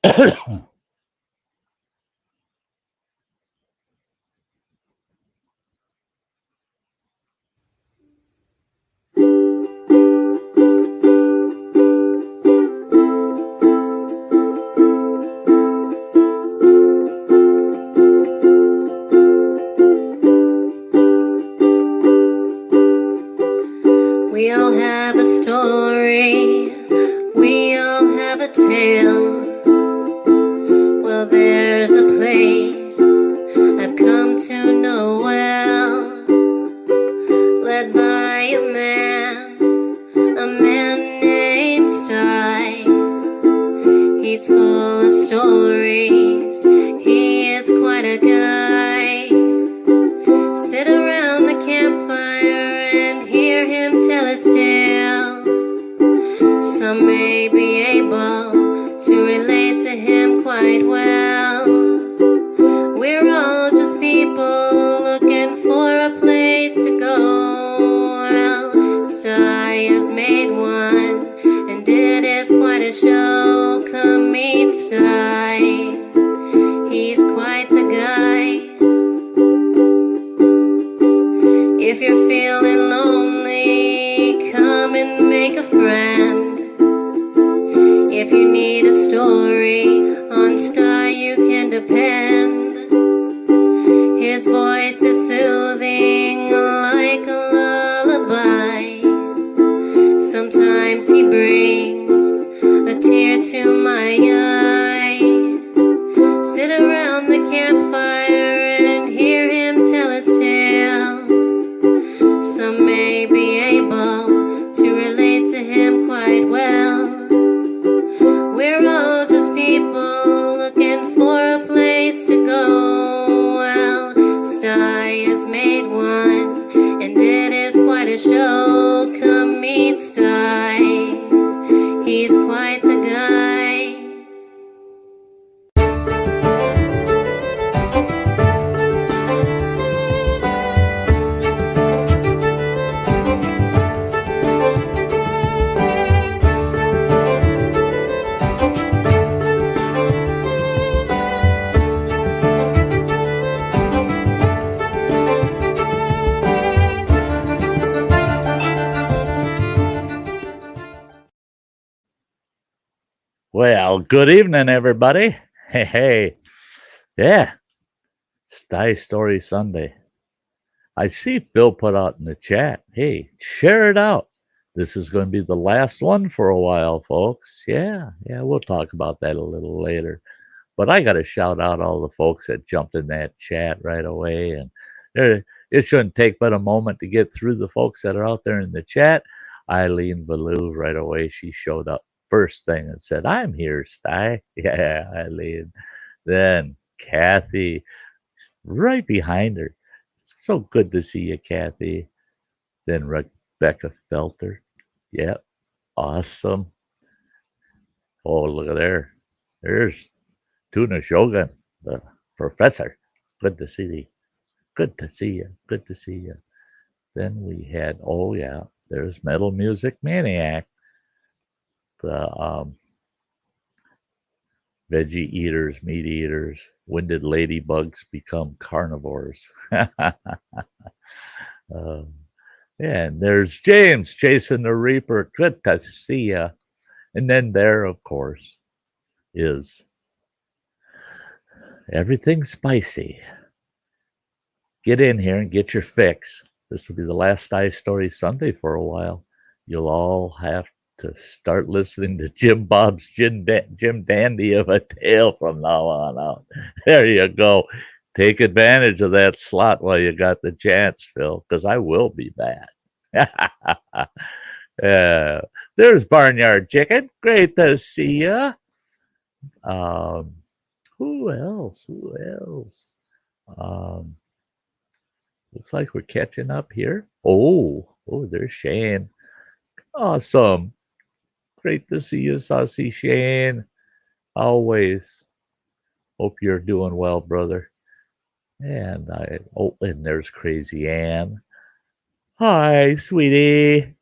We all have a story, we all have a tale. Well, there's a place I've come to know well, led by a man named Sty. He's full of stories, he is quite a guy. Sit around the campfire and hear him tell his tale. Some may be able to relate to him quite well. We're all just people looking for a place to go. Well, Sty has made one, and it is quite a show. Come meet Sty, he's quite the guy. If you're feeling lonely, come and make a friend. If you need a story, on Sty you can depend. His voice is soothing like a lullaby. Sometimes he brings a tear to my eye. Sit around the campfire and hear him tell his tale. Some may be able to relate to him quite well. We're all just people looking for a place to go. Well, Sty has made one, and it is quite a show. Come meet Sty, he's quite the guy. Well, good evening, everybody. Hey. Yeah, Sty Story Sunday. I see Phil put out in the chat, hey, share it out. This is going to be the last one for a while, folks. Yeah, we'll talk about that a little later. But I got to shout out all the folks that jumped in that chat right away. And it shouldn't take but a moment to get through the folks that are out there in the chat. Eileen Ballou, right away, she showed up first thing and said, I'm here, Sty. Yeah, Eileen. Then Kathy, right behind her. It's so good to see you, Kathy. Then Rebecca Felter. Yep, awesome. Oh, look at there. There's Tuna Shogun, the professor. Good to see you. Good to see you. Good to see you. Then we had, oh yeah, there's Metal Music Maniac. The veggie eaters, meat eaters. When did ladybugs become carnivores? And there's James chasing the Reaper. Good to see ya. And then there, of course, is Everything Spicy. Get in here and get your fix. This will be the last Sty Story Sunday for a while. You'll all have to start listening to Jim Bob's Jim Dandy of a Tale from now on out. There you go. Take advantage of that slot while you got the chance, Phil, because I will be back. There's Barnyard Chicken. Great to see ya. Who else? Looks like we're catching up here. Oh, there's Shane. Awesome. Great to see you, Saucy Shane. Always. Hope you're doing well, brother. And and there's Crazy Ann. Hi, sweetie.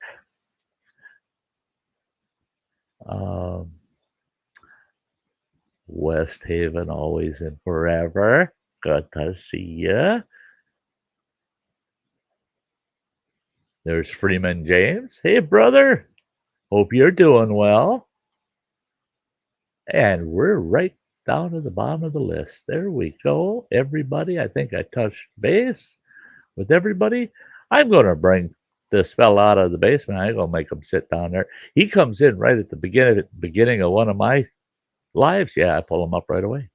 West Haven, always and forever. Good to see ya. There's Freeman James. Hey, brother. Hope you're doing well. And we're right down at the bottom of the list. There we go. Everybody, I think I touched base with everybody. I'm going to bring this fella out of the basement. I'm going to make him sit down there. He comes in right at the beginning of one of my lives. Yeah, I pull him up right away.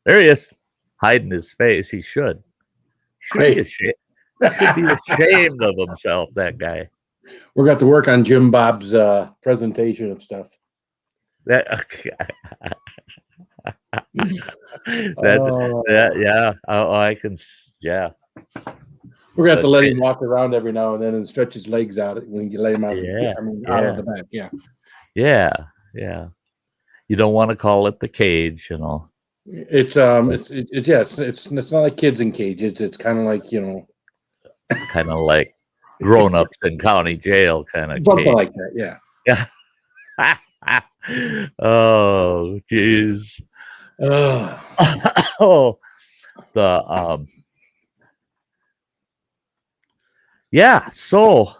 There he is, hiding his face. He should. Be ashamed. Should be ashamed of himself, that guy. We're got to work on Jim Bob's presentation of stuff. Yeah. I can. Yeah. We're gonna have to let him walk around every now and then and stretch his legs out when you lay him out. Out of the back. Yeah. You don't want to call it the cage, you know. It's not like kids in cages. It's kind of like, kind of like grown-ups in county jail, kind of something like that. Yeah. Oh, jeez. Oh, yeah. So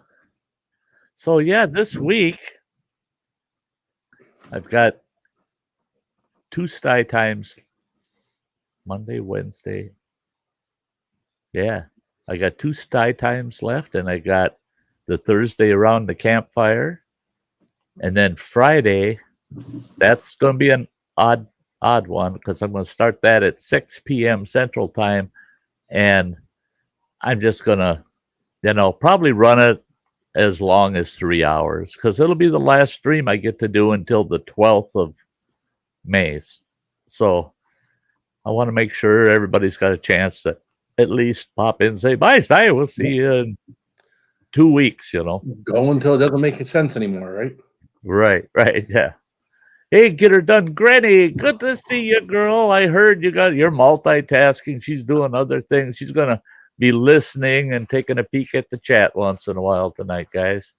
yeah, this week I've got 2 Sty times, Monday, Wednesday. Yeah, I got 2 Sty times left, and I got the Thursday around the campfire. And then Friday, that's going to be an odd one because I'm going to start that at 6 p.m. Central Time. And I'm just going to, probably run it as long as 3 hours because it'll be the last stream I get to do until the 12th of May. So I want to make sure everybody's got a chance to at least pop in and say, bye, Sty. We'll see you in 2 weeks, Go until it doesn't make sense anymore, right? Right, yeah. Hey, get her done, Granny. Good to see you, girl. I heard you're multitasking. She's doing other things. She's gonna be listening and taking a peek at the chat once in a while tonight, guys.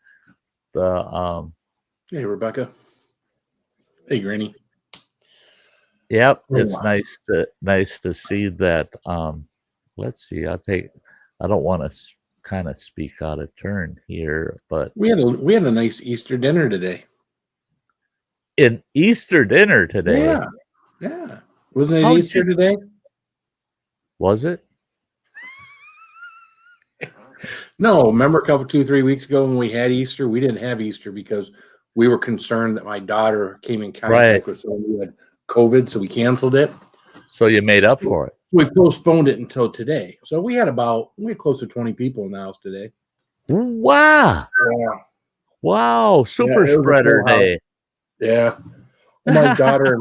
Hey, Rebecca. Hey, Granny. Yep, it's nice to see that. Let's see. I don't want to kind of speak out of turn here, but we had a nice Easter dinner today. An Easter dinner today. Yeah. Wasn't it Easter today? Was it? No, remember 2-3 weeks ago when we had Easter? We didn't have Easter because we were concerned that my daughter came in contact with someone who had COVID, so we canceled it. So you made up for it. We postponed it until today. So we had close to 20 people in the house today. Wow. Yeah. Wow. Super spreader day. Yeah. My daughter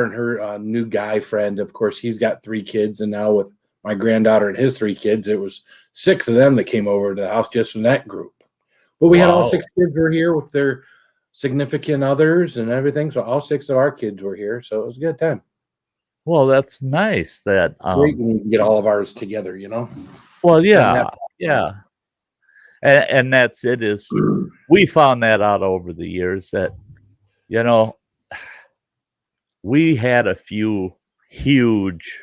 and her new guy friend, of course, he's got 3 kids, and now with my granddaughter and his 3 kids, it was 6 of them that came over to the house just from that group. But we had all 6 kids were here with their significant others and everything. So all 6 of our kids were here. So it was a good time. Well, that's nice. That great when we can get all of ours together, Well, yeah. And that's it. We found that out over the years that we had a few huge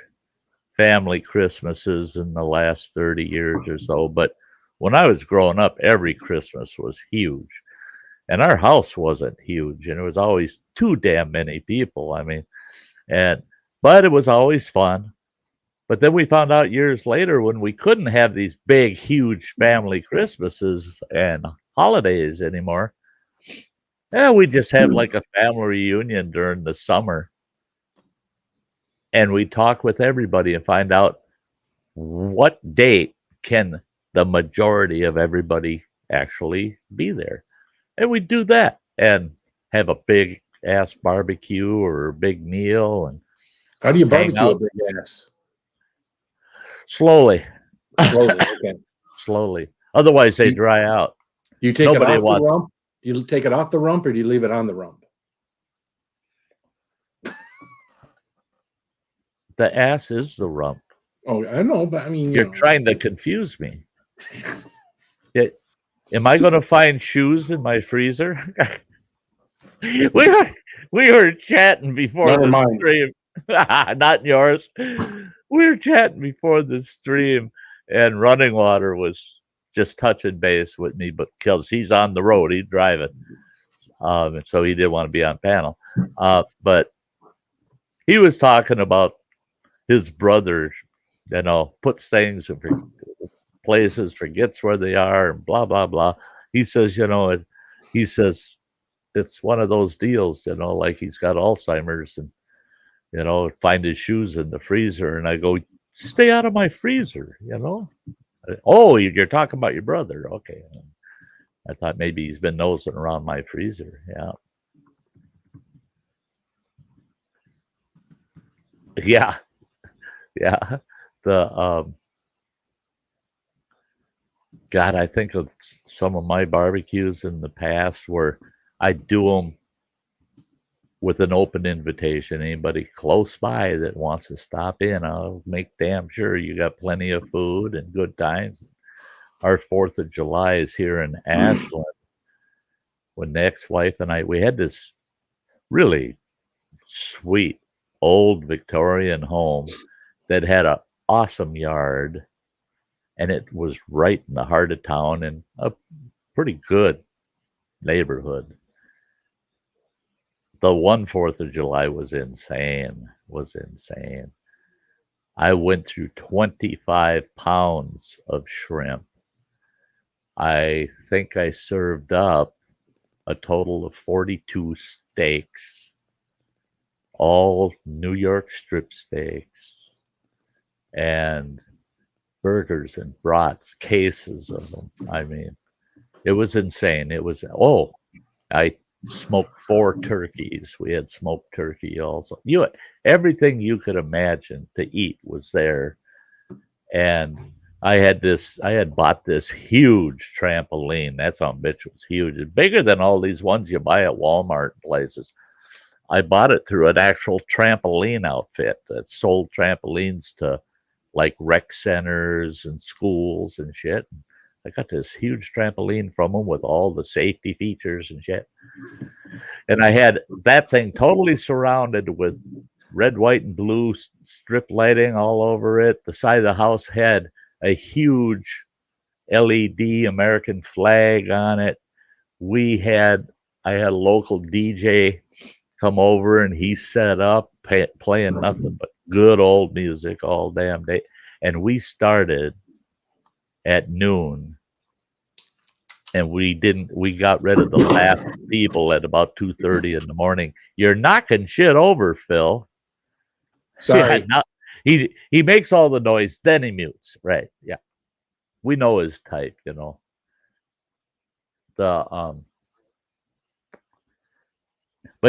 family Christmases in the last 30 years or so, but when I was growing up, every Christmas was huge, and our house wasn't huge, and it was always too damn many people. But it was always fun. But then we found out years later when we couldn't have these big, huge family Christmases and holidays anymore. Yeah, we just have like a family reunion during the summer. And we talk with everybody and find out what date can the majority of everybody actually be there. And we do that and have a big ass barbecue or a big meal. And how do you barbecue a big ass? Slowly. Okay. Slowly. Otherwise, they dry out. You take it off the rump? Do you take it off the rump or do you leave it on the rump? The ass is the rump. Oh, I know, but I mean... You're trying to confuse me. Am I going to find shoes in my freezer? We were chatting before None of the mine. stream. Not yours. We were chatting before the stream, and Running Water was just touching base with me, but because he's on the road, he's driving. And so he didn't want to be on panel. But he was talking about his brother, puts things in places, forgets where they are, and blah, blah, blah. He says, he says, it's one of those deals, like he's got Alzheimer's and, find his shoes in the freezer. And I go, stay out of my freezer, Oh, you're talking about your brother. Okay. I thought maybe he's been nosing around my freezer. Yeah. Yeah. Yeah. The, God, I think of some of my barbecues in the past where I do them with an open invitation. Anybody close by that wants to stop in, I'll make damn sure you got plenty of food and good times. Our 4th of July is here in Ashland. When the ex-wife and we had this really sweet old Victorian home that had an awesome yard, and it was right in the heart of town in a pretty good neighborhood. The 4th of July was insane. I went through 25 pounds of shrimp. I think I served up a total of 42 steaks, all New York strip steaks, and burgers and brats, cases of them. I mean, it was insane. I smoked 4 turkeys. We had smoked turkey also. Everything you could imagine to eat was there. And I had bought this huge trampoline. That son bitch was huge. It's bigger than all these ones you buy at Walmart places. I bought it through an actual trampoline outfit that sold trampolines to like rec centers and schools and shit. I got this huge trampoline from them with all the safety features and shit. And I had that thing totally surrounded with red, white, and blue strip lighting all over it. The side of the house had a huge LED American flag on it. I had a local DJ come over, and he set up playing nothing but good old music all damn day. And we started at noon, and we got rid of the last people at about 2:30 in the morning. You're knocking shit over, Phil. Sorry. Yeah, he makes all the noise, then he mutes. Right. Yeah. We know his type, But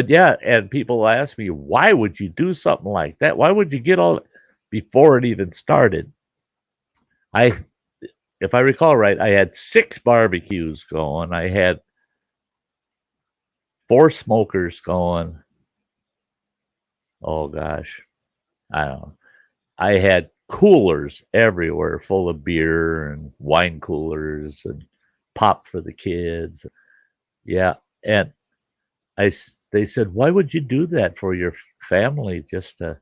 yeah, and people ask me, why would you do something like that? Why would you get all before it even started? If I recall right, I had 6 barbecues going. I had 4 smokers going. Oh gosh. I don't know. I had coolers everywhere full of beer and wine coolers and pop for the kids. Yeah. And they said, why would you do that for your family just to,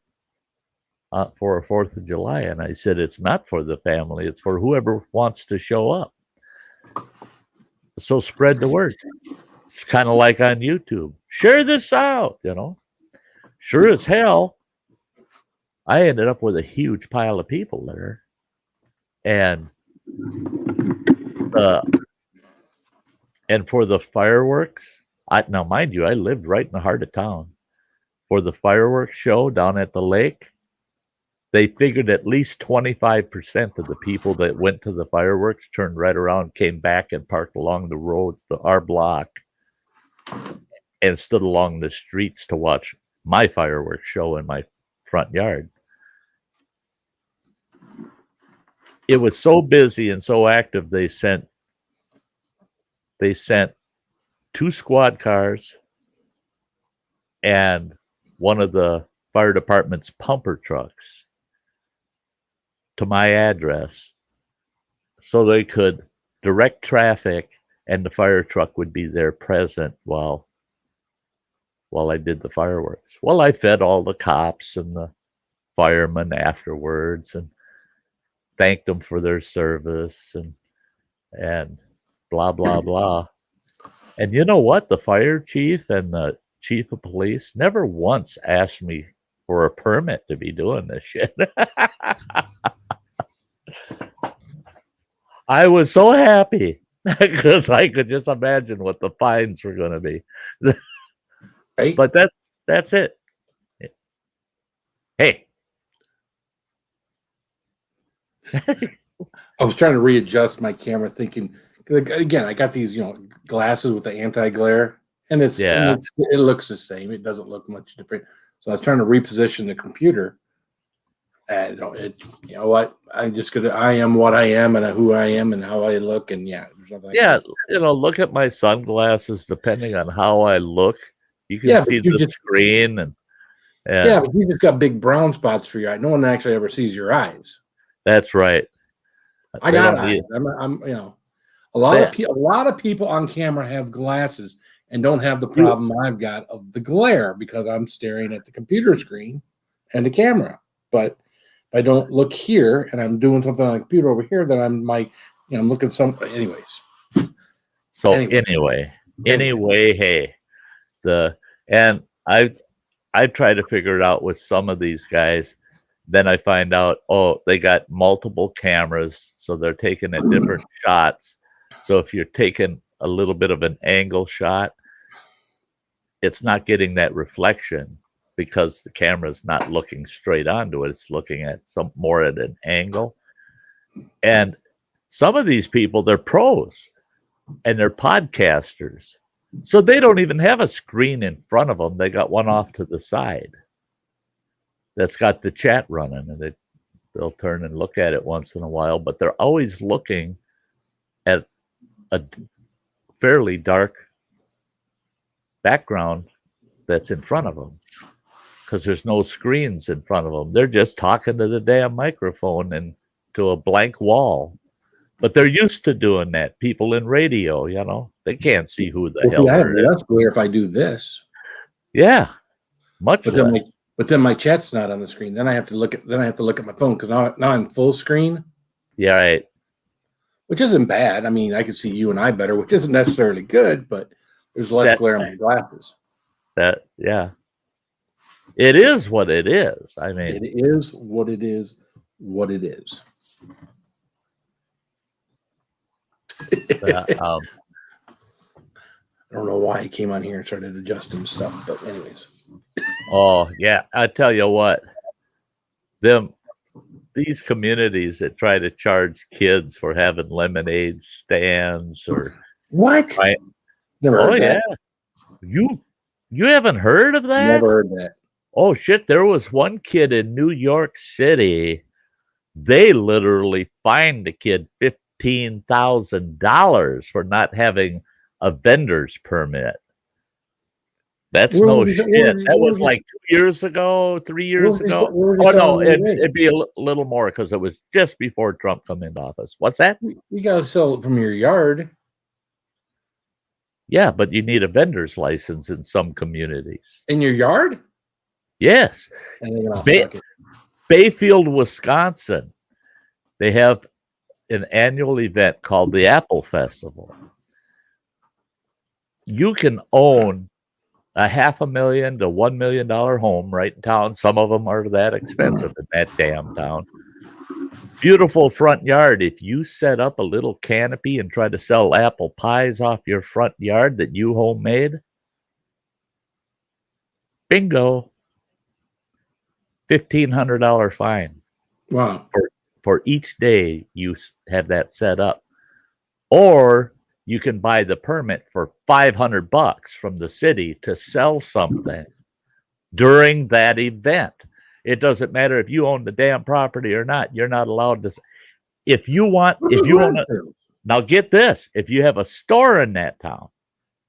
for a 4th of July? And I said, it's not for the family. It's for whoever wants to show up. So spread the word. It's kind of like on YouTube. Share this out, Sure as hell, I ended up with a huge pile of people there. And for the fireworks, now mind you, I lived right in the heart of town. For the fireworks show down at the lake, they figured at least 25% of the people that went to the fireworks turned right around, came back, and parked along the roads, our block, and stood along the streets to watch my fireworks show in my front yard. It was so busy and so active, they sent 2 squad cars and one of the fire department's pumper trucks to my address so they could direct traffic, and the fire truck would be there present while while I did the fireworks. Well, I fed all the cops and the firemen afterwards and thanked them for their service and blah, blah, blah. And you know what? The fire chief and the chief of police never once asked me for a permit to be doing this shit. I was so happy because I could just imagine what the fines were going to be. Right? But that's it. Hey. I was trying to readjust my camera, thinking again. I got these, glasses with the anti-glare, and it looks the same. It doesn't look much different. So I was trying to reposition the computer. And you know what? I am what I am, and who I am, and how I look, and there's nothing. Look at my sunglasses. Depending on how I look, you can see the screen, and but you just got big brown spots for your eye. No one actually ever sees your eyes. That's right. I got eyes. I'm a lot of people on camera have glasses and don't have the problem I've got of the glare because I'm staring at the computer screen and the camera. But if I don't look here and I'm doing something on the computer over here, then I'm looking anyways. So anyway, hey, I try to figure it out with some of these guys. Then I find out, they got multiple cameras, so they're taking at different shots. So if you're taking a little bit of an angle shot, it's not getting that reflection because the camera's not looking straight onto it. It's looking at more at an angle. And some of these people, they're pros and they're podcasters. So they don't even have a screen in front of them. They got one off to the side that's got the chat running, and they'll turn and look at it once in a while, but they're always looking at a fairly dark background that's in front of them because there's no screens in front of them. They're just talking to the damn microphone and to a blank wall. But they're used to doing that. People in radio, they can't see who the hell they're in. That's clear if I do this. Yeah, much less. But then my chat's not on the screen. Then I have to look at my phone because now I'm full screen. Yeah, right. Which isn't bad. I mean, I can see you and I better, which isn't necessarily good, but there's less glare on my glasses. It is what it is. I mean, it is what it is. What it is. I don't know why he came on here and started adjusting stuff, but anyways. Oh yeah, I tell you what, these communities that try to charge kids for having lemonade stands or what? Never heard that. You haven't heard of that? Never heard that. Oh shit! There was one kid in New York City. They literally fined the kid $15,000 for not having a vendor's permit. That's no shit. That was like 2 years ago, 3 years ago. Oh, no, it'd be a little more because it was just before Trump come into office. What's that? You got to sell it from your yard. Yeah, but you need a vendor's license in some communities. In your yard? Yes. Bayfield, Wisconsin. They have an annual event called the Apple Festival. You can own a $500,000 to $1 million home right in town. Some of them are that expensive in that damn town. Beautiful front yard. If you set up a little canopy and try to sell apple pies off your front yard that you homemade, bingo, $1,500 fine. Wow. For each day you have that set up. Or you can buy the permit for $500 from the city to sell something during that event. It doesn't matter if you own the damn property or not. You're not allowed to. If you want to, now get this. If you have a store in that town,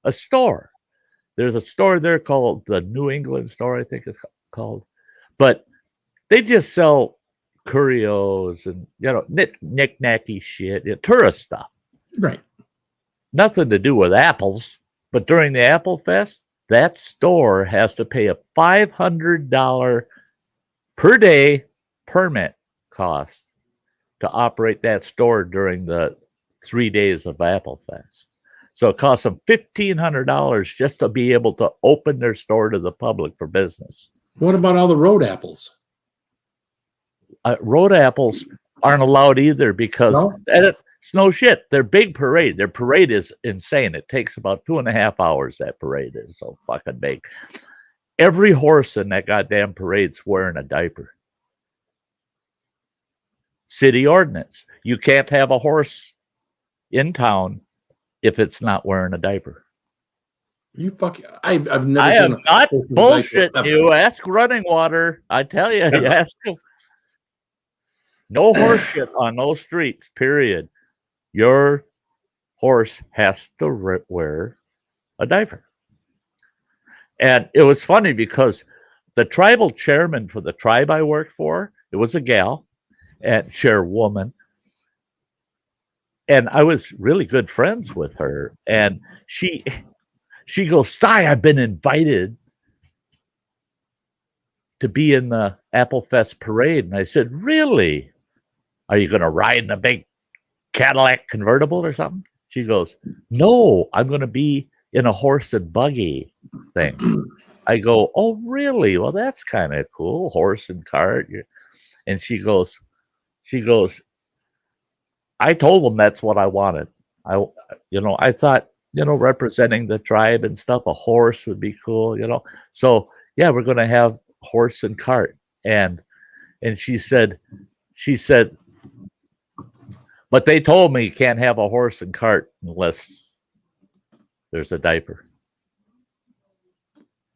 there's a store there called the New England store, I think it's called. But they just sell curios and, knick-knacky shit, tourist stuff. Right. Nothing to do with apples. But during the Apple Fest, that store has to pay a $500 per day permit cost to operate that store during the 3 days of Apple Fest. So it costs them $1,500 just to be able to open their store to the public for business. What about all the road apples? Road apples aren't allowed either because No? it's no shit. Their big parade, their parade is insane. It takes about 2.5 hours. That parade is so fucking big. Every horse in that goddamn parade's wearing a diaper. City ordinance. You can't have a horse in town if it's not wearing a diaper. You fucking I've never I am not horse with a bullshit. diaper. You ask Running Water. I tell you, you ask him. No horse shit on those streets, period. Your horse has to wear a diaper. And it was funny because the tribal chairman for the tribe I worked for, it was a gal and chairwoman. And I was really good friends with her. And she goes, Sty, I've been invited to be in the Apple Fest parade. And I said, really? Are you going to ride in a big Cadillac convertible or something? She goes, no, I'm going to be in a horse and buggy thing. I go, oh, really? Well, that's kind of cool. Horse and cart. And she goes, I told them that's what I wanted. I thought, representing the tribe and stuff, a horse would be cool, So yeah, we're going to have horse and cart. And she said, but they told me you can't have a horse and cart unless there's a diaper.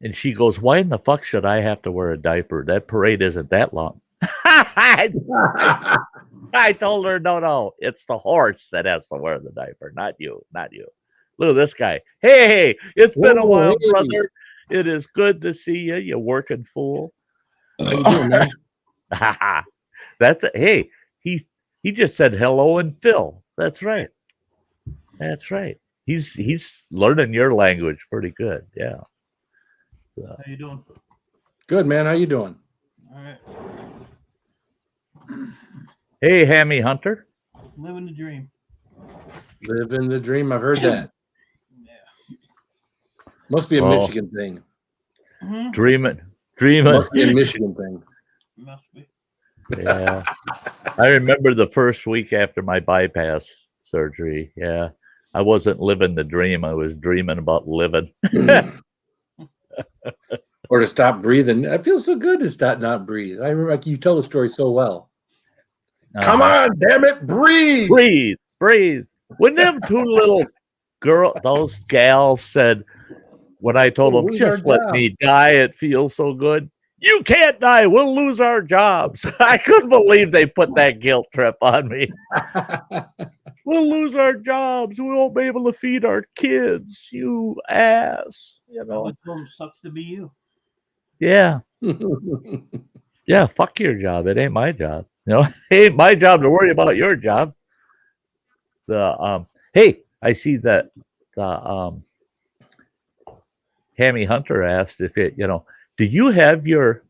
And she goes, why in the fuck should I have to wear a diaper? That parade isn't that long. I told her, no, it's the horse that has to wear the diaper, not you. Look at this guy. Hey, it's been a while, brother. It is good to see you, you working fool. How you doing, man? That's it. Hey, he just said hello and Phil. That's right. He's learning your language pretty good. Yeah. How you doing? Good, man. How you doing? All right. Hey, Hammy Hunter. Living the dream. Living the dream. I've heard that. Yeah. Must be a Michigan thing. Mm-hmm. Dreaming. Must be a Michigan thing. Must be. Yeah. I remember the first week after my bypass surgery. Yeah. I wasn't living the dream. I was dreaming about living. Or to stop breathing. I feel so good to not breathe. I remember you tell the story so well. Come on, damn it, breathe. Breathe. When them two little those gals said, when I told them, just let me die, it feels so good. You can't die. We'll lose our jobs. I couldn't believe they put that guilt trip on me. We'll lose our jobs. We won't be able to feed our kids. You ass. Sucks to be you. Yeah. Yeah, fuck your job. It ain't my job. It ain't my job to worry about your job. Hey, I see that Hammy Hunter asked if it, do you have your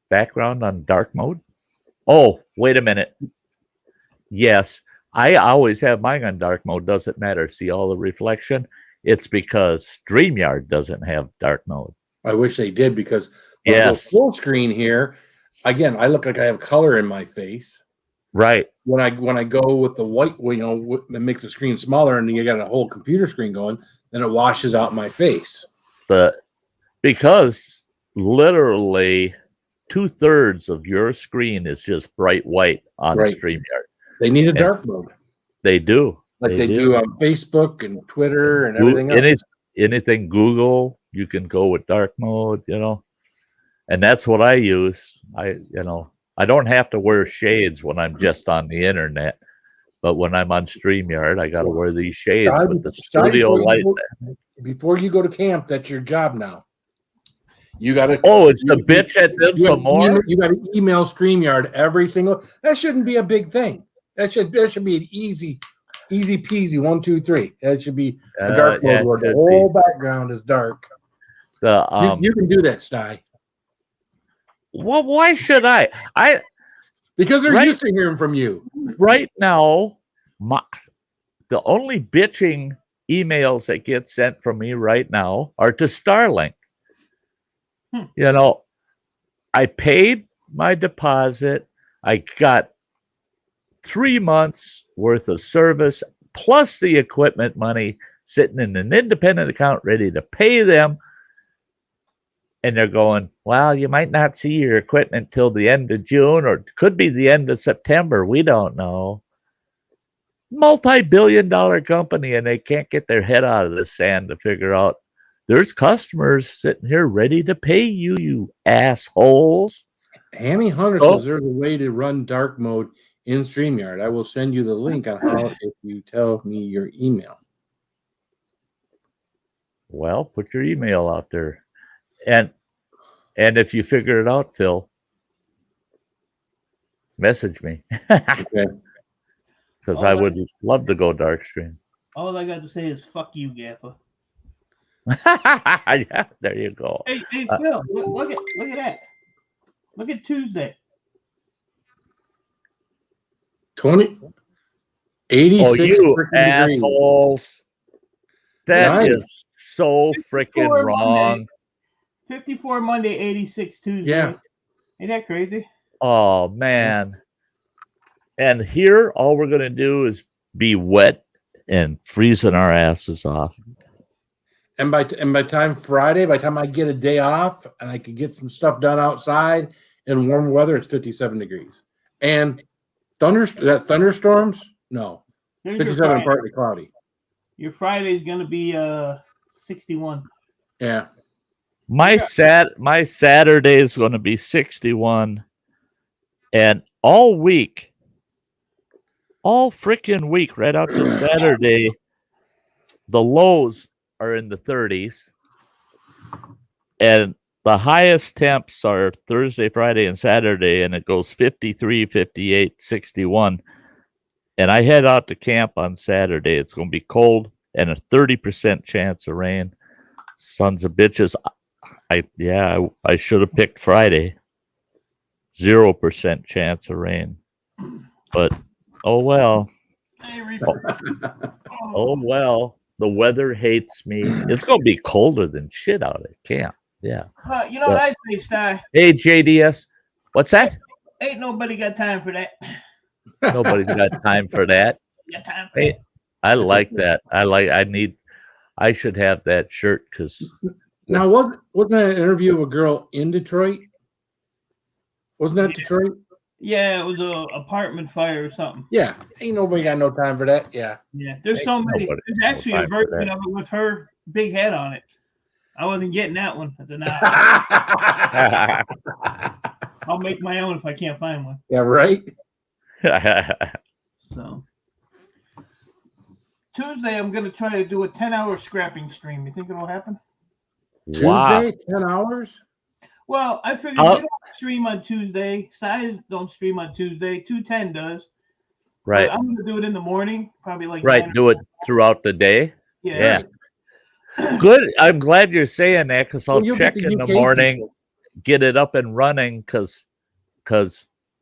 background on dark mode? Oh, wait a minute. Yes, I always have mine on dark mode. Doesn't matter. See all the reflection? It's because StreamYard doesn't have dark mode. I wish they did because when I go full screen here, again, I look like I have color in my face. Right. When I go with the white, it makes the screen smaller and you got a whole computer screen going, then it washes out my face. Because literally 2/3 of your screen is just bright white on StreamYard. They need a dark mode. They do. Like they do on Facebook and Twitter and everything else. Anything Google, you can go with dark mode, and that's what I use. I don't have to wear shades when I'm just on the internet, but when I'm on StreamYard, I got to wear these shades with the studio light. Before you go to camp, that's your job now. You got to. Oh, it's the bitch at them some more. You got to email StreamYard every single. That shouldn't be a big thing. That should be an easy Easy peasy. 1, 2, 3. That should be a dark mode yeah, where the should whole background is dark. The You can do that, Sty. well, why should I? Because they're Right. used to hearing from you. Right now, the only bitching emails that get sent from me right now are to Starlink. You know, I paid my deposit. I got 3 months worth of service plus the equipment money sitting in an independent account ready to pay them. And they're going, well, you might not see your equipment till the end of June, or it could be the end of September. We don't know. Multi-billion-dollar company, and they can't get their head out of the sand to figure out there's customers sitting here ready to pay you, you assholes. Hammy Hunter Oh. says there's a way to run dark mode in StreamYard. I will send you the link on how if you tell me your email. Well, put your email out there. And if you figure it out, Phil, message me. Okay. Because I would love to go dark stream. All I got to say is fuck you, Gaffer. Yeah, there you go. Hey, Phil, look at that. Look at Tuesday. 86 Oh, you freaking degrees. assholes. That Nice. is so freaking 54 wrong. Monday, 54 Monday, 86 Tuesday. Yeah. Ain't that crazy? Oh, man. And here, all we're going to do is be wet and freezing our asses off. And by time Friday, by the time I get a day off and I could get some stuff done outside in warm weather, it's 57 degrees. And thunderstorms? No. Here's your 57 and Friday. partly cloudy. Your Friday is gonna be 61. Yeah. My Saturday is going to be 61. And all week, all freaking week, right out to Saturday, the lows are in the 30s. And the highest temps are Thursday, Friday, and Saturday, and it goes 53, 58, 61. And I head out to camp on Saturday. It's going to be cold and a 30% chance of rain. Sons of bitches. I should have picked Friday. 0% chance of rain. But, oh well. Hey, Reef. Oh well. The weather hates me. It's going to be colder than shit out at camp. Yeah. You know what I say, Sty? Hey, JDS. What's that? Ain't nobody got time for that. Nobody's got time for that. Got time for Hey, that. I like that. I should have that shirt because Now, wasn't that an interview of a girl in Detroit? Wasn't that Detroit? Yeah, it was a apartment fire or something. Yeah. Ain't nobody got no time for that. Yeah. Yeah, there's so many. nobody There's has actually no a time for version that. of it with her big head on it. I wasn't getting that one. I said, nah, I'll make my own if I can't find one. Yeah, right? So Tuesday, I'm gonna try to do a 10-hour scrapping stream. You think it'll happen? wow. Tuesday, 10 hours? Well, I figured Oh. you don't stream on Tuesday. Size don't stream on Tuesday. 210 does. Right. But I'm gonna do it in the morning, probably like Right. 9 Do it throughout the day. Yeah. Yeah. Good. I'm glad you're saying that because I'll Well, you'll check get the in the UK morning, people. get it up and running because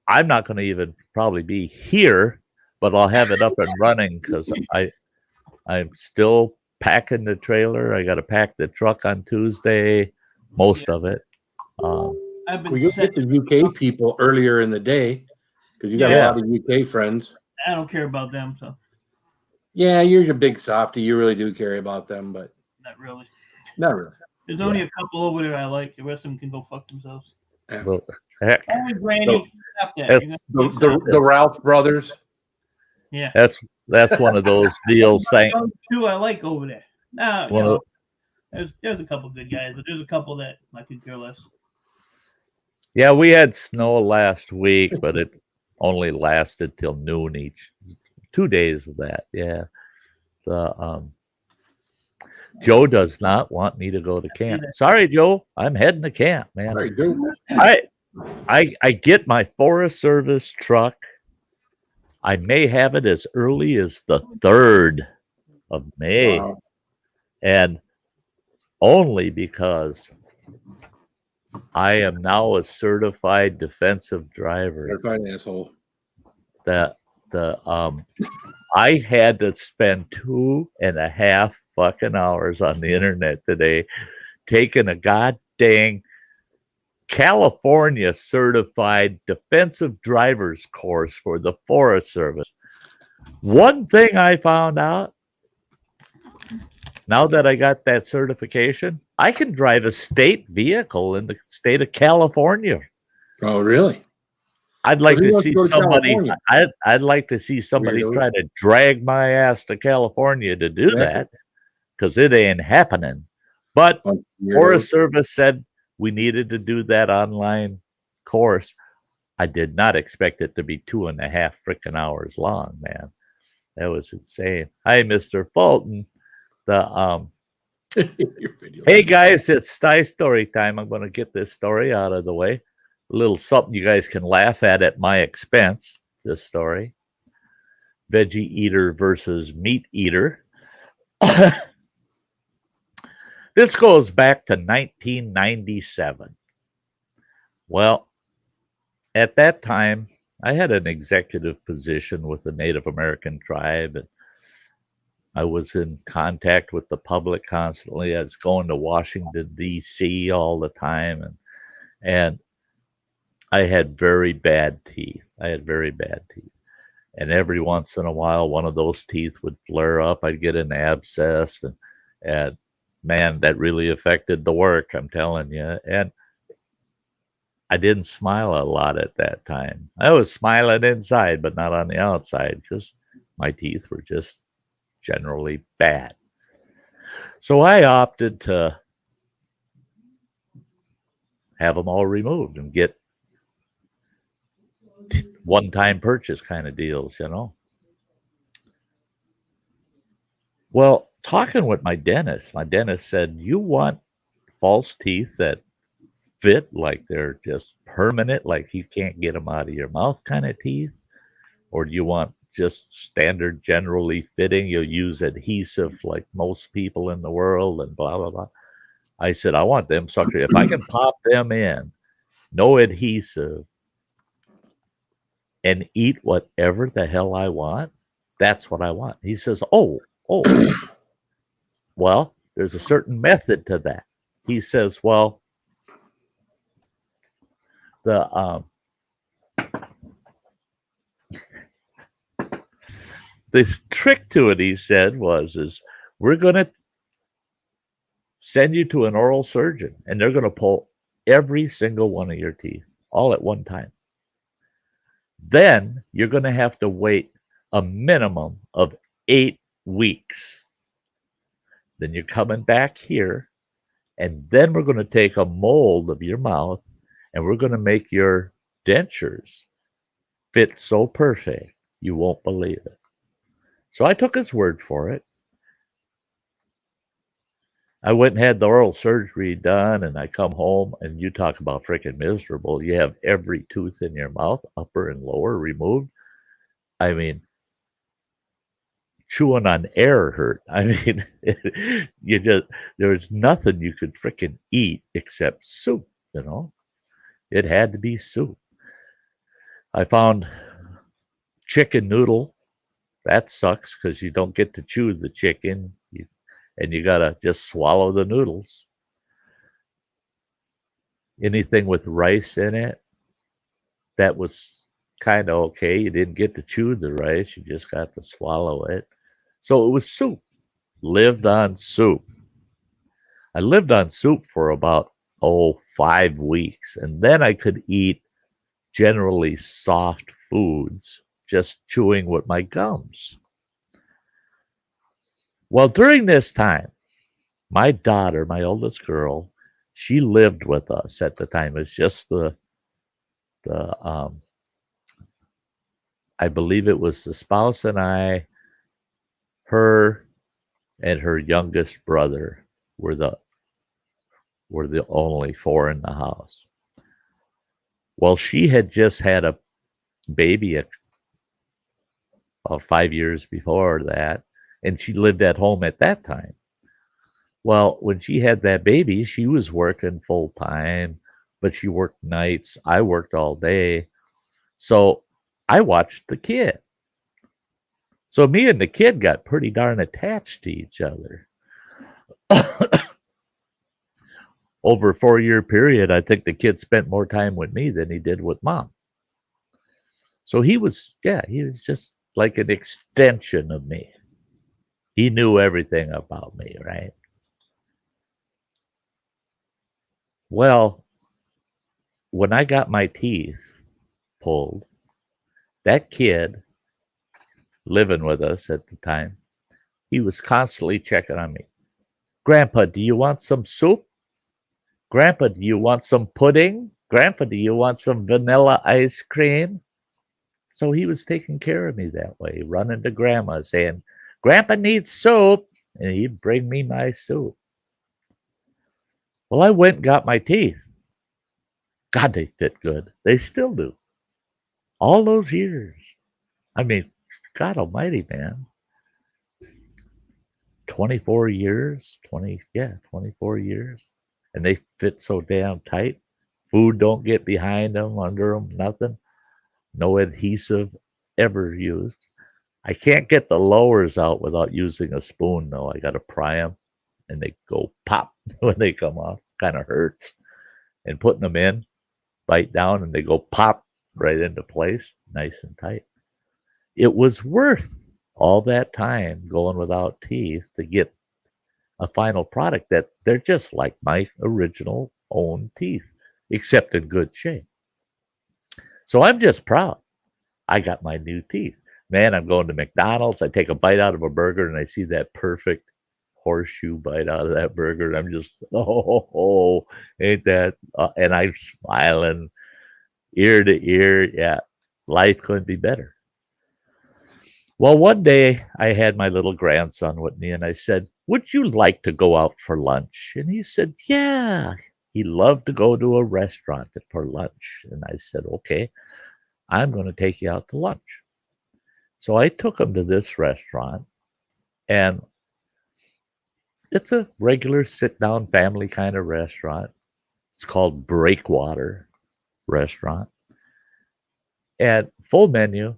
I'm not going to even probably be here, but I'll have it up and running because I'm still packing the trailer. I got to pack the truck on Tuesday, most of it. I've been Well, you'll get the UK people earlier in the day because you got Yeah. a lot of UK friends. I don't care about them, so Yeah, you're your big softy. You really do care about them, but not really. not really. There's only a couple over there I like. The rest of them can go fuck themselves. Well, heck, Only Granny. Stop that. that's- you know? The Ralph brothers. Yeah. that's one of those deals. Thank Those two I like over there. Now, you One of know, there's a couple good guys, but there's a couple that I could care less. Yeah, we had snow last week, but it only lasted till noon each. 2 days of that. Yeah. Joe does not want me to go to camp. Sorry, Joe. I'm heading to camp, man. Very good. I get my Forest Service truck I may have it as early as the 3rd of May. Wow. And only because I am now a certified defensive driver. Certified asshole. I had to spend 2.5 fucking hours on the internet today taking a goddamn California certified defensive driver's course for the Forest Service. One thing I found out, now that I got that certification, I can drive a state vehicle in the state of California. Oh, really? I'd like to see somebody. California? I'd like to see somebody Weirdo. try to drag my ass to California to do that, because it ain't happening. But Forest Service said we needed to do that online course. I did not expect it to be 2.5 freaking hours long, man. That was insane. Hi, Mr. Fulton. Hey guys, it's Sty Story time. I'm going to get this story out of the way. A little something you guys can laugh at my expense. This story: veggie eater versus meat eater. This goes back to 1997. Well, at that time, I had an executive position with the Native American tribe, and I was in contact with the public constantly. I was going to Washington, D.C. all the time, and I had very bad teeth. And every once in a while, one of those teeth would flare up. I'd get an abscess, and man, that really affected the work, I'm telling you. And I didn't smile a lot at that time. I was smiling inside, but not on the outside, because my teeth were just generally bad. So I opted to have them all removed and get one-time purchase kind of deals, you know. Well, talking with my dentist said, you want false teeth that fit, like they're just permanent, like you can't get them out of your mouth kind of teeth? Or do you want just standard, generally fitting, you'll use adhesive like most people in the world and blah, blah, blah? I said, I want them sucker. If I can pop them in, no adhesive, and eat whatever the hell I want, that's what I want. He says, oh, well, there's a certain method to that. He says, well, the trick to it, he said, is we're going to send you to an oral surgeon, and they're going to pull every single one of your teeth all at one time. Then you're going to have to wait a minimum of 8 weeks. Then you're coming back here, and then we're going to take a mold of your mouth, and we're going to make your dentures fit so perfect you won't believe it. So I took his word for it. I went and had the oral surgery done, and I come home, and you talk about freaking miserable. You have every tooth in your mouth, upper and lower, removed. I mean, chewing on air hurt. I mean, there's nothing you could freaking eat except soup, you know? It had to be soup. I found chicken noodle. That sucks because you don't get to chew the chicken. And you got to just swallow the noodles. Anything with rice in it, that was kind of okay. You didn't get to chew the rice. You just got to swallow it. So it was soup. Lived on soup. I lived on soup for about, 5 weeks. And then I could eat generally soft foods, just chewing with my gums. Well, during this time, my daughter, my oldest girl, she lived with us at the time. It was just I believe it was the spouse and I, her and her youngest brother were the only 4 in the house. Well, she had just had a baby 5 years before that, and she lived at home at that time. Well, when she had that baby, she was working full time, but she worked nights. I worked all day. So I watched the kid. So me and the kid got pretty darn attached to each other. Over a 4-year period, I think the kid spent more time with me than he did with mom. So he was just like an extension of me. He knew everything about me, right? Well, when I got my teeth pulled, that kid living with us at the time, he was constantly checking on me. Grandpa, do you want some soup? Grandpa, do you want some pudding? Grandpa, do you want some vanilla ice cream? So he was taking care of me that way, running to Grandma saying, Grandpa needs soup, and he'd bring me my soup. Well, I went and got my teeth. God, they fit good. They still do. All those years. I mean, God almighty, man. 24 years, 24 years. And they fit so damn tight. Food don't get behind them, under them, nothing. No adhesive ever used. I can't get the lowers out without using a spoon, though. I got to pry them, and they go pop when they come off. Kind of hurts. And putting them in, bite down, and they go pop right into place, nice and tight. It was worth all that time going without teeth to get a final product that they're just like my original own teeth, except in good shape. So I'm just proud. I got my new teeth. Man, I'm going to McDonald's. I take a bite out of a burger and I see that perfect horseshoe bite out of that burger. And I'm just, ain't that? And I'm smiling ear to ear. Yeah, life couldn't be better. Well, one day I had my little grandson with me and I said, would you like to go out for lunch? And he said, yeah. He loved to go to a restaurant for lunch. And I said, okay, I'm going to take you out to lunch. So I took him to this restaurant, and it's a regular sit-down family kind of restaurant. It's called Breakwater Restaurant. And full menu.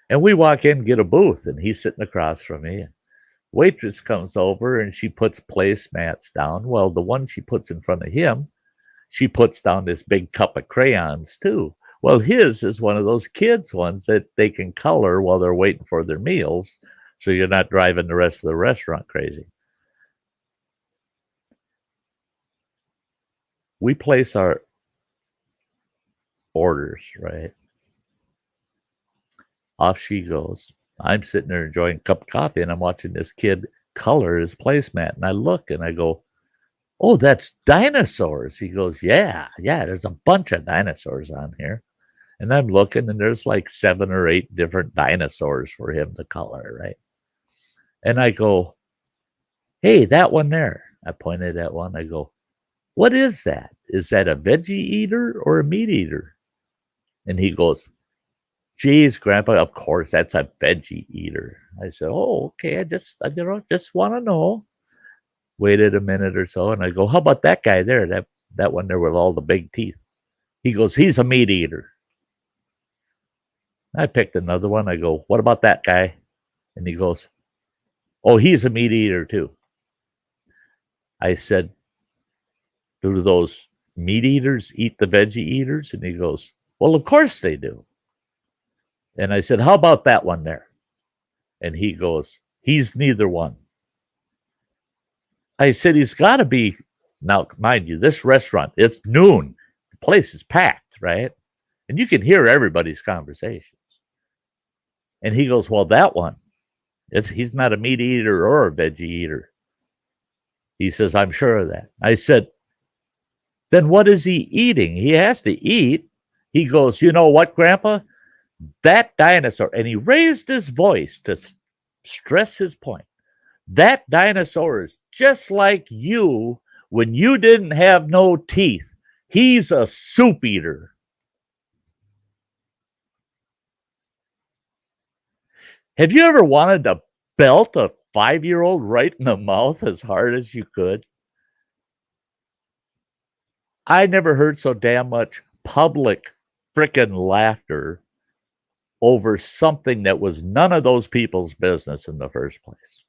And we walk in, get a booth, and he's sitting across from me. Waitress comes over, and she puts placemats down. Well, the one she puts in front of him, she puts down this big cup of crayons, too. Well, his is one of those kids' ones that they can color while they're waiting for their meals, so you're not driving the rest of the restaurant crazy. We place our orders, right? Off she goes. I'm sitting there enjoying a cup of coffee, and I'm watching this kid color his placemat. And I look and I go, oh, that's dinosaurs. He goes, yeah, there's a bunch of dinosaurs on here. And I'm looking, and there's like 7 or 8 different dinosaurs for him to color, right? And I go, hey, that one there. I pointed at one. I go, what is that? Is that a veggie eater or a meat eater? And he goes, geez, Grandpa, of course, that's a veggie eater. I said, oh, okay, I just want to know. Waited a minute or so, and I go, how about that guy there, that one there with all the big teeth? He goes, he's a meat eater. I picked another one. I go, what about that guy? And he goes, oh, he's a meat eater too. I said, do those meat eaters eat the veggie eaters? And he goes, well, of course they do. And I said, how about that one there? And he goes, he's neither one. I said, he's got to be. Now, mind you, this restaurant, it's noon. The place is packed, right? And you can hear everybody's conversations. And he goes, well, that one, he's not a meat eater or a veggie eater. He says, I'm sure of that. I said, then what is he eating? He has to eat. He goes, you know what, Grandpa? That dinosaur, and he raised his voice to stress his point. That dinosaur is just like you when you didn't have no teeth. He's a soup eater. Have you ever wanted to belt a 5-year-old right in the mouth as hard as you could? I never heard so damn much public frickin' laughter over something that was none of those people's business in the first place.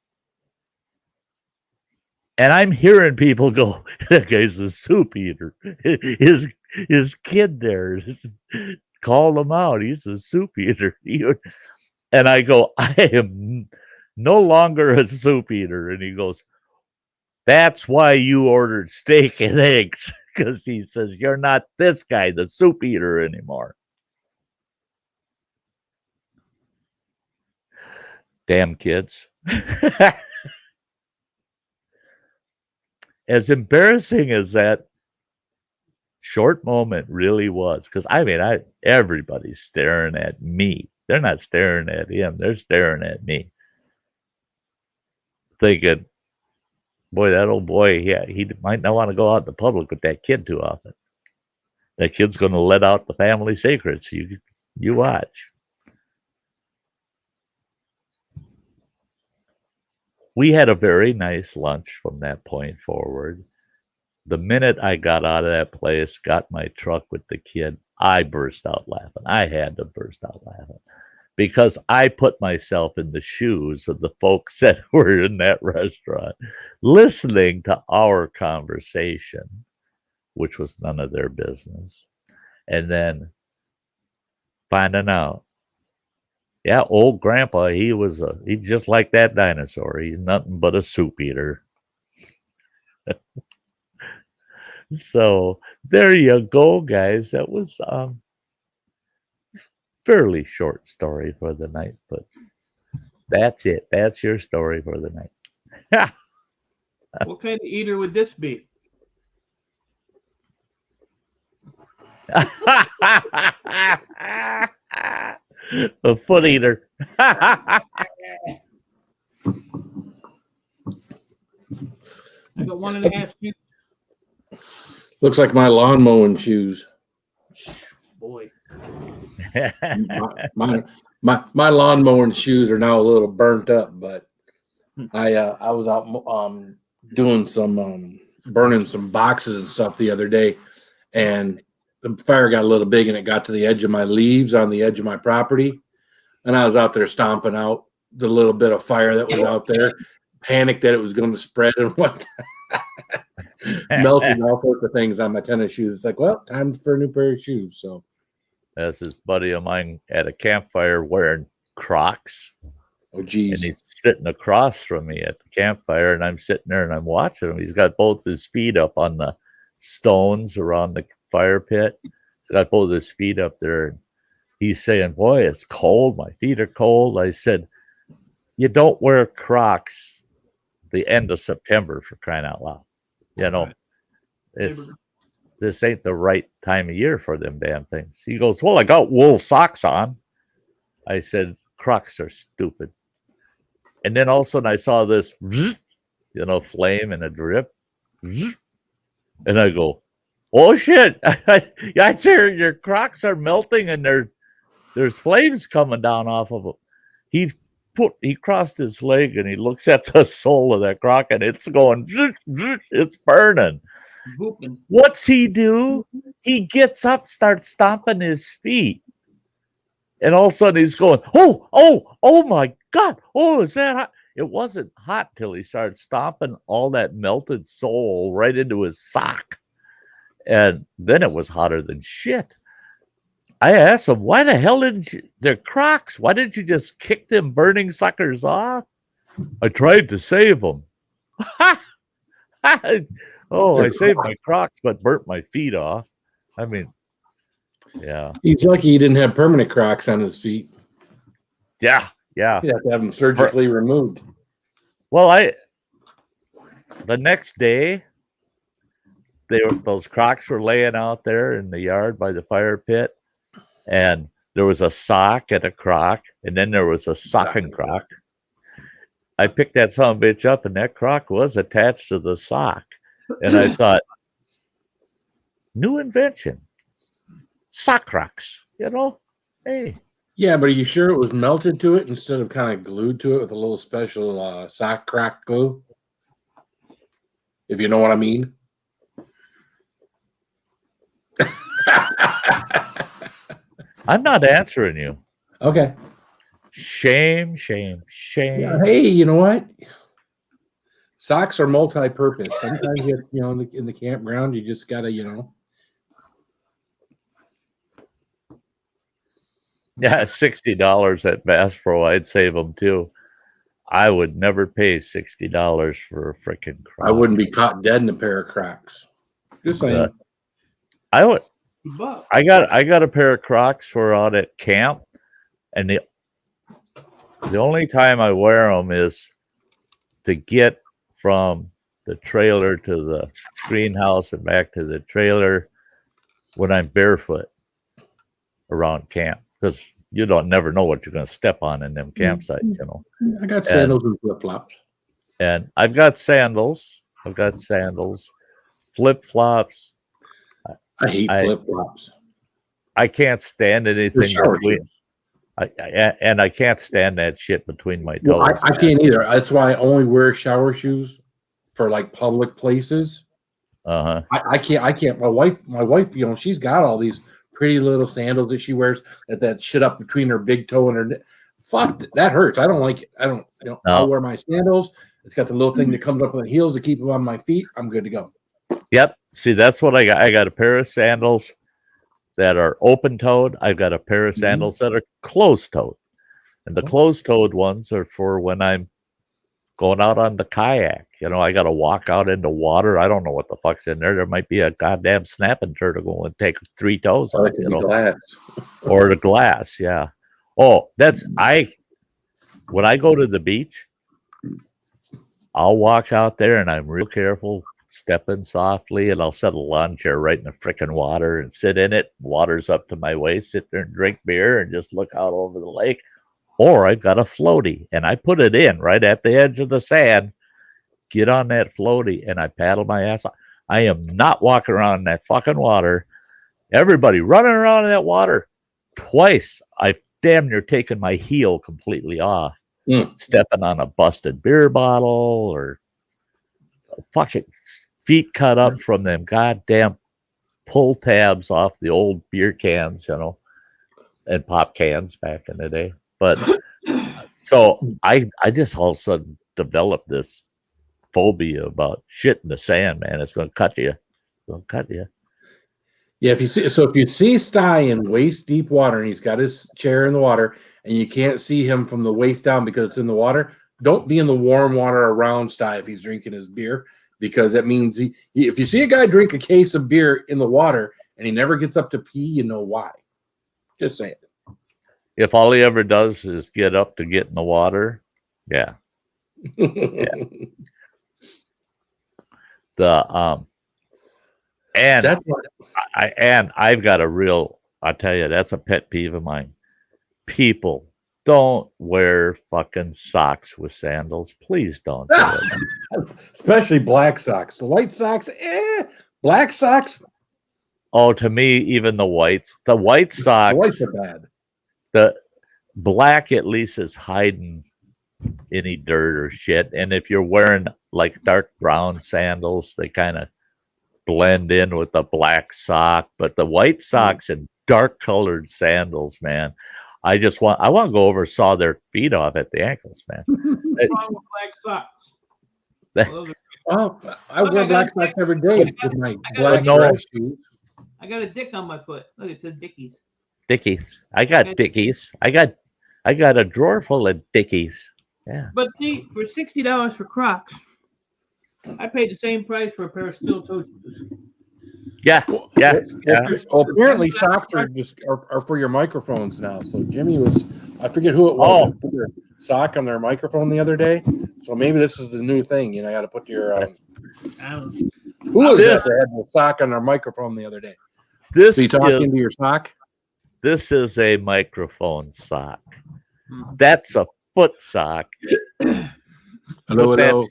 And I'm hearing people go, that guy's a soup eater. His kid there called him out. He's a soup eater. And I go, I am no longer a soup eater. And he goes, that's why you ordered steak and eggs. Because he says, you're not this guy, the soup eater, anymore. Damn kids. As embarrassing as that short moment really was, because I mean, everybody's staring at me. They're not staring at him. They're staring at me. Thinking, boy, that old boy, yeah, he might not want to go out in the public with that kid too often. That kid's going to let out the family secrets. You watch. We had a very nice lunch from that point forward. The minute I got out of that place, got my truck with the kid, I burst out laughing. I had to burst out laughing because I put myself in the shoes of the folks that were in that restaurant, listening to our conversation, which was none of their business, and then finding out, yeah, old grandpa, he's just like that dinosaur. He's nothing but a soup eater. So there you go, guys. That was fairly short story for the night, but that's it. That's your story for the night. What kind of eater would this be? A foot eater. I got 1.5 shoes. Looks like my lawn mowing shoes. Boy. My lawn mowing shoes are now a little burnt up, but I was out doing some burning some boxes and stuff the other day, and the fire got a little big and it got to the edge of my leaves on the edge of my property, and I was out there stomping out the little bit of fire that was out there, panicked that it was going to spread and what. Melting all sorts of things on my tennis shoes. It's like, well, time for a new pair of shoes. So that's this buddy of mine at a campfire wearing Crocs. Oh, geez. And he's sitting across from me at the campfire, and I'm sitting there and I'm watching him. He's got both his feet up on the stones around the fire pit. He's got both his feet up there. And he's saying, boy, it's cold. My feet are cold. I said, you don't wear Crocs the end of September, for crying out loud. You know, this ain't the right time of year for them damn things. He goes, well, I got wool socks on. I said, Crocs are stupid. And then all of a sudden I saw this, flame and a drip. And I go, oh, shit. Your Crocs are melting and there's flames coming down off of them. He crossed his leg and he looks at the sole of that Croc and it's going, it's burning. What's he do? He gets up, starts stomping his feet. And all of a sudden he's going, oh my God. Oh, is that hot? It wasn't hot till he started stomping all that melted sole right into his sock. And then it was hotter than shit. I asked him, why the hell they're Crocs? Why didn't you just kick them burning suckers off? I tried to save them. I saved my Crocs, but burnt my feet off. I mean, yeah. He's lucky he didn't have permanent Crocs on his feet. Yeah. You have to have them surgically removed. Well, the next day, those Crocs were laying out there in the yard by the fire pit. And there was a sock and a Croc, and then there was a sock and Croc. I picked that son of a bitch up, and that Croc was attached to the sock. And I thought, new invention, sock Crocs, Hey, Yeah, but are you sure it was melted to it instead of kind of glued to it with a little special sock crack glue? If you know what I mean. I'm not answering you. Okay. Shame. Yeah, hey, you know what? Socks are multi-purpose. Sometimes in the campground, you just gotta, Yeah, $60 at Bass Pro, I'd save them too. I would never pay $60 for a freaking Croc. I wouldn't be caught dead in a pair of Crocs. Just saying. I would. But I got a pair of Crocs for out at camp, and the only time I wear them is to get from the trailer to the screen house and back to the trailer when I'm barefoot around camp, because you don't never know what you're going to step on in them campsites, I got sandals and flip-flops. And I've got sandals. Flip-flops. I hate flip-flops. I can't stand anything between. shoes. I can't stand that shit between my toes. Well, I can't either. That's why I only wear shower shoes for like public places. Uh-huh. I can't. My wife, she's got all these pretty little sandals that she wears that shit up between her big toe and her. Fuck, that hurts. I don't like it. I don't. No. I'll wear my sandals. It's got the little thing that comes up on the heels to keep them on my feet. I'm good to go. Yep. See, that's what I got. I got a pair of sandals that are open-toed. I've got a pair of sandals that are closed-toed. And the closed-toed ones are for when I'm going out on the kayak. I got to walk out into water. I don't know what the fuck's in there. There might be a goddamn snapping turtle going to take 3 toes on Glass. Or the glass, yeah. Oh, when I go to the beach, I'll walk out there and I'm real careful, stepping softly, and I'll set a lawn chair right in the frickin' water and sit in it. Water's up to my waist, sit there and drink beer and just look out over the lake. Or I've got a floaty and I put it in right at the edge of the sand, get on that floaty, and I paddle my ass off. I am not walking around in that fucking water. Everybody running around in that water. Twice I've damn near taken my heel completely off, stepping on a busted beer bottle or fucking feet cut up from them goddamn pull tabs off the old beer cans, and pop cans back in the day. But so I just all of a sudden developed this phobia about shit in the sand, man. It's going to cut you. It's going to cut you. Yeah, if you see Sty in waist deep water and he's got his chair in the water and you can't see him from the waist down because it's in the water, don't be in the warm water around Sty if he's drinking his beer, because that means if you see a guy drink a case of beer in the water and he never gets up to pee, you know why. Just saying. If all he ever does is get up to get in the water, yeah. Yeah. I've got I'll tell you, that's a pet peeve of mine. People don't wear fucking socks with sandals. Please don't do it. Especially black socks. The white socks, black socks. Oh, to me, even the white socks. The whites are bad. The black at least is hiding any dirt or shit. And if you're wearing like dark brown sandals, they kind of blend in with the black sock. But the white socks and dark colored sandals, man, I want to go over and saw their feet off at the ankles, man. What's wrong with black socks? I wear black socks every day with my black dress shoes. I got a dick on my foot. Look, it says Dickies. Dickies. I got Dickies. I got a drawer full of Dickies. Yeah. But see, for $60 for Crocs, I paid the same price for a pair of steel-toe shoes. Yeah. Well, apparently socks are for your microphones now. So Jimmy I forget who it was. Put their sock on their microphone the other day. So maybe this is the new thing. I got to put your. Who was this that had the sock on their microphone the other day? So you talking into your sock? This is a microphone sock. That's a foot sock. Hello.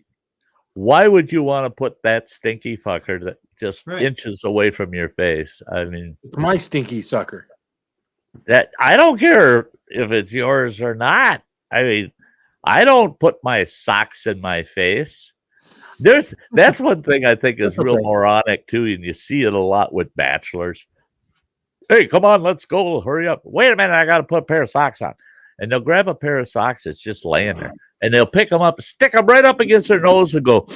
Why would you want to put that stinky fucker that just inches away from your face? I mean, my stinky sucker. That I don't care if it's yours or not. I mean, I don't put my socks in my face. That's one thing I think is real moronic too, and you see it a lot with bachelors. Hey, come on, let's go. Hurry up. Wait a minute, I got to put a pair of socks on. And they'll grab a pair of socks that's just laying there. And they'll pick them up, stick them right up against their nose and go,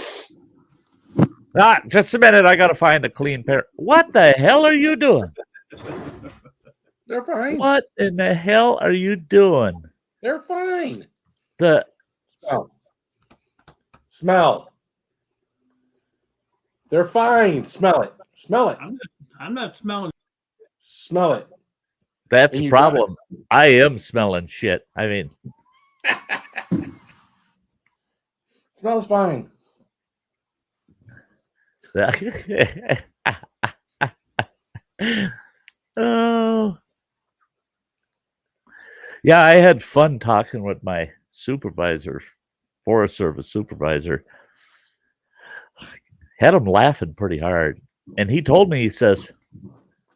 just a minute, I got to find a clean pair. What the hell are you doing? They're fine. What in the hell are you doing? They're fine. Smell. They're fine. Smell it. Smell it. I'm not smelling. Smell it. That's the problem. I am smelling shit. I mean, smells fine. Oh. Yeah, I had fun talking with my supervisor, Forest Service supervisor. Had him laughing pretty hard. And he told me, he says,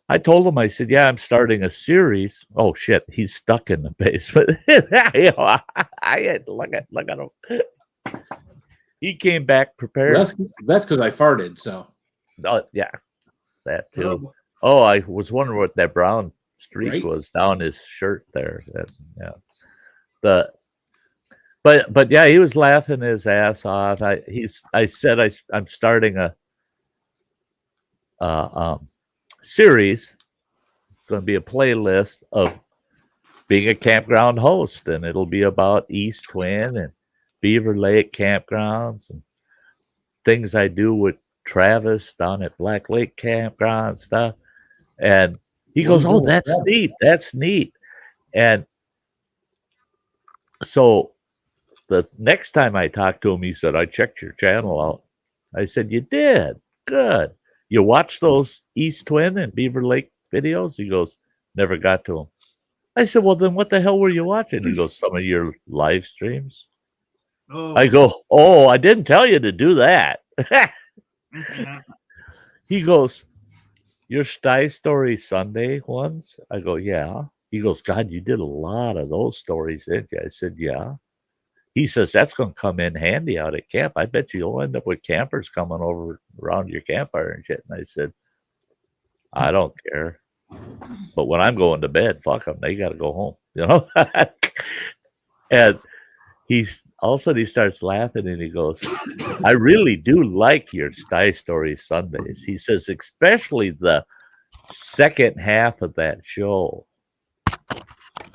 I told him, I said, yeah, I'm starting a series. Oh, shit, he's stuck in the basement. Look at him. He came back prepared. That's because I farted, so. Oh, yeah, that too. Oh, I was wondering what that brown streak was down his shirt there. But yeah, he was laughing his ass off. I said I'm starting a series. It's going to be a playlist of being a campground host, and it'll be about East Twin and Beaver Lake campgrounds and things I do with Travis down at Black Lake campground and stuff. And he goes, "Oh, that's neat. That's neat." And so the next time I talked to him, he said, "I checked your channel out." I said, "You did? Good. You watched those East Twin and Beaver Lake videos?" He goes, "Never got to them." I said, "Well, then what the hell were you watching?" He goes, "Some of your live streams." Oh. I go, "Oh, I didn't tell you to do that." He goes, "Your Sty Story Sunday ones?" I go, "Yeah." He goes, "God, you did a lot of those stories, didn't you?" I said, "Yeah." He says, "That's going to come in handy out at camp. I bet you'll end up with campers coming over around your campfire and shit." And I said, "I don't care. But when I'm going to bed, fuck them. They got to go home, you know?" And all of a sudden he starts laughing and he goes, "I really do like your Sty Story Sundays." He says, "Especially the second half of that show."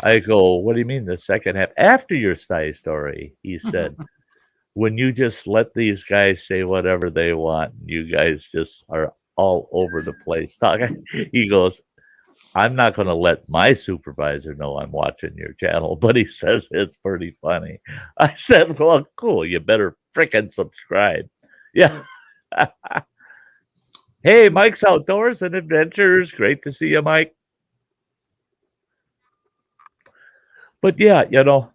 I go, "What do you mean the second half?" "After your Sty Story," he said, "when you just let these guys say whatever they want, you guys just are all over the place talking." He goes, "I'm not going to let my supervisor know I'm watching your channel, but he says it's pretty funny." I said, "Well, cool. You better frickin' subscribe." Yeah. Hey, Mike's Outdoors and Adventures. Great to see you, Mike. But yeah, you know,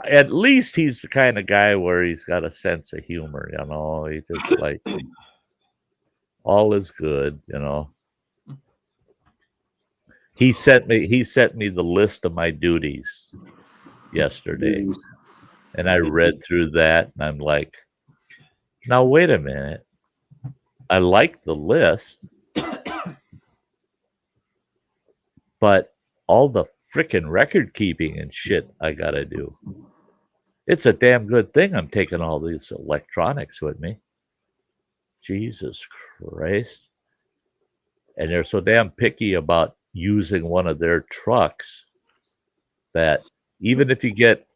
at least he's the kind of guy where he's got a sense of humor, you know. He just like, all is good, you know. He sent me the list of my duties yesterday. And I read through that and I'm like, now wait a minute. I like the list, but all the freaking record keeping and shit I gotta do. It's a damn good thing I'm taking all these electronics with me. Jesus Christ. And they're so damn picky about using one of their trucks that even if you get,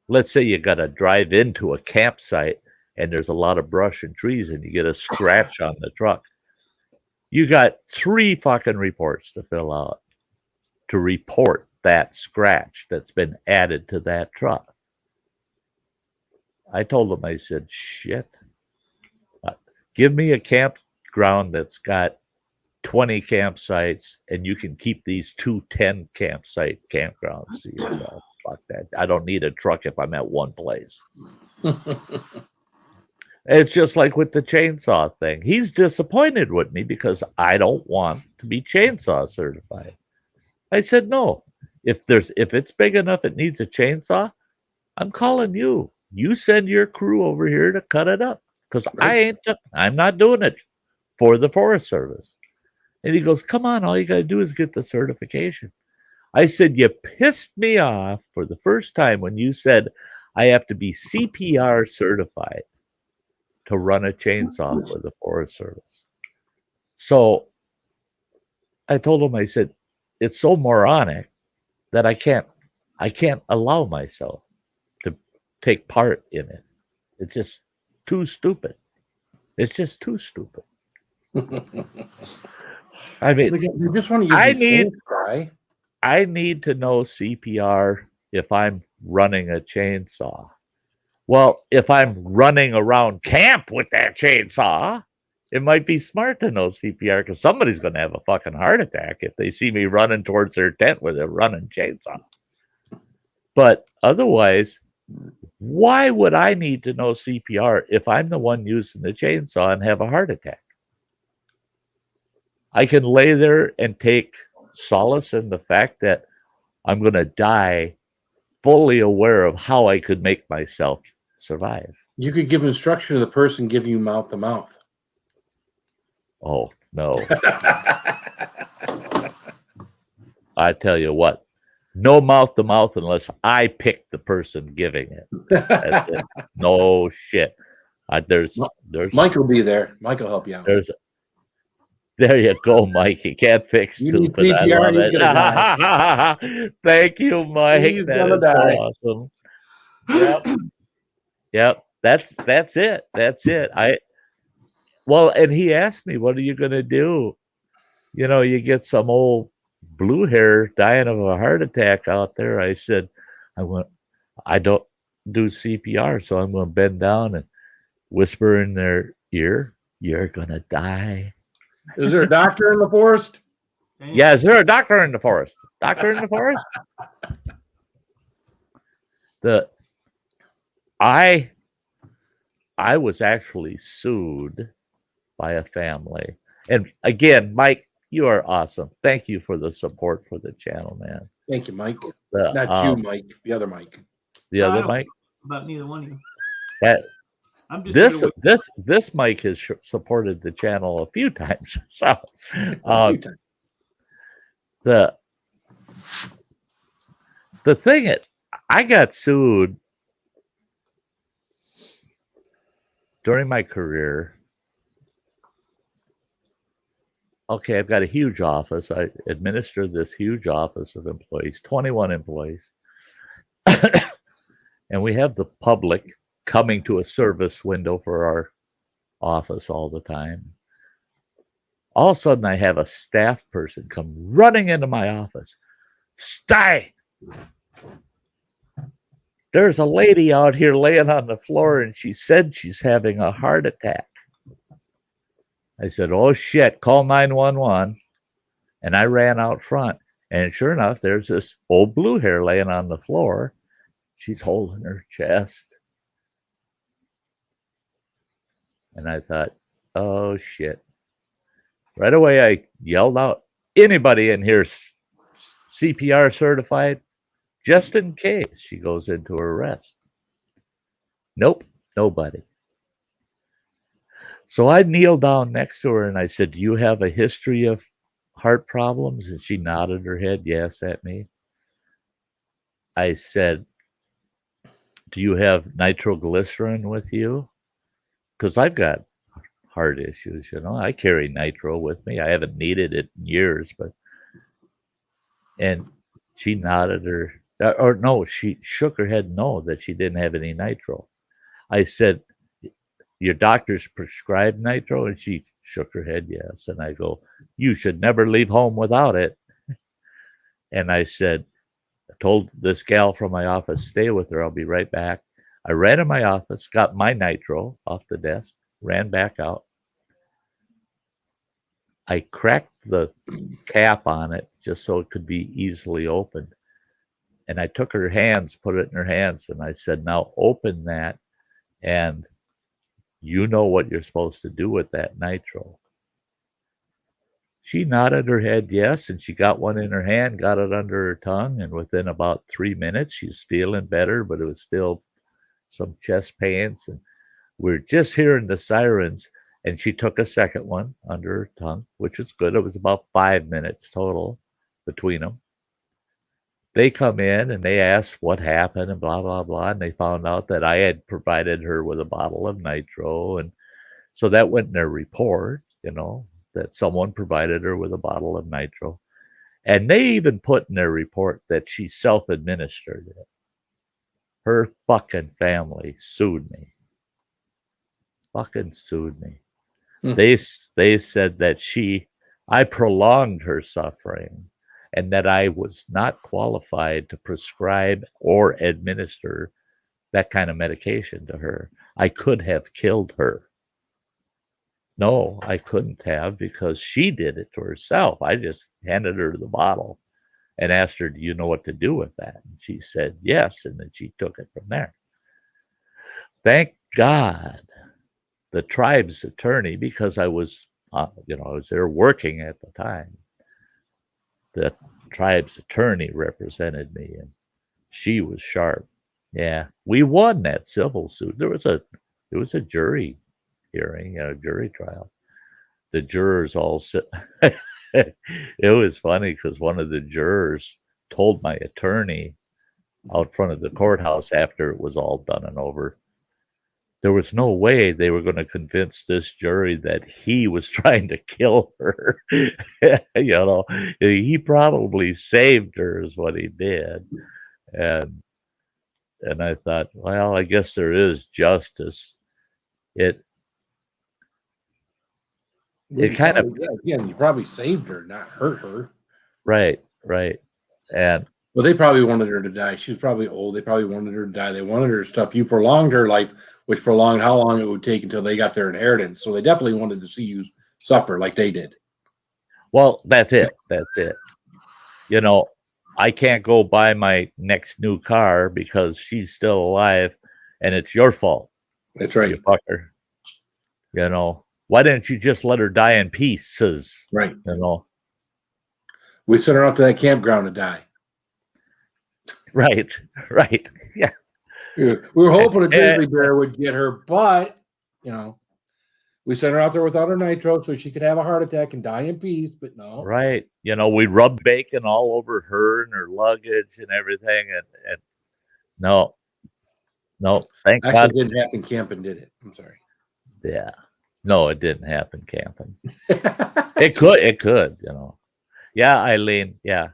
let's say you got to drive into a campsite and there's a lot of brush and trees and you get a scratch on the truck, you got 3 fucking reports to fill out to report that scratch that's been added to that truck. I told them, I said, shit, give me a campground that's got 20 campsites and you can keep these 2 10 campsite campgrounds to yourself. Fuck that. I don't need a truck if I'm at one place. It's just like with the chainsaw thing. He's disappointed with me because I don't want to be chainsaw certified. I said, no. If it's big enough it needs a chainsaw, I'm calling you. You send your crew over here to cut it up. Because I'm not doing it for the Forest Service. And he goes, come on, all you gotta do is get the certification. I said, you pissed me off for the first time when you said I have to be CPR certified to run a chainsaw for the Forest Service. So I told him, I said, it's so moronic that I can't allow myself to take part in it. It's just too stupid. It's just too stupid. I mean, they just want to use I need to know CPR if I'm running a chainsaw. Well, if I'm running around camp with that chainsaw, it might be smart to know CPR because somebody's going to have a fucking heart attack if they see me running towards their tent with a running chainsaw. But otherwise, why would I need to know CPR if I'm the one using the chainsaw and have a heart attack? I can lay there and take solace in the fact that I'm going to die fully aware of how I could make myself survive. You could give instruction to the person giving you mouth to mouth. Oh, no. I tell you what, no mouth to mouth unless I pick the person giving it. That's it. No shit. There's Mike will be there. Mike will help you out. There you go, Mike. You can't fix stupid. CPR, I love it. Thank you, Mike. He's that gonna is die. So awesome. Yep. That's it. That's it. And he asked me, what are you gonna do? You know, you get some old blue hair dying of a heart attack out there. I said, I don't do CPR, so I'm gonna bend down and whisper in their ear, you're gonna die. Is there a doctor in the forest? Yeah, is there a doctor in the forest? Doctor in the forest? I was actually sued by a family. And again, Mike, you are awesome. Thank you for the support for the channel, man. Thank you, Mike. Not you, Mike. The other Mike. The other Mike? About neither one of you. I'm just this Mike has supported the channel a few times. So the thing is, I got sued during my career. Okay, I've got a huge office. I administer this huge office of employees, 21 employees. And we have the public coming to a service window for our office all the time. All of a sudden, I have a staff person come running into my office. Sty, there's a lady out here laying on the floor, and she said she's having a heart attack. I said, oh, shit, call 911. And I ran out front. And sure enough, there's this old blue hair laying on the floor. She's holding her chest. And I thought, oh, shit. Right away, I yelled out, anybody in here CPR certified? Just in case she goes into arrest. Nope, nobody. So I kneeled down next to her and I said, do you have a history of heart problems? And she nodded her head yes at me. I said, do you have nitroglycerin with you? Because I've got heart issues, you know. I carry nitro with me. I haven't needed it in years, and she nodded she shook her head no, that she didn't have any nitro. I said, your doctor's prescribed nitro? And she shook her head yes. And I go, you should never leave home without it. And I said, I told this gal from my office, stay with her, I'll be right back. I ran in my office, got my nitro off the desk, ran back out. I cracked the cap on it just so it could be easily opened. And I took her hands, put it in her hands, and I said, now open that, and you know what you're supposed to do with that nitro. She nodded her head yes, and she got one in her hand, got it under her tongue, and within about 3 minutes, she's feeling better, but it was still some chest pains. And we're just hearing the sirens, and she took a second one under her tongue, which is good. It was about 5 minutes total between them. They come in and they ask what happened and blah, blah, blah. And they found out that I had provided her with a bottle of nitro. And so that went in their report, that someone provided her with a bottle of nitro. And they even put in their report that she self-administered it. Her fucking family sued me. Fucking sued me. They said that I prolonged her suffering and that I was not qualified to prescribe or administer that kind of medication to her. I could have killed her. No, I couldn't have, because she did it to herself. I just handed her the bottle and asked her, do you know what to do with that? And she said yes, and then she took it from there. Thank God the tribe's attorney, because I was I was there working at the time. The tribe's attorney represented me, and she was sharp. Yeah, we won that civil suit. There was a jury hearing, a jury trial. The jurors all sit. It was funny because one of the jurors told my attorney out front of the courthouse after it was all done and over, there was no way they were going to convince this jury that he was trying to kill her. He probably saved her is what he did. And I thought, well, I guess there is justice. It kind of, again, you probably saved her, not hurt her. Right. And well, they probably wanted her to die. She was probably old. They probably wanted her to die. They wanted her stuff. You prolonged her life, which prolonged how long it would take until they got their inheritance. So they definitely wanted to see you suffer like they did. Well, that's it. I can't go buy my next new car because she's still alive, and it's your fault. That's right. You fucker. Why didn't you just let her die in pieces? Right. We sent her out to that campground to die. Right. Yeah. We were hoping a grizzly bear would get her, but we sent her out there without her nitro so she could have a heart attack and die in peace. But no. Right. We rubbed bacon all over her and her luggage and everything, and no. Thank God. Actually, it didn't happen camping, did it? I'm sorry. Yeah. No, it didn't happen camping. It could. Yeah, Eileen. Yeah.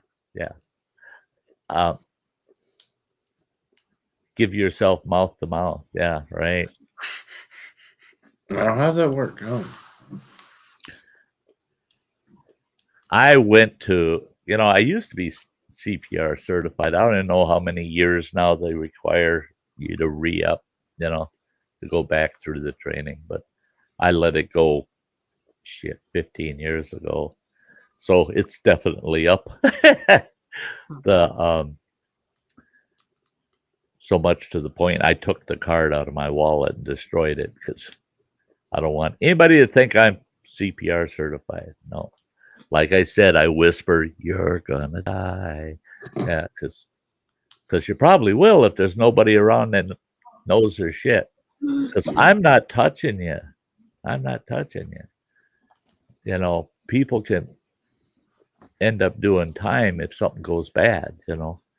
Give yourself mouth to mouth. Yeah, right. Well, how's that work? Oh. I went to, I used to be CPR certified. I don't even know how many years now they require you to re-up, to go back through the training. But I let it go, 15 years ago. So it's definitely up. So much to the point I took the card out of my wallet and destroyed it because I don't want anybody to think I'm CPR certified. No. Like I said, I whisper, you're gonna die. Yeah, because you probably will if there's nobody around that knows their shit. Because I'm not touching you. People can end up doing time if something goes bad,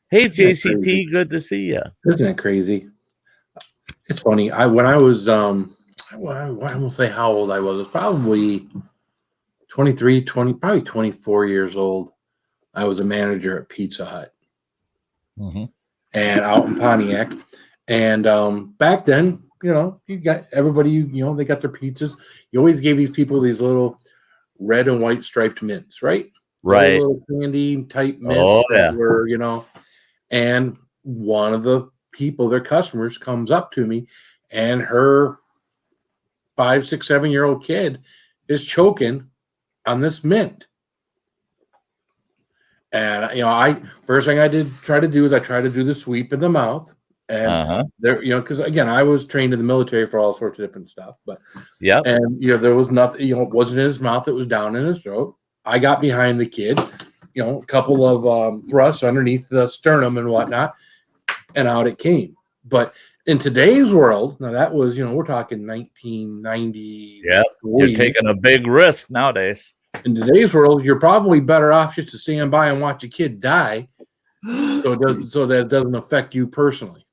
Hey, JCT, good to see you. Isn't that crazy? It's funny. When I was, I won't say how old I was. I was probably 24 years old. I was a manager at Pizza Hut. Mm-hmm. And out in Pontiac. And back then, you got everybody, they got their pizzas. You always gave these people these little red and white striped mints, right? Right. Little candy type mints. Oh, yeah. That were, and one of the people, their customers, comes up to me, and her 5, 6, 7-year-old kid is choking on this mint. And first thing I try to do the sweep in the mouth, and there, because again, I was trained in the military for all sorts of different stuff, but yeah, and there was nothing, it wasn't in his mouth, it was down in his throat. I got behind the kid, a couple of thrusts underneath the sternum and whatnot, and out it came. But in today's world, now that was, we're talking 1990. Yeah, you're taking a big risk nowadays. In today's world, you're probably better off just to stand by and watch a kid die, so that it doesn't affect you personally.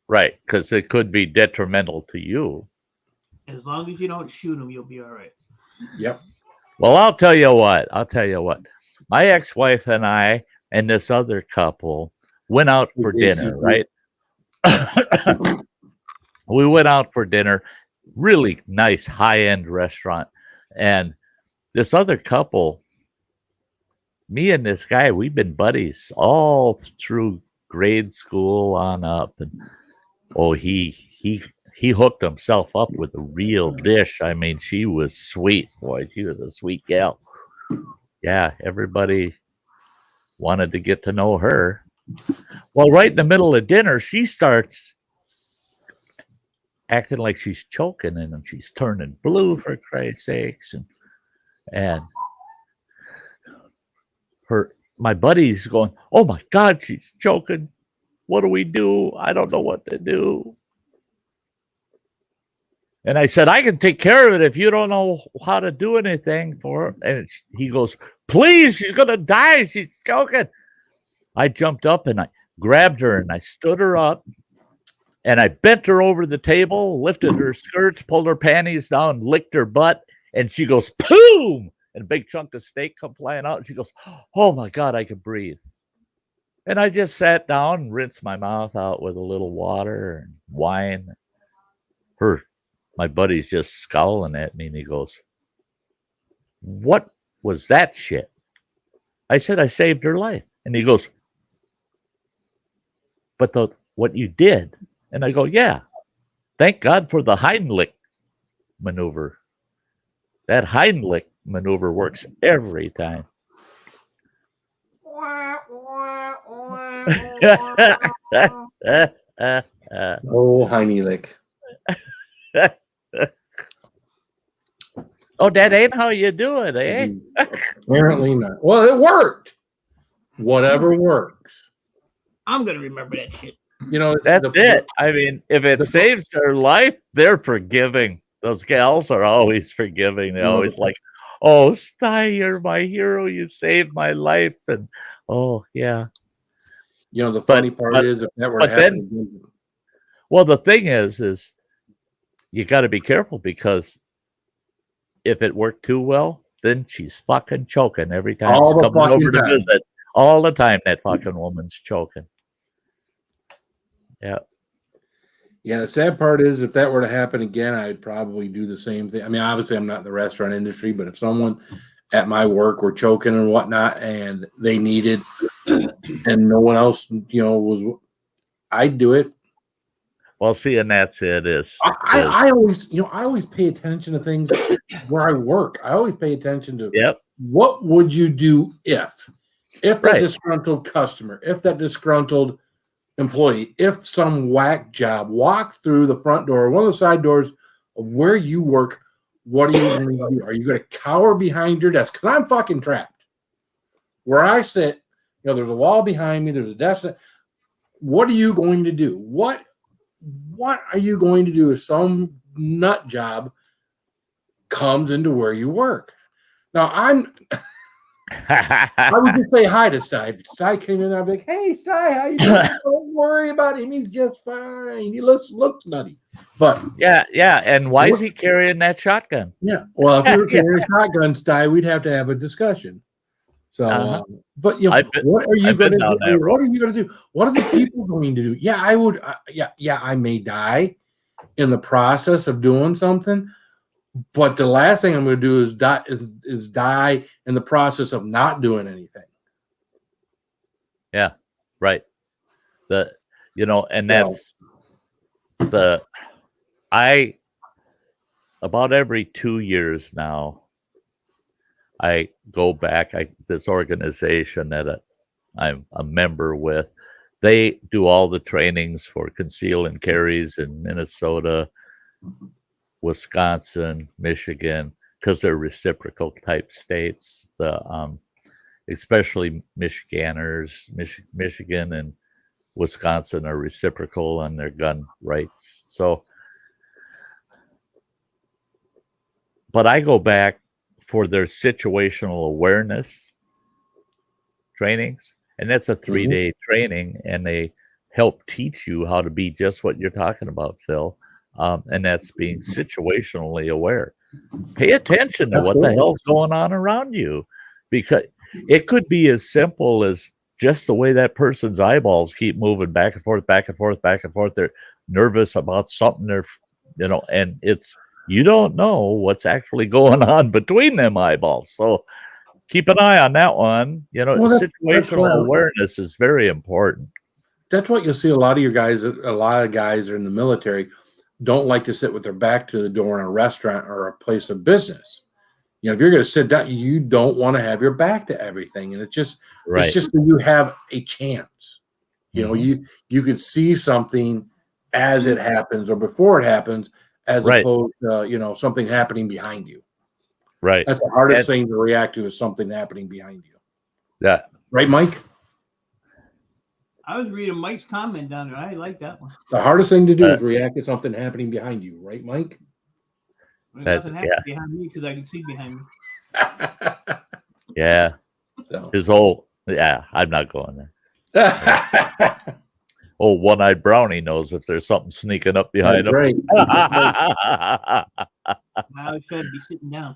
Right, because it could be detrimental to you. As long as you don't shoot them, you'll be all right. Yep. Well, I'll tell you what. My ex-wife and I and this other couple went out for dinner, right? We went out for dinner, really nice high-end restaurant. And this other couple, me and this guy, we've been buddies all through grade school on up. And he hooked himself up with a real dish. I mean, she was sweet, boy. She was a sweet gal. Yeah, everybody wanted to get to know her. Well, right in the middle of dinner, she starts acting like she's choking, and she's turning blue, for Christ's sakes. And my buddy's going, "Oh my God, she's choking. What do we do? I don't know what to do." And I said, "I can take care of it if you don't know how to do anything for her." And he goes, "Please, she's going to die. She's choking." I jumped up and I grabbed her and I stood her up and I bent her over the table, lifted her skirts, pulled her panties down, licked her butt. And she goes, "Boom!" And a big chunk of steak come flying out. And she goes, "Oh my God, I can breathe." And I just sat down and rinsed my mouth out with a little water and wine. My buddy's just scowling at me and he goes, "What was that shit?" I said, "I saved her life." And he goes, "But what you did?" And I go, "Yeah, thank God for the Heimlich maneuver. That Heimlich maneuver works every time." Oh, Heimlich. Oh, that ain't how you do it, eh? Apparently not. Well, it worked. Whatever works. I'm going to remember that shit. That's it. I mean, if it saves their life, they're forgiving. Those gals are always forgiving. They're always like, "Oh, Sty, you're my hero. You saved my life." And oh, yeah. The funny part is if that were to happen. Well, the thing is you got to be careful, because if it worked too well, then she's fucking choking every time she's coming over to visit. All the time, that fucking woman's choking. Yeah. Yeah, the sad part is if that were to happen again, I'd probably do the same thing. I mean, obviously, I'm not in the restaurant industry, but if someone at my work were choking and whatnot and they needed and no one else, I'd do it. Well, see, and that's it. I always pay attention to things where I work. I always pay attention to what would you do if that disgruntled customer, if that disgruntled employee, if some whack job walked through the front door, one of the side doors of where you work, what are you going to do? Are you going to cower behind your desk? Because I'm fucking trapped. Where I sit, there's a wall behind me, there's a desk. What are you going to do? What are you going to do if some nut job comes into where you work? Now, I would just say hi to Sty. If Sty came in, I'd be like, "Hey, Sty, how you doing?" Don't worry about him. He's just fine. He looks nutty. But yeah. And why is he carrying that shotgun? Yeah. Well, if you were carrying a shotgun, Sty, we'd have to have a discussion. So, but what are you going to do? What are you going to do? What are the people going to do? Yeah, I would. I may die in the process of doing something. But the last thing I'm going to do is die in the process of not doing anything. Yeah, right. And that's about every 2 years now, I go back. This organization that I'm a member with, they do all the trainings for conceal and carries in Minnesota, Wisconsin, Michigan. because they're reciprocal type states. Especially Michiganders, Michigan and Wisconsin are reciprocal on their gun rights. So, but I go back for their situational awareness trainings, and that's a 3-day training, and they help teach you how to be just what you're talking about, Phil. And that's being situationally aware. Pay attention to what the hell's going on around you, because it could be as simple as just the way that person's eyeballs keep moving back and forth, back and forth, back and forth. They're nervous about something. And you don't know what's actually going on between them eyeballs. So keep an eye on that one. Situational awareness is very important. That's what you'll see. A lot of guys are in the military don't like to sit with their back to the door in a restaurant or a place of business. If you're going to sit down, you don't want to have your back to everything. And it's just that you have a chance. You could see something as it happens or before it happens, as opposed to, something happening behind you. Right. That's the hardest thing to react to, is something happening behind you. Yeah. Right, Mike? I was reading Mike's comment down there. I like that one. The hardest thing to do is react to something happening behind you. Right, Mike? That's behind me, because I can see behind me. Yeah. So. I'm not going there. One-eyed brownie knows if there's something sneaking up behind him. Right. I always try to be sitting down.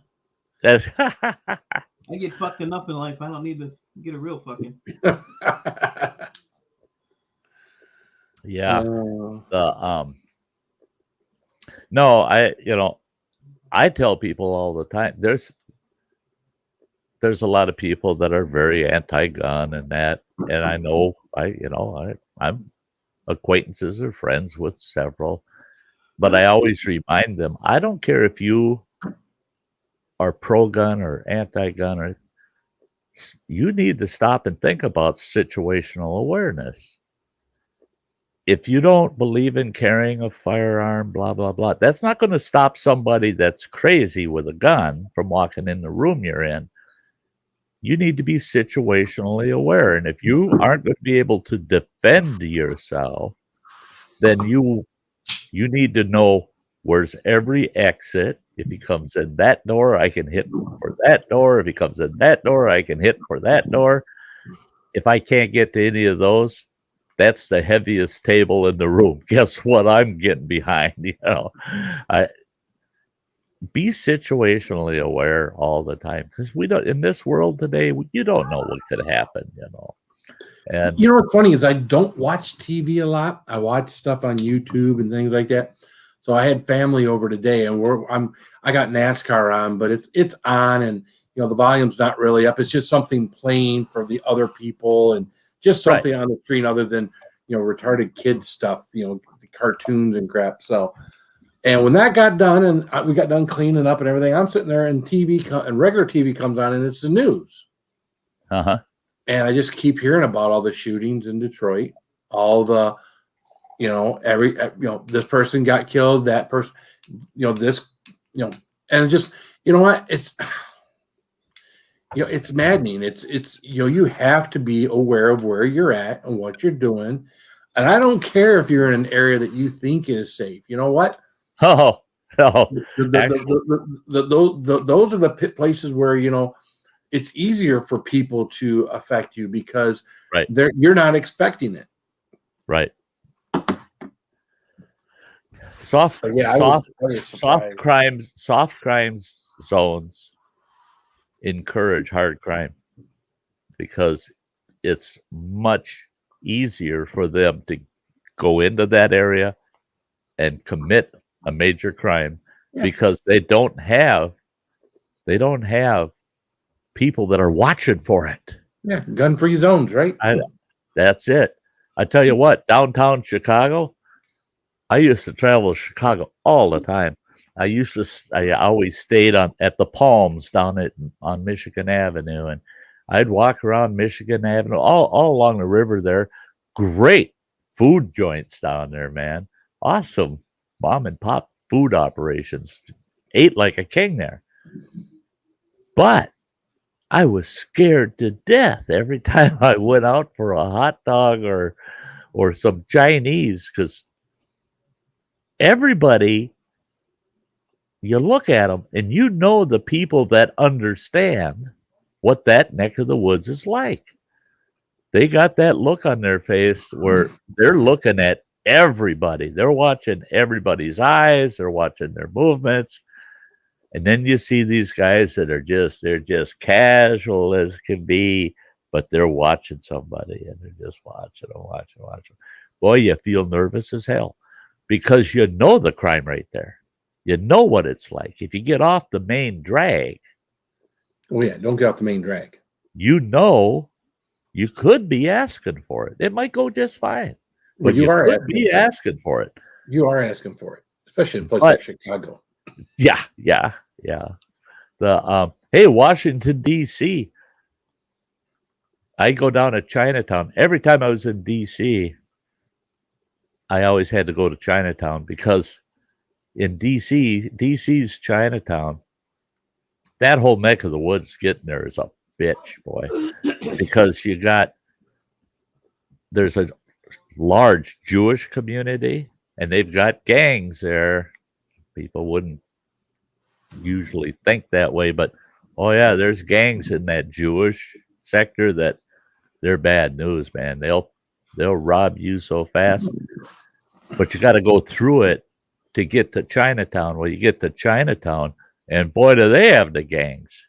I get fucked enough in life. I don't need to get a real fucking. Yeah. No, I tell people all the time, there's a lot of people that are very anti-gun and that, and I know I'm acquaintances or friends with several, but I always remind them, I don't care if you are pro-gun or anti-gun, or you need to stop and think about situational awareness. If you don't believe in carrying a firearm, blah, blah, blah, that's not going to stop somebody that's crazy with a gun from walking in the room you're in. You need to be situationally aware. And if you aren't going to be able to defend yourself, then you need to know where's every exit. If he comes in that door, I can hit for that door. If he comes in that door, I can hit for that door. If I can't get to any of those, that's the heaviest table in the room. Guess what? I'm getting behind. Be situationally aware all the time, because we don't, in this world today, you don't know what could happen. And what's funny is I don't watch TV a lot. I watch stuff on YouTube and things like that. So I had family over today, and I got NASCAR on, but it's on, and the volume's not really up. It's just something playing for the other people, and just something on the screen other than, retarded kid stuff, the cartoons and crap. So, and when that got done and we got done cleaning up and everything, I'm sitting there and regular TV comes on and it's the news. Uh-huh. And I just keep hearing about all the shootings in Detroit, all the, this person got killed, that person, this, and it just, what, it's, it's maddening. It's you have to be aware of where you're at and what you're doing. And I don't care if you're in an area that you think is safe. You know what? Oh, no. Those are the places where, it's easier for people to affect you because you're not expecting it. Right. Soft crimes zones encourage hard crime because it's much easier for them to go into that area and commit a major crime because they don't have people that are watching for it. Yeah, gun-free zones, right? That's it. I tell you what, downtown Chicago, I used to travel to Chicago all the time. I always stayed at the Palms down on Michigan Avenue, and I'd walk around Michigan Avenue, all along the river there. Great food joints down there, man. Awesome mom and pop food operations. Ate like a king there. But I was scared to death every time I went out for a hot dog or some Chinese, because everybody, you look at them and you know the people that understand what that neck of the woods is like. They got that look on their face where they're looking at everybody. They're watching everybody's eyes. They're watching their movements. And then you see these guys that are they're just casual as can be, but they're watching somebody and they're just watching them, watching. Boy, you feel nervous as hell because you know the crime right there. You know what it's like. If you get off the main drag. Oh, yeah. Don't get off the main drag. You know you could be asking for it. It might go just fine. But you could be asking for it. You are asking for it, especially in a place like Chicago. Yeah. Hey, Washington, D.C. I go down to Chinatown. Every time I was in D.C., I always had to go to Chinatown because in D.C.'s Chinatown, that whole neck of the woods getting there is a bitch, boy. Because there's a large Jewish community and they've got gangs there. People wouldn't usually think that way, but oh yeah, there's gangs in that Jewish sector that they're bad news, man. They'll rob you so fast, but you got to go through it to get to Chinatown. Well, you get to Chinatown and boy, do they have the gangs.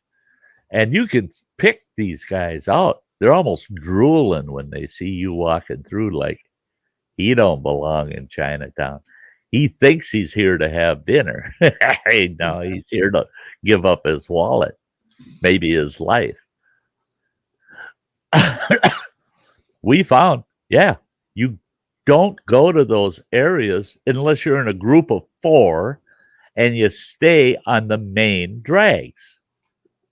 And you can pick these guys out. They're almost drooling when they see you walking through like he don't belong in Chinatown. He thinks he's here to have dinner. No, he's here to give up his wallet, maybe his life. We found, you don't go to those areas unless you're in a group of 4 and you stay on the main drags.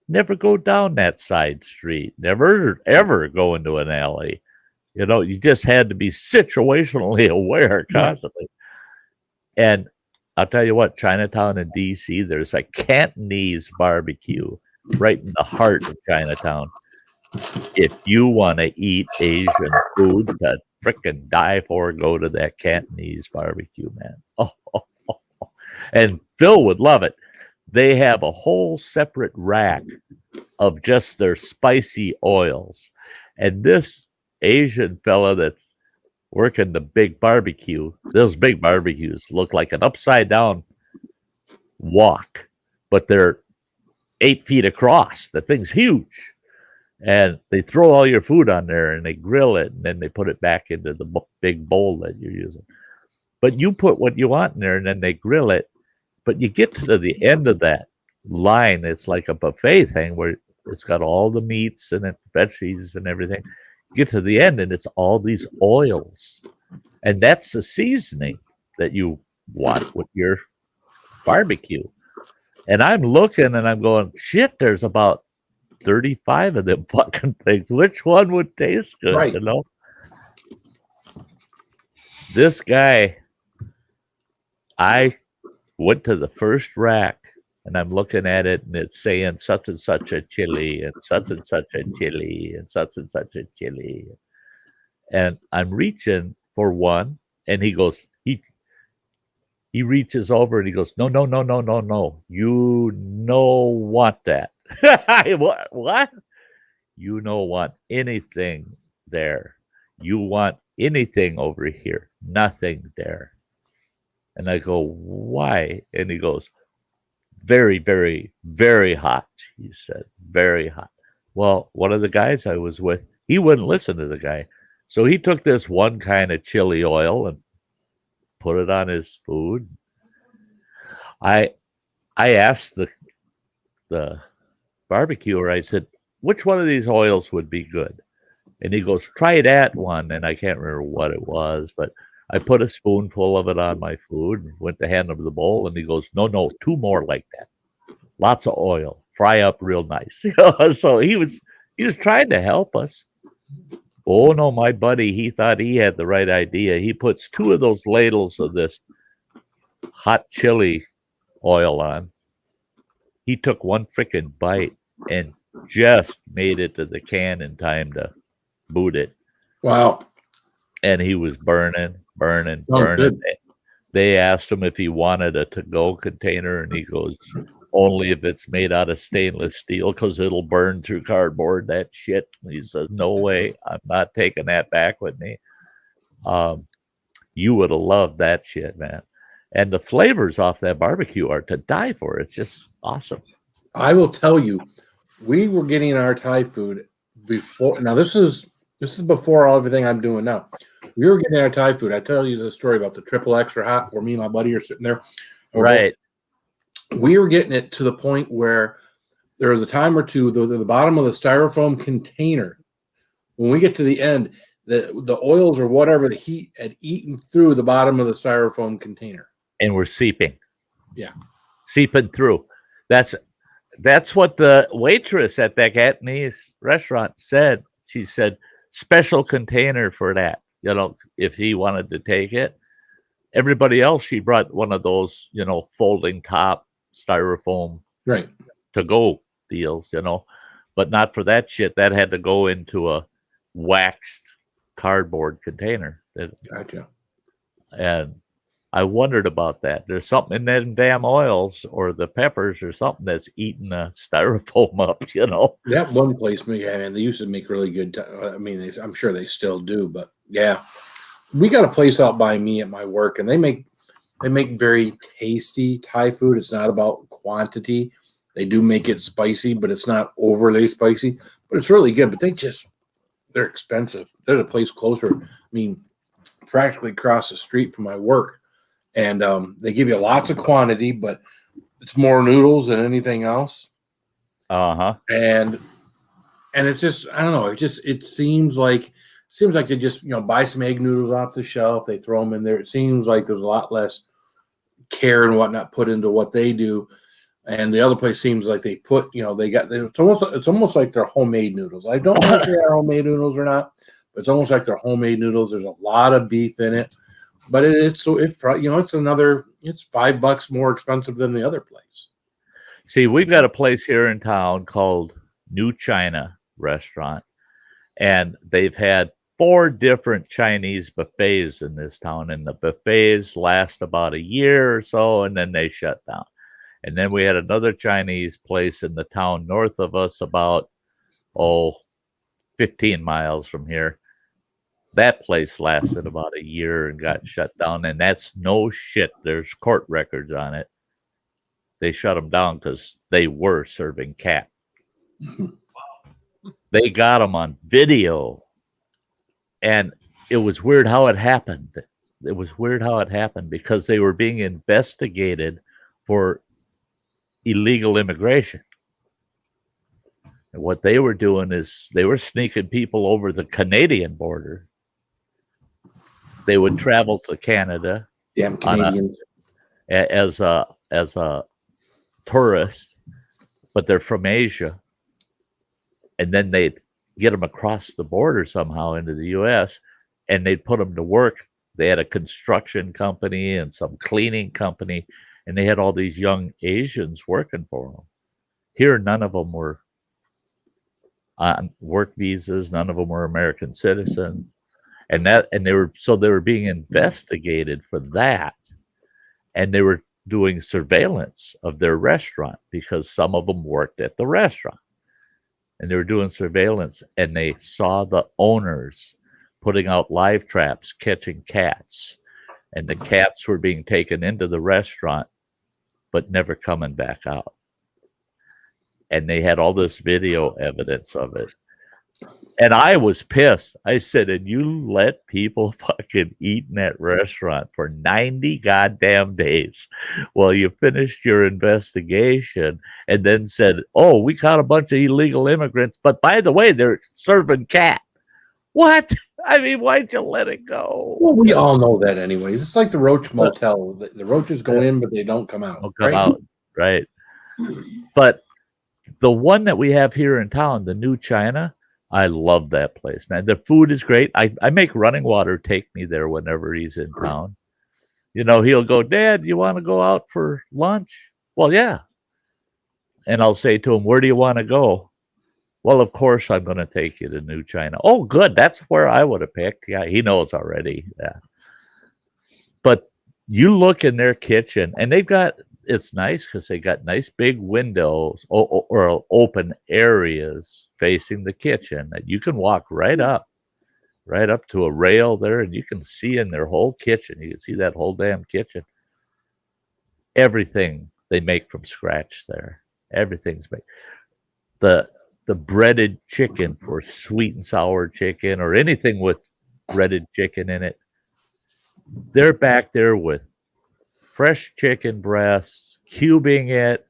Never go down that side street. Never, ever go into an alley. You know, you just had to be situationally aware constantly. And I'll tell you what, Chinatown in D.C., there's a Cantonese barbecue right in the heart of Chinatown. If you want to eat Asian food to frickin' die for, go to that Cantonese barbecue, man. And Phil would love it. They have a whole separate rack of just their spicy oils. And this Asian fella that's working the big barbecue, those big barbecues look like an upside down wok, but they're 8 feet across. The thing's huge. And they throw all your food on there and they grill it and then they put it back into the big bowl that you're using. But you put what you want in there and then they grill it. But you get to the end of that line, it's like a buffet thing where it's got all the meats and veggies and everything. You get to the end and it's all these oils. And that's the seasoning that you want with your barbecue. And I'm looking and I'm going, shit, there's about 35 of them fucking things. Which one would taste good, right. You know? This guy, I went to the first rack and I'm looking at it and it's saying such and such a chili and such and such a chili and such and such a chili. And I'm reaching for one and he goes, he reaches over and he goes, no. You don't want that. What? You don't want anything there. You want anything over here. Nothing there. And I go, why? And he goes, very, very, very hot, he said. Very hot. Well, one of the guys I was with, he wouldn't listen to the guy. So he took this one kind of chili oil and put it on his food. I asked the barbecuer, I said, which one of these oils would be good? And he goes, try that one. And I can't remember what it was, but I put a spoonful of it on my food and went to hand him the bowl. And he goes, no, 2 more like that. Lots of oil. Fry up real nice. So he was trying to help us. Oh, no, my buddy, he thought he had the right idea. He puts 2 of those ladles of this hot chili oil on. he took one freaking bite and just made it to the can in time to boot it. Wow. And he was burning. Oh, good. They asked him if he wanted a to-go container, and he goes, only if it's made out of stainless steel, because it'll burn through cardboard, that shit. And he says, no way, I'm not taking that back with me. You would have loved that shit, man. And the flavors off that barbecue are to die for. It's just awesome. I will tell you, we were getting our Thai food before. Now, this is before everything I'm doing now. We were getting our Thai food. I tell you the story about the triple extra hot where me and my buddy are sitting there. Right. We were getting it to the point where there was a time or two, the bottom of the styrofoam container, when we get to the end, the oils or whatever, the heat had eaten through the bottom of the styrofoam container. And we're seeping. Yeah. Seeping through. That's what the waitress at that Cantonese restaurant said. She said, special container for that. You know, if he wanted to take it. Everybody else, she brought one of those, you know, folding top styrofoam Right. to go deals, you know, but not for that shit. That had to go into a waxed cardboard container. Gotcha. And I wondered about that. There's something in them damn oils or the peppers or something that's eating the styrofoam up, you know. That one place, man, they used to make really good. I mean, I'm sure they still do, but yeah, we got a place out by me at my work, and they make very tasty Thai food. It's not about quantity. They do make it spicy, but it's not overly spicy. But it's really good. But they're expensive. There's a place closer. I mean, practically across the street from my work, and they give you lots of quantity, but it's more noodles than anything else. And it's just, I don't know. It seems like they just, you know, buy some egg noodles off the shelf. They throw them in there. It seems like there's a lot less care and whatnot put into what they do. And the other place seems like they put, you know, it's almost like they're homemade noodles. I don't know if they are homemade noodles or not, but it's almost like they're homemade noodles. There's a lot of beef in it, but it's $5 more expensive than the other place. See, we've got a place here in town called New China Restaurant, and they've had 4 different Chinese buffets in this town, and the buffets last about a year or so, and then they shut down. And then we had another Chinese place in the town north of us about, 15 miles from here. That place lasted about a year and got shut down, and that's no shit. There's court records on it. They shut them down because they were serving cat. They got them on video. And it was weird how it happened. Because they were being investigated for illegal immigration. And what they were doing is they were sneaking people over the Canadian border. They would travel to Canada. Damn Canadians. As a tourist, but they're from Asia. And then they'd get them across the border somehow into the U.S., and they'd put them to work. They had a construction company and some cleaning company, and they had all these young Asians working for them. Here, none of them were on work visas. None of them were American citizens, and they were being investigated for that, and they were doing surveillance of their restaurant because some of them worked at the restaurant. And they were doing surveillance, and they saw the owners putting out live traps, catching cats. And the cats were being taken into the restaurant, but never coming back out. And they had all this video evidence of it. And I was pissed. I said, and you let people fucking eat in that restaurant for 90 goddamn days while you finished your investigation, and then said, oh, we caught a bunch of illegal immigrants, but by the way, they're serving cat. What? I mean, why'd you let it go? Well, we all know that anyways. It's like the Roach Motel. The roaches go in, but they don't come out. Right. But the one that we have here in town, the New China, I love that place, man. The food is great. I make Running Water take me there whenever he's in town. You know, he'll go, Dad, you want to go out for lunch? Well, yeah. and I'll say to him, "Where do you want to go?" "Well, of course, I'm going to take you to New China." "Oh, good. That's where I would have picked." Yeah, he knows already. Yeah. But you look in their kitchen, and it's nice because they got nice big windows or open areas facing the kitchen that you can walk right up to a rail there, and you can see in their whole kitchen. You can see that whole damn kitchen. Everything they make from scratch there. Everything's made. The breaded chicken for sweet and sour chicken or anything with breaded chicken in it. They're back there with fresh chicken breasts, cubing it,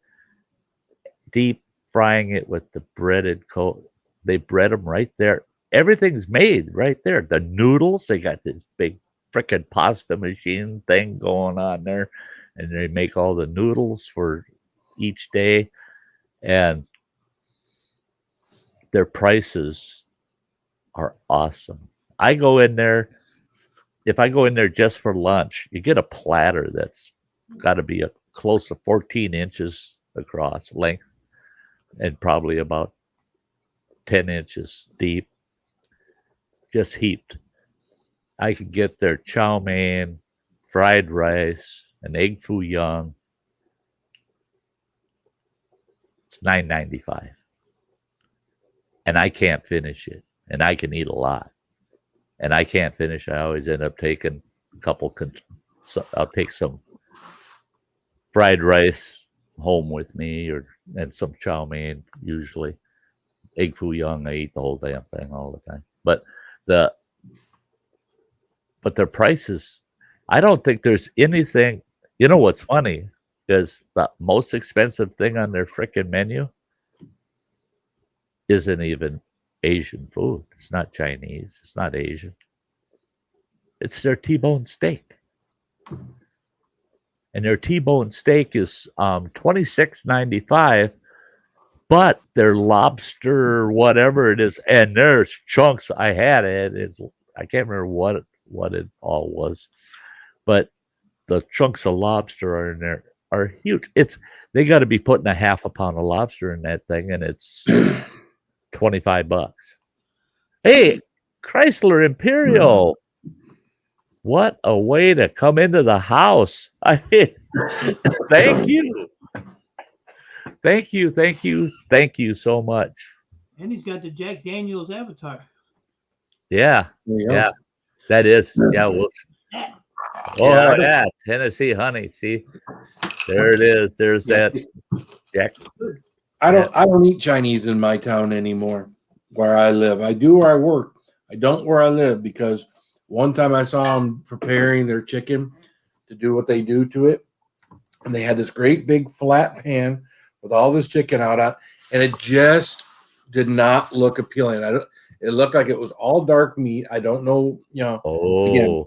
deep frying it with the breaded coat. They bread them right there. Everything's made right there. The noodles, they got this big frickin' pasta machine thing going on there, and they make all the noodles for each day, and their prices are awesome. I go in there. If I go in there just for lunch, you get a platter that's got to be close to 14 inches across length and probably about 10 inches deep, just heaped. I could get their chow mein, fried rice, an egg foo young. It's $9.95. And I can't finish it. And I can eat a lot. And I can't finish. I always end up taking a couple. I'll take some fried rice home with me, and some chow mein usually. Egg foo young, I eat the whole damn thing all the time. But their prices, I don't think there's anything. You know what's funny is the most expensive thing on their frickin' menu isn't even Asian food. It's not Chinese. It's not Asian. It's their T-bone steak. And their T-bone steak is $26.95, but their lobster, whatever it is, and there's chunks. I had it. I can't remember what it all was, but the chunks of lobster are in there are huge. They got to be putting a half a pound of lobster in that thing, and it's $25. Hey, Chrysler Imperial. What a way to come into the house. I mean, thank you. Thank you so much. And he's got the Jack Daniels avatar. Yeah. Yeah. That is. Yeah. Well, yeah. Tennessee honey. See, there it is. There's that Jack. I don't eat Chinese in my town anymore where I live. I do where I work. I don't where I live, because one time I saw them preparing their chicken to do what they do to it. And they had this great big flat pan with all this chicken out on, and it just did not look appealing. It looked like it was all dark meat. I don't know, Again,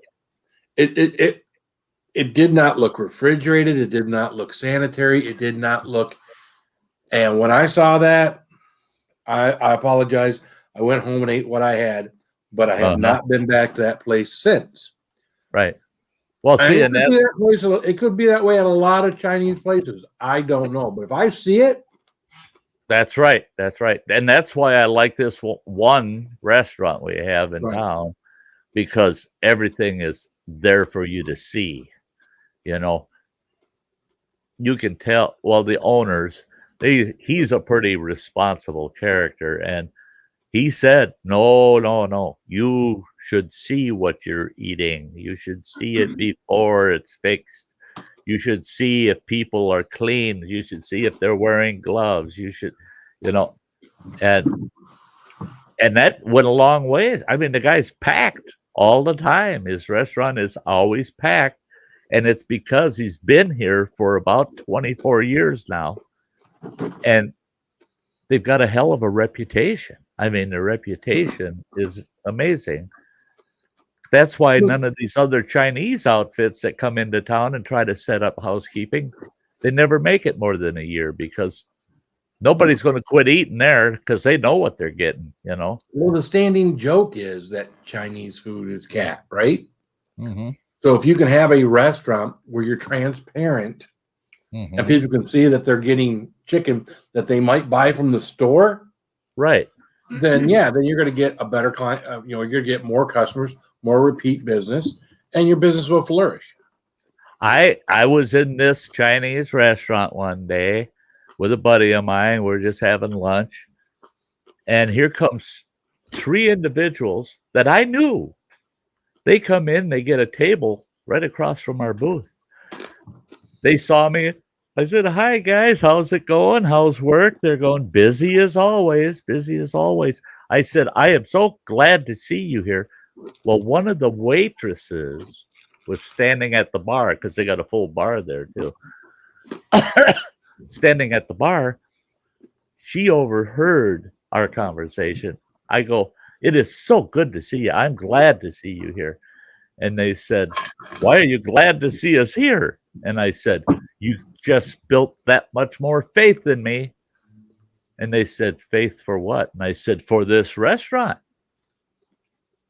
it did not look refrigerated. It did not look sanitary. It did not look. And when I saw that, I apologize. I went home and ate what I had, but I have not been back to that place since. Right. Well, see, and it could be that way at a lot of Chinese places. I don't know, but if I see it, that's right. That's right, and that's why I like this one restaurant we have in town, because everything is there for you to see. You know, you can tell. Well, the owners, he's a pretty responsible character, and he said, no, you should see what you're eating. You should see it before it's fixed. You should see if people are clean. You should see if they're wearing gloves. You should, and that went a long ways. I mean, the guy's packed all the time. His restaurant is always packed, and it's because he's been here for about 24 years now, and they've got a hell of a reputation. I mean, their reputation is amazing. That's why none of these other Chinese outfits that come into town and try to set up housekeeping, they never make it more than a year, because nobody's going to quit eating there because they know what they're getting, Well, the standing joke is that Chinese food is cat, right? Mm-hmm. So if you can have a restaurant where you're transparent and people can see that they're getting chicken that they might buy from the store, Right. then then you're going to get a better client. You're going to get more customers, more repeat business, and your business will flourish. I was in this Chinese restaurant one day with a buddy of mine. We're just having lunch, and here comes 3 individuals that I knew. They come in, they get a table right across from our booth. They saw me. I said, "Hi guys, how's it going? How's work?" They're going, "Busy as always, busy as always." I said, "I am so glad to see you here." Well, one of the waitresses was standing at the bar, because they got a full bar there too. Standing at the bar, she overheard our conversation. I go, "It is so good to see you. I'm glad to see you here." And they said, "Why are you glad to see us here?" And I said, "You just built that much more faith in me." And they said, "Faith for what?" And I said, "For this restaurant.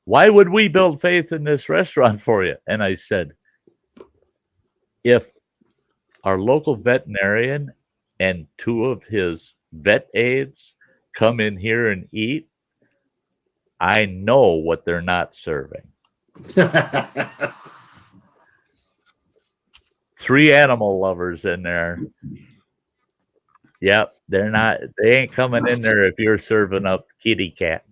Why would we build faith in this restaurant for you?" And I said, "If our local veterinarian and 2 of his vet aides come in here and eat, I know what they're not serving." 3 animal lovers in there. Yep, they ain't coming in there if you're serving up kitty cat.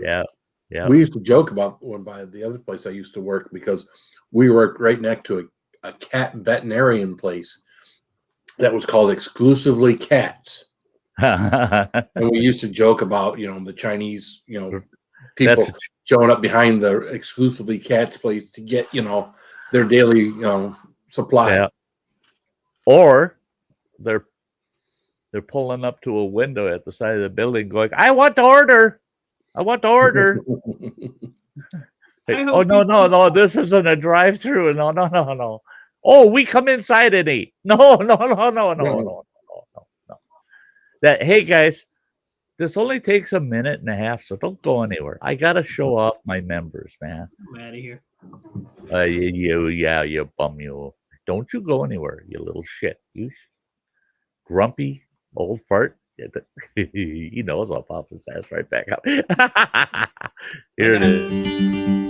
Yeah. Yeah. We used to joke about one by the other place I used to work, because we worked right next to a cat veterinarian place that was called Exclusively Cats. And we used to joke about, the Chinese, people showing up behind the Exclusively Cats place to get, their daily, supply. Yeah. Or they're pulling up to a window at the side of the building going, "I want to order. I want to order." Hey, "Oh, no, this isn't a drive-through. No. Oh, we come inside and eat." No. That, "Hey guys, this only takes a minute and a half, so don't go anywhere. I gotta show off my members, man." I'm out of here. You bum, you. Don't you go anywhere, you little shit. You grumpy old fart. He knows I'll pop his ass right back up. Here it is.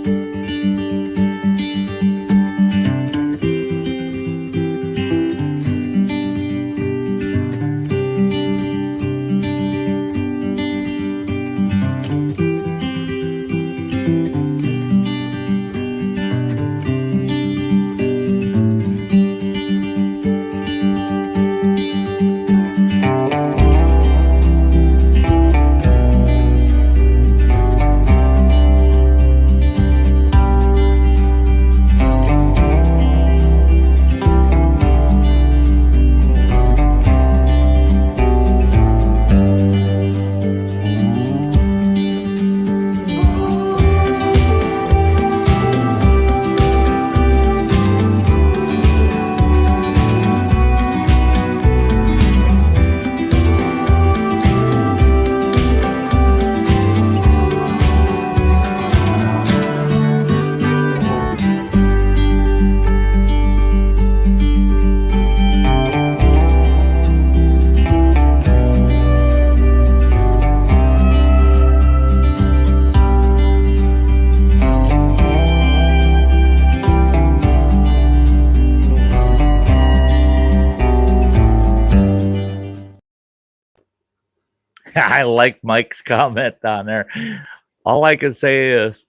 I like Mike's comment on there. All I can say is,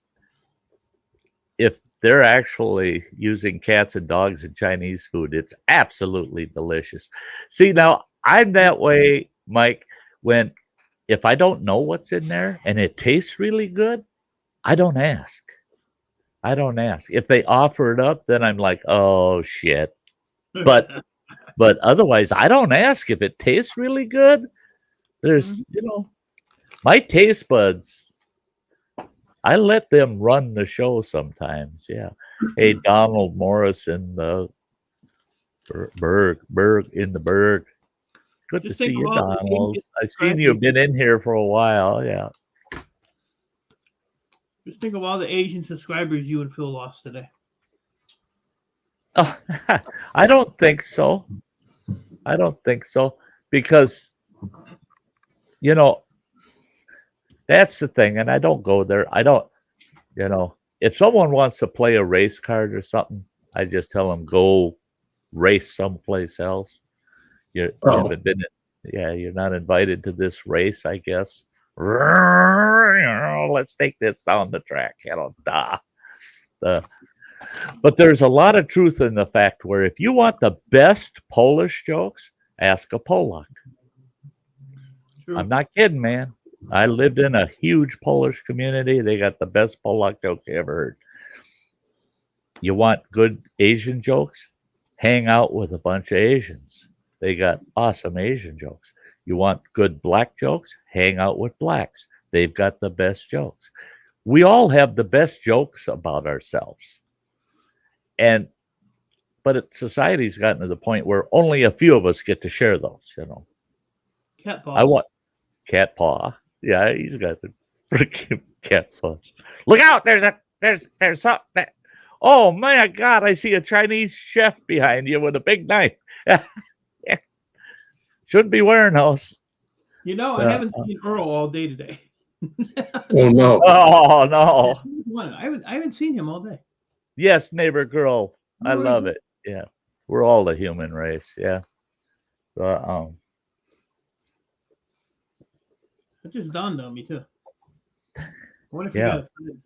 if they're actually using cats and dogs in Chinese food, it's absolutely delicious. See, now I'm that way, Mike, when if I don't know what's in there and it tastes really good, I don't ask. I don't ask. If they offer it up, then I'm like, "Oh shit." But otherwise, I don't ask. If it tastes really good, there's, my taste buds, I let them run the show sometimes. Yeah. Hey, Donald Morris in the Berg. Good to see you, Donald. I've seen you've been in here for a while. Yeah. Just think of all the Asian subscribers you and Phil lost today. Oh, I don't think so. because, you know, that's the thing. And I don't go there. I don't, you know, if someone wants to play a race card or something, I just tell them go race someplace else. You haven't been, you're not invited to this race, I guess. Let's take this down the track. You know, but there's a lot of truth in the fact where if you want the best Polish jokes, ask a Polak. True. I'm not kidding, man. I lived in a huge Polish community. They got the best Polak jokes you ever heard. You want good Asian jokes? Hang out with a bunch of Asians. They got awesome Asian jokes. You want good black jokes? Hang out with blacks. They've got the best jokes. We all have the best jokes about ourselves. But society's gotten to the point where only a few of us get to share those, you know. Cat paw. I want cat paw. Yeah, he's got the freaking cat paw. Look out! There's something. Oh my God! I see a Chinese chef behind you with a big knife. Shouldn't be wearing those. You know, I haven't seen Earl all day today. Oh no! Oh no! I haven't seen him all day. Yes, neighbor girl. I love it. Yeah, we're all the human race. Yeah. It just dawned on me too. I wonder if he got outside.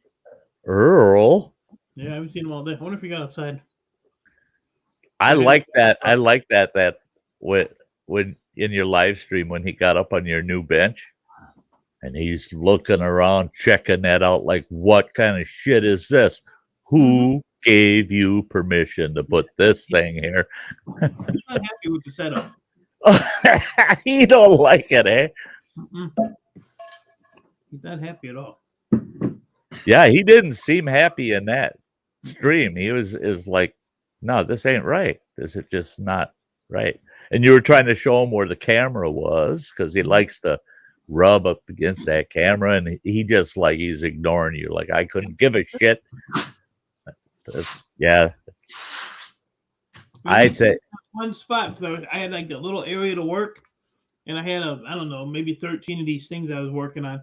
Earl. Yeah, I haven't seen him all day. I wonder if he got outside. I like that. I like that. That when in your live stream when he got up on your new bench, and he's looking around, checking that out. Like, what kind of shit is this? Who gave you permission to put this thing here? He's not happy with the setup. He don't like it, eh? He's not happy at all. Yeah, he didn't seem happy in that stream. He is like, no, this ain't right. This is just not right. And you were trying to show him where the camera was because he likes to rub up against that camera, and he just like he's ignoring you. Like, I couldn't give a shit. Yeah. I think one spot, so I had like a little area to work, and I had I don't know, maybe 13 of these things I was working on,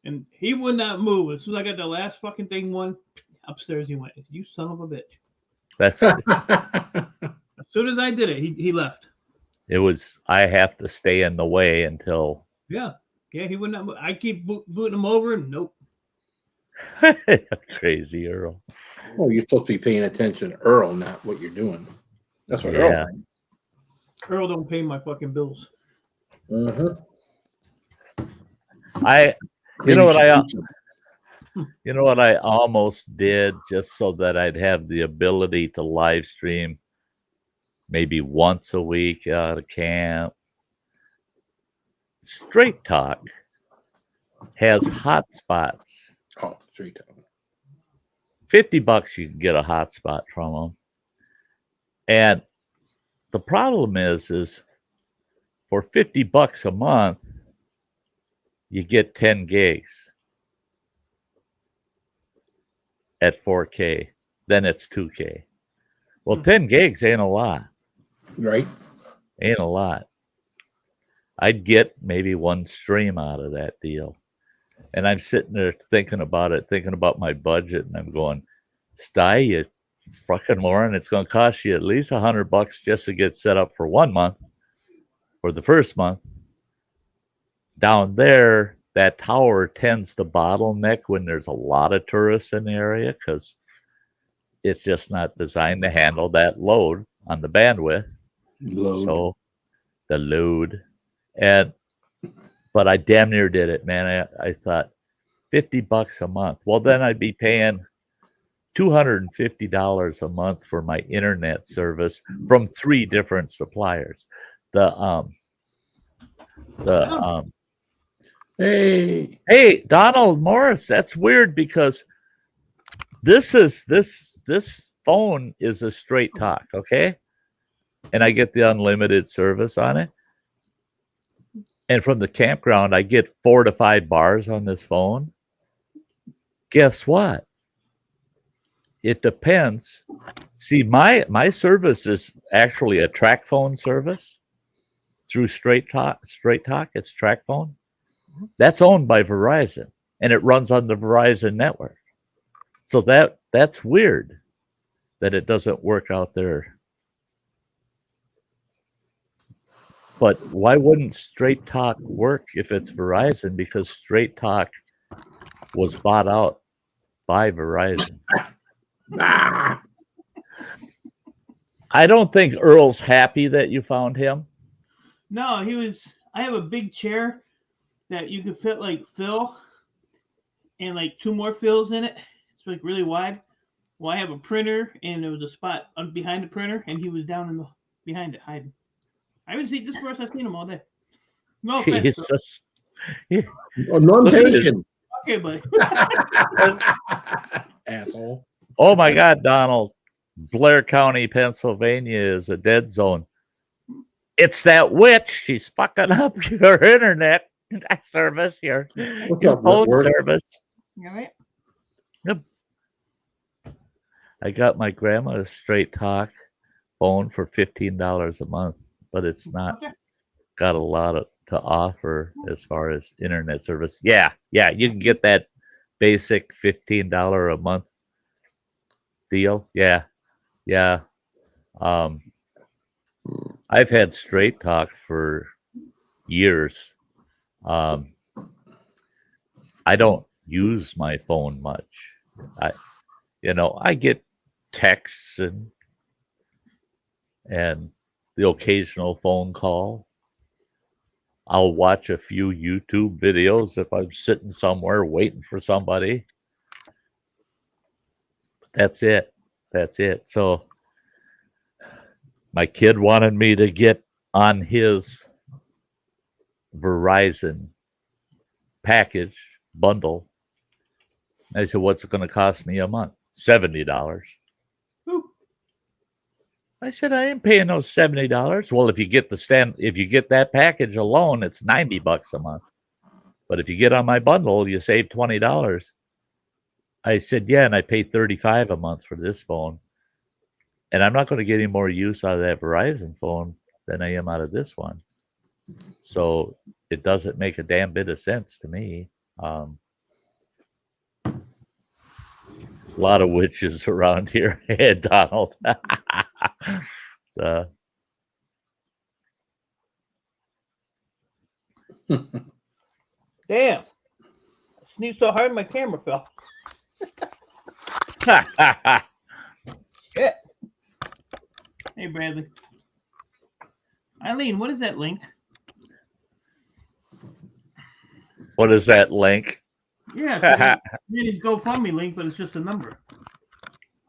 and he would not move. As soon as I got the last fucking thing one, upstairs he went. You son of a bitch. that's As soon as I did it, he left. it was I have to stay in the way until Yeah, he would not move. I keep booting him over, and nope. Crazy Earl. Oh, you're supposed to be paying attention to Earl, not what you're doing. That's what Earl. Earl don't pay my fucking bills. Mm-hmm. You know what I almost did just so that I'd have the ability to live stream maybe once a week out of camp. Straight Talk has hotspots. Oh, Straight Talk. $50 you can get a hotspot from them. And the problem is for $50 a month, you get 10 gigs at 4K. Then it's 2K. Well, 10 gigs ain't a lot. Right. Ain't a lot. I'd get maybe one stream out of that deal. And I'm sitting there thinking about my budget, and I'm going, Sty, you fucking moron, it's going to cost you at least $100 just to get set up for 1 month, or the first month. Down there, that tower tends to bottleneck when there's a lot of tourists in the area because it's just not designed to handle that load on the bandwidth. So the load. But I damn near did it, man. I thought $50 a month. Well, then I'd be paying $250 a month for my internet service from 3 different suppliers. Hey, Donald Morris, that's weird because this phone is a Straight Talk, okay? And I get the unlimited service on it. And from the campground, I get 4 to 5 bars on this phone. Guess what? It depends. See, my service is actually a track phone service through Straight Talk, its track phone, that's owned by Verizon, and it runs on the Verizon network. So that's weird that it doesn't work out there. But why wouldn't Straight Talk work if it's Verizon? Because Straight Talk was bought out by Verizon. I don't think Earl's happy that you found him. No, he was. I have a big chair that you could fit like Phil and like 2 more Phils in it. It's like really wide. Well, I have a printer, and there was a spot behind the printer, and he was down in the behind it hiding. I haven't seen this first. I've seen him all day. No offense, Phil. Jesus. Oh, none Look at this. taken. Okay, buddy. Asshole. Oh my God, Donald. Blair County, Pennsylvania is a dead zone. It's that witch. She's fucking up your internet service, your What's up, phone Whitworth? service. You all right? Yep. I got my grandma's Straight Talk phone for $15 a month, but it's not Okay. got a lot to offer as far as internet service. Yeah, you can get that basic $15 a month deal. Yeah. I've had Straight Talk for years. I don't use my phone much. I get texts and the occasional phone call. I'll watch a few YouTube videos if I'm sitting somewhere waiting for somebody. That's it. So my kid wanted me to get on his Verizon package bundle. I said, what's it going to cost me a month? $70. Ooh. I said, I ain't paying those $70. Well, if you get that package alone, it's $90 a month. But if you get on my bundle, you save $20. I said, yeah, and I pay $35 a month for this phone. And I'm not going to get any more use out of that Verizon phone than I am out of this one. So it doesn't make a damn bit of sense to me. A lot of witches around here. Hey, Donald. Damn. I sneezed so hard my camera fell. Shit. Hey, Bradley. Eileen, what is that link? What is that link? Yeah, it's his GoFundMe link, but it's just a number.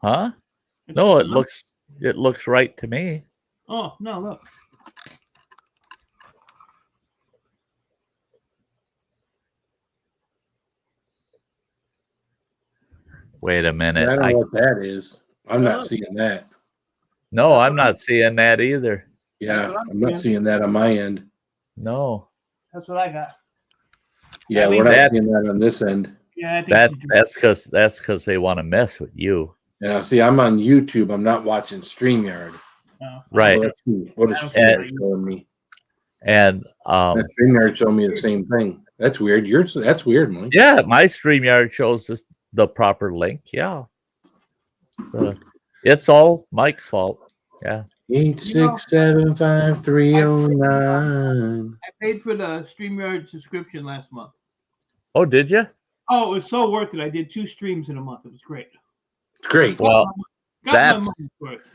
Huh? It's No, just a number. it looks right to me. Oh, no, look. Wait a minute. I don't know what that is. I'm not seeing that. No, I'm not seeing that either. Yeah, I'm not seeing that on my end. No. That's what I got. Yeah, I mean, we're not that- seeing that on this end. Yeah, I think That's because they want to mess with you. Yeah, see, I'm on YouTube. I'm not watching StreamYard. Right. So let's see. What is And- StreamYard showing me? And That StreamYard showing me the same thing. That's weird. That's weird, Mike. yeah, my StreamYard shows the proper link. Yeah. It's all Mike's fault. Yeah. 8675309. I paid for the StreamYard subscription last month. Oh, did you? Oh, it was so worth it. I did 2 streams in a month. It was great. It's great. Well, Got my that's money's worth.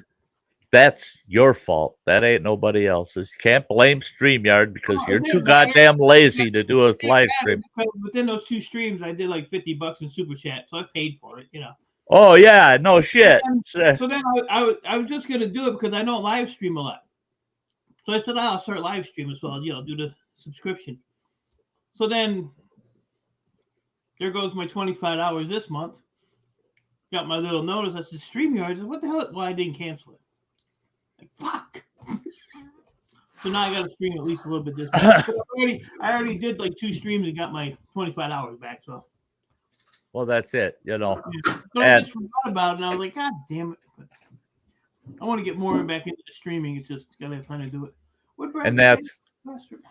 that's your fault. That ain't nobody else's. You can't blame StreamYard because No, you're it too is. goddamn lazy to do a live Yeah, stream. because within those 2 streams, I did like $50 in super chat, so I paid for it. Oh yeah, no shit. So then I was just gonna do it because I don't live stream a lot. So I said I'll start live streaming, so I'll do the subscription. So then there goes my $25 this month. Got my little notice. I said StreamYard. I said, what the hell? Well, I didn't cancel it. Like fuck. So now I got to stream at least a little bit this month. I already did like 2 streams and got my $25 back. So. Well, that's it. So I just forgot about it, and I was like, God damn it! But I want to get more back into the streaming. It's just gotta have time to do it. What Brad And say? that's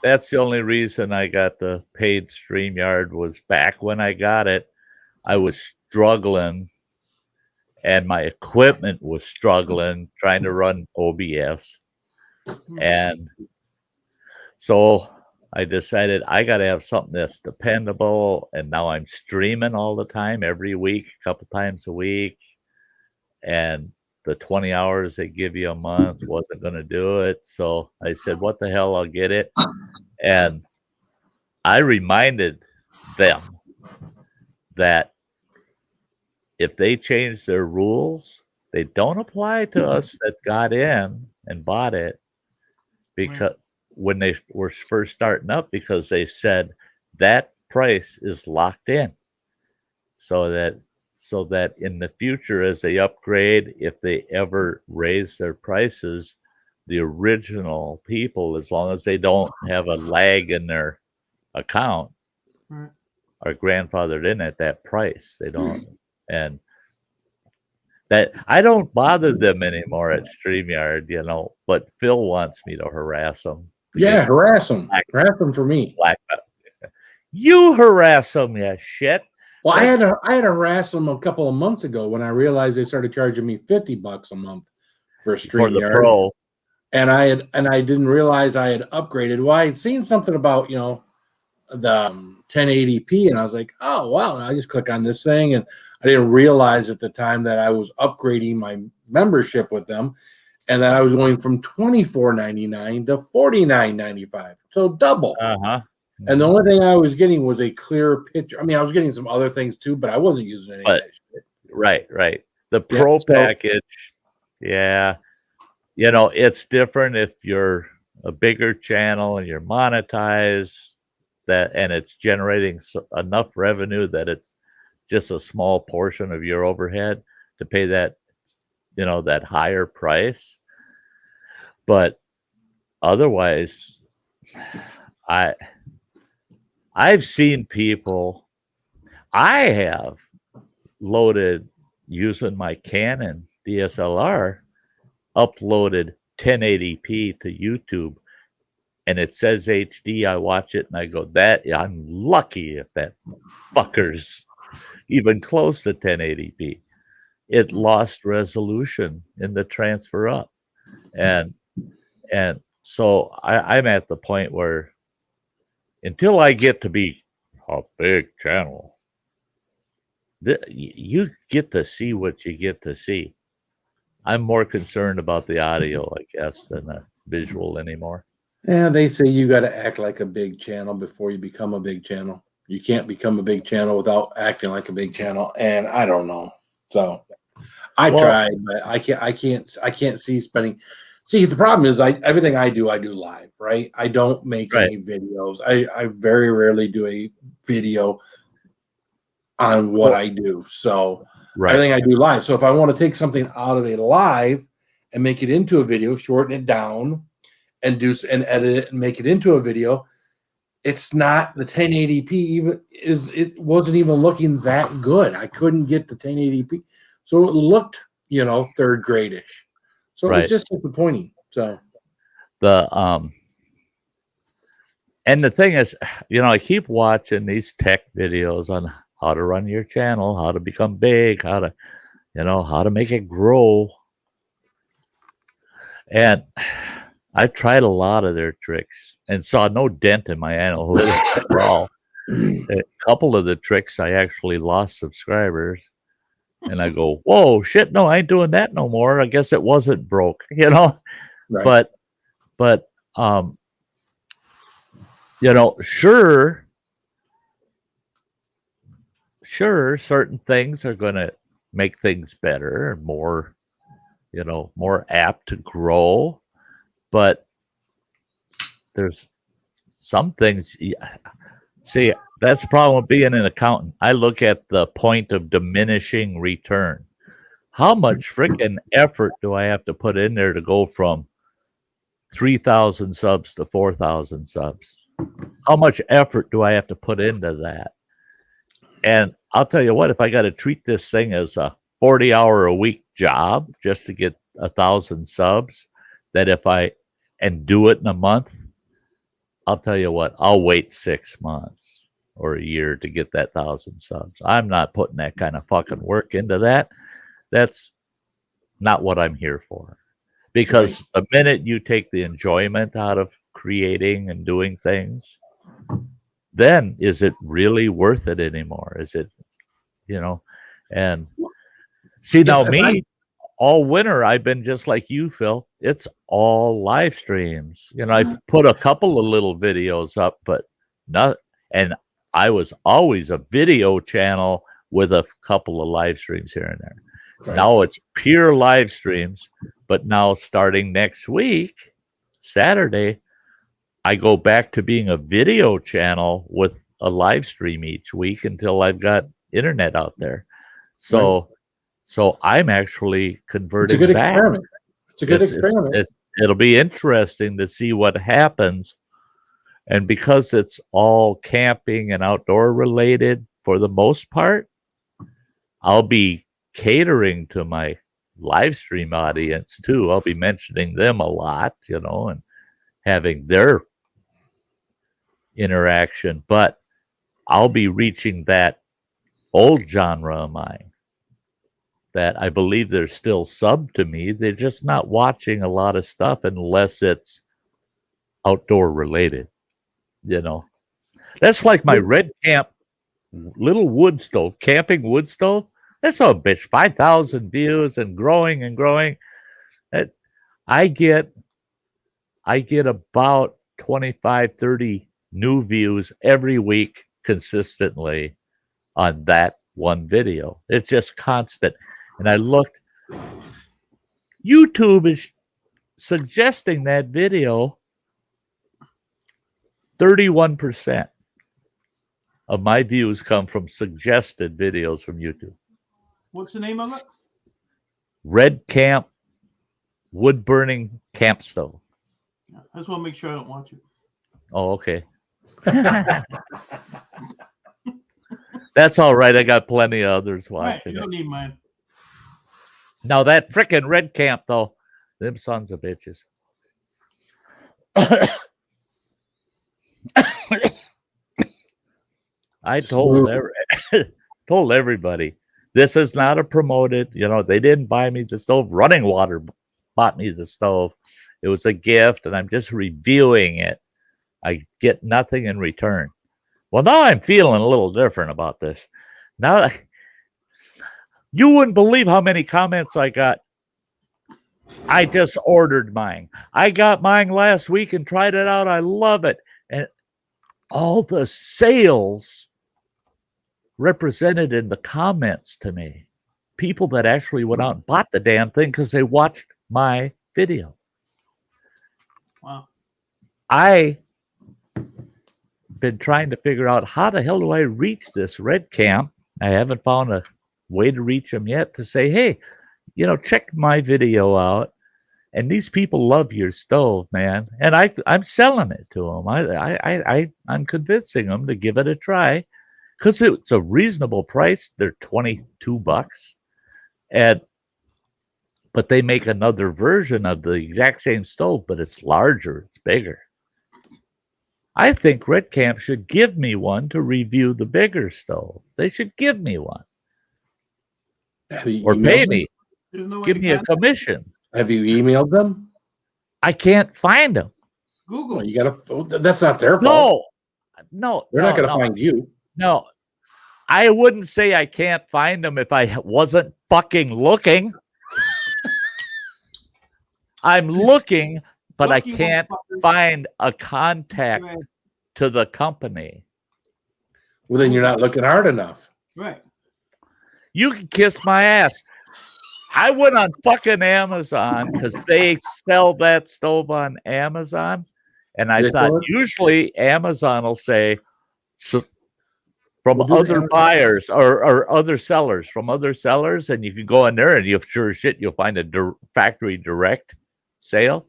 That's the only reason I got the paid StreamYard was back when I got it. I was struggling and my equipment was struggling trying to run OBS. And so I decided I got to have something that's dependable. And now I'm streaming all the time, every week, a couple times a week. And the 20 hours they give you a month wasn't going to do it. So I said, what the hell, I'll get it. And I reminded them that if they change their rules, they don't apply to us that got in and bought it because when they were first starting up, because they said that price is locked in so that in the future, as they upgrade, if they ever raise their prices, the original people, as long as they don't have a lag in their account, are grandfathered in at that price. They don't, and that I don't bother them anymore at StreamYard, but Phil wants me to harass them. Yeah, harass them. Harass them for me. You harass them, you shit. Well, I had to harass them a couple of months ago when I realized they started charging me $50 a month for StreamYard. For the Pro. And I didn't realize I had upgraded. Well, I had seen something about, the 1080p, and I was like, oh wow. And I just click on this thing, and I didn't realize at the time that I was upgrading my membership with them, and that I was going from $24.99 to $49.95. So double. And the only thing I was getting was a clear picture. I mean, I was getting some other things too, but I wasn't using any of that shit. Right. The Pro package, it's different if you're a bigger channel and you're monetized, and it's generating enough revenue that it's just a small portion of your overhead to pay that, that higher price. But otherwise, I've seen people, I have loaded using my Canon DSLR, uploaded 1080p to YouTube, and it says HD. I watch it and I go, I'm lucky if that fucker's even close to 1080p. It lost resolution in the transfer up. And so I'm at the point where until I get to be a big channel, you get to see what you get to see. I'm more concerned about the audio, I guess, than the visual anymore. Yeah, they say you got to act like a big channel before you become a big channel. You can't become a big channel without acting like a big channel, and I don't know. So I tried, but I can't see spending. See, the problem is everything I do live, right? I don't make any videos. I very rarely do a video on what I do. So everything I do live. So if I want to take something out of a live and make it into a video, shorten it down and edit it and make it into a video, it's not the 1080p it wasn't even looking that good. I couldn't get the 1080p. So it looked, third grade-ish. So it was just disappointing. So and the thing is, I keep watching these tech videos on how to run your channel, how to become big, how to make it grow. And I've tried a lot of their tricks and saw no dent in my analytics at all. A couple of the tricks, I actually lost subscribers. And I go, whoa, shit, no, I ain't doing that no more. I guess it wasn't broke, Right. But sure, certain things are going to make things better and more, more apt to grow. But there's some things. See, that's the problem with being an accountant. I look at the point of diminishing return. How much freaking effort do I have to put in there to go from 3,000 subs to 4,000 subs? How much effort do I have to put into that? And I'll tell you what, if I got to treat this thing as a 40-hour-a-week job just to get 1,000 subs, that and do it in a month, I'll tell you what, I'll wait 6 months or a year to get that 1,000 subs. I'm not putting that kind of fucking work into that. That's not what I'm here for. Because the minute you take the enjoyment out of creating and doing things, then is it really worth it anymore? Is it, and see, now me, all winter, I've been just like you, Phil. It's all live streams. I've put a couple of little videos up, but not, and I was always a video channel with a couple of live streams here and there. Right. Now it's pure live streams, but now starting next week, Saturday, I go back to being a video channel with a live stream each week until I've got internet out there. So I'm actually converting it's a good back. Experiment. It's a good experiment. It'll be interesting to see what happens. And because it's all camping and outdoor related for the most part, I'll be catering to my live stream audience too. I'll be mentioning them a lot, and having their interaction, but I'll be reaching that old genre of mine that I believe they're still sub to me. They're just not watching a lot of stuff unless it's outdoor related, That's like my Red Camp little wood stove, camping wood stove. That's a bitch, 5,000 views and growing and growing. I get about 25, 30 new views every week consistently on that one video. It's just constant. And I looked, YouTube is suggesting that video 31% of my views come from suggested videos from YouTube. What's the name of it? Red Camp wood burning camp stove. I just want to make sure I don't watch it. Oh, okay. That's all right. I got plenty of others watching. Right, you don't need mine. Now that frickin' Red Camp though, them sons of bitches. I told everybody, this is not a promoted, they didn't buy me the stove. Running Water bought me the stove. It was a gift, and I'm just reviewing it. I get nothing in return. Well, now I'm feeling a little different about this. Now, you wouldn't believe how many comments I got. I just ordered mine. I got mine last week and tried it out. I love it. And all the sales represented in the comments to me. People that actually went out and bought the damn thing because they watched my video. Wow. I been trying to figure out how the hell do I reach this Red Camp. I haven't found a way to reach them yet to say, hey, check my video out. And these people love your stove, man. And I'm selling it to them. I'm convincing them to give it a try because it's a reasonable price. They're $22, but they make another version of the exact same stove, but it's larger, it's bigger. I think Red Camp should give me one to review the bigger stove. They should give me one. Or pay me. Give me a commission. Have you emailed them? I can't find them. Google. You gotta. That's not their fault. No. They're not gonna find you. No, I wouldn't say I can't find them if I wasn't fucking looking. I'm looking, but I can't find a contact to the company. Well, then you're not looking hard enough. Right. You can kiss my ass. I went on fucking Amazon because they sell that stove on Amazon. And I thought usually Amazon will say from other buyers or other sellers, and you can go in there and you'll sure as shit you'll find a factory direct sale.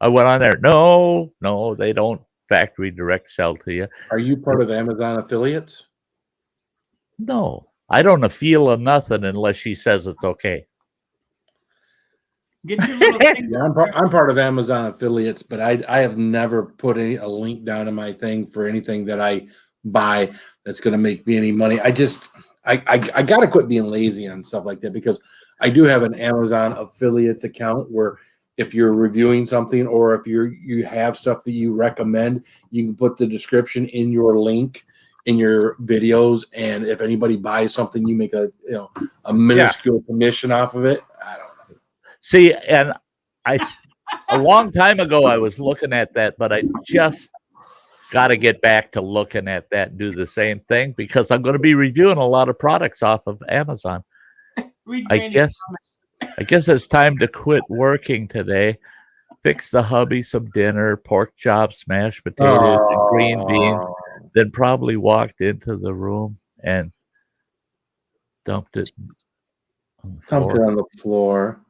I went on there. No, they don't factory direct sell to you. Are you part of Amazon affiliates? No, I don't feel of nothing unless she says it's okay. Get your little thing. Yeah, I'm part of Amazon affiliates, but I have never put a link down in my thing for anything that I buy that's going to make me any money. I got to quit being lazy on stuff like that, because I do have an Amazon affiliates account where if you're reviewing something, or if you have stuff that you recommend, you can put the description in your link in your videos, and if anybody buys something, you make a minuscule commission off of it. I don't know. See, and a long time ago I was looking at that, but I just got to get back to looking at that and do the same thing, because I'm going to be reviewing a lot of products off of Amazon. I guess it's time to quit working today. Fix the hubby some dinner, pork chops, mashed potatoes, and green beans. Then probably walked into the room and dumped it on the floor.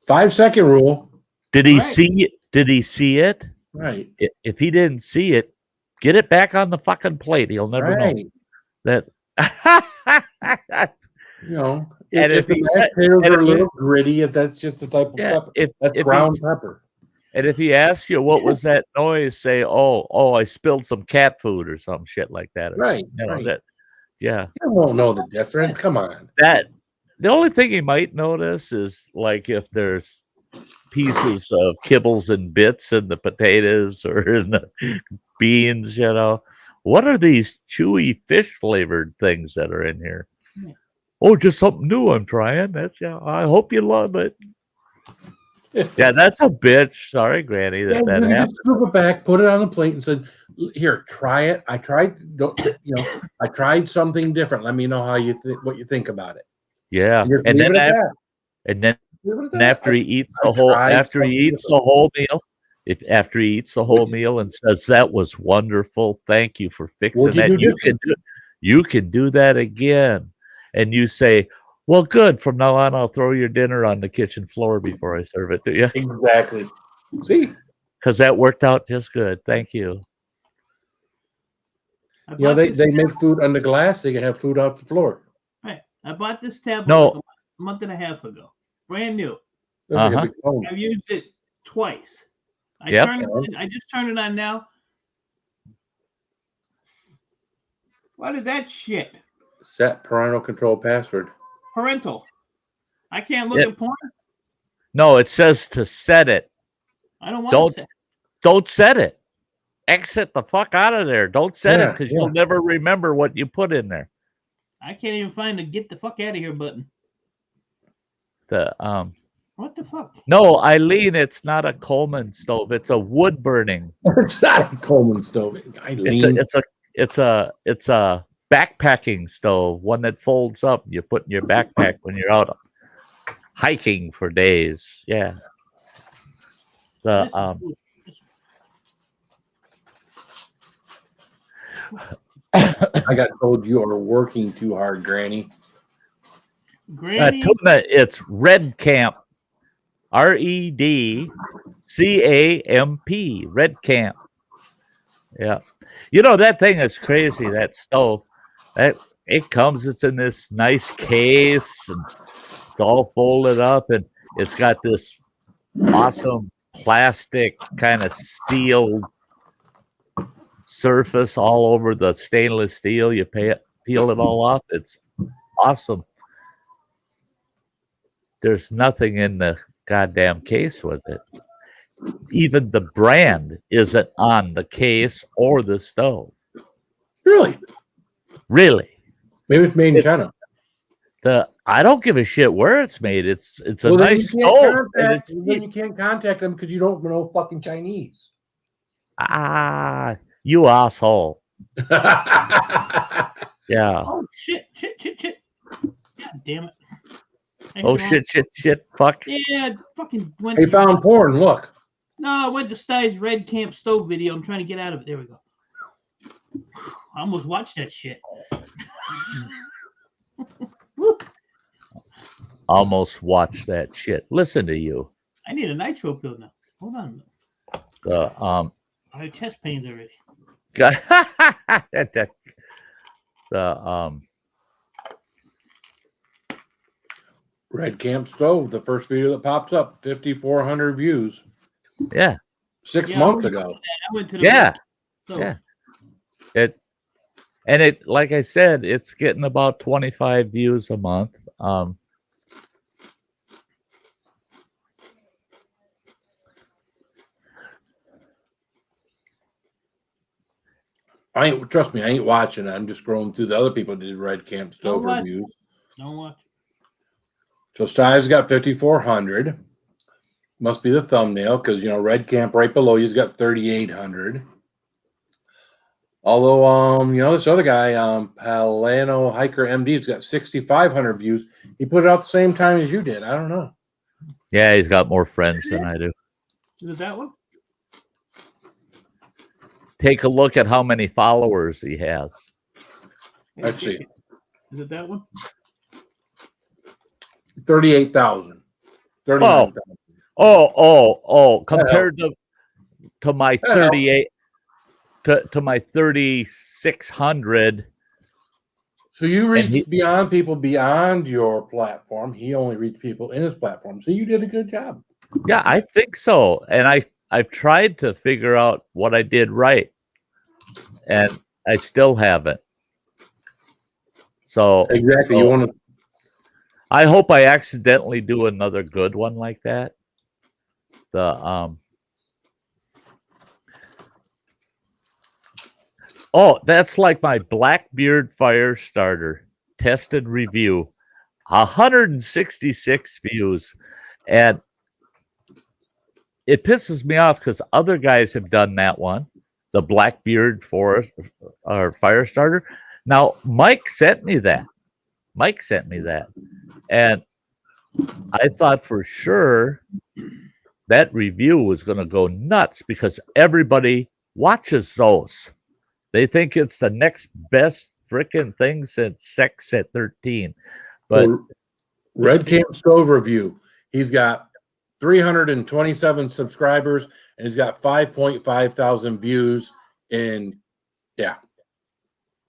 5-second rule. Did he see it? Did he see it? Right. If he didn't see it, get it back on the fucking plate. He'll never know. That. And if the mashed potatoes are a little gritty, if that's just the type of pepper, that's brown pepper. And if he asks you what was that noise, say, "Oh, I spilled some cat food or some shit like that." Right. Yeah. You won't know the difference. Come on. The only thing he might notice is like if there's pieces of kibbles and bits in the potatoes or in the beans. What are these chewy fish flavored things that are in here? Yeah. Oh, just something new I'm trying. I hope you love it. Yeah, that's a bitch. Sorry, Granny, that happened. Just scoop it back, put it on the plate, and said, "Here, try it. I tried. I tried something different. Let me know how what you think about it." Yeah, and then after he eats the whole meal, and says that was wonderful, thank you for fixing that. You can do that again, and you say, well, good. From now on, I'll throw your dinner on the kitchen floor before I serve it to you. Exactly. See? Because that worked out just good. Thank you. They make food on the glass. They can have food off the floor. Right. I bought this tablet a month and a half ago. Brand new. Uh-huh. I've used it twice. I just turned it on now. What is that shit? Set parental control password. Parental. I can't look at porn. No, it says to set it. I don't want to. Don't set it. Exit the fuck out of there. Don't set it, because you'll never remember what you put in there. I can't even find the get the fuck out of here button. What the fuck? No, Eileen, it's not a Coleman stove. It's a wood burning. It's not a Coleman stove. Eileen. It's a backpacking stove, one that folds up. You put in your backpack when you're out hiking for days. Yeah. I got told you are working too hard, Granny. Tuna, it's Red Camp. REDCAMP. Red Camp. Yeah. That thing is crazy, that stove. It comes, it's in this nice case, and it's all folded up, and it's got this awesome plastic kind of steel surface all over the stainless steel. You peel it all off. It's awesome. There's nothing in the goddamn case with it. Even the brand isn't on the case or the stove. Really? Maybe it's made in China. I don't give a shit where it's made. It's a nice stove. Then you can't contact them because you don't know fucking Chinese. You asshole. Yeah. Oh shit. God damn it. Shit. Fuck. Yeah, fucking went. They found porn. Look. No, I went to Sty's Red Camp stove video. I'm trying to get out of it. There we go. I almost watched that shit. Almost watched that shit. Listen to you. I need a nitro pill now. Hold on. I have chest pains already. Red Camp Stove, the first video that pops up, 5,400 views Yeah. 6 Yeah, months I ago. went to the Yeah. so, Yeah. It like I said, it's getting about 25 views a month. Trust me, I ain't watching. I'm just scrolling through the other people that did Red Camp Stove Don't watch. reviews. Don't watch. So Sty's got 5,400. Must be the thumbnail because Red Camp right below you's got 3,800. Although this other guy, Palano Hiker MD's got 6,500 views. He put it out the same time as you did. I don't know. Yeah, he's got more friends than I do. Is it that one? Take a look at how many followers he has. Let's see. Is it that one? 38,000. 39,000. Oh, compared to my 38 to my 3,600. So you reached beyond people beyond your platform. He only reached people in his platform. So you did a good job. Yeah, I think so. And I've tried to figure out what I did right. And I still haven't. So exactly. You want to I hope I accidentally do another good one like that. That's like my Blackbeard fire starter tested review, 166 views, and it pisses me off because other guys have done that one, the Blackbeard forest or fire starter. Now Mike sent me that. And I thought for sure that review was going to go nuts because everybody watches those. They think it's the next best freaking thing since Sex at 13. But Red Camp Stove review, he's got 327 subscribers and he's got 5.5 thousand views. And yeah,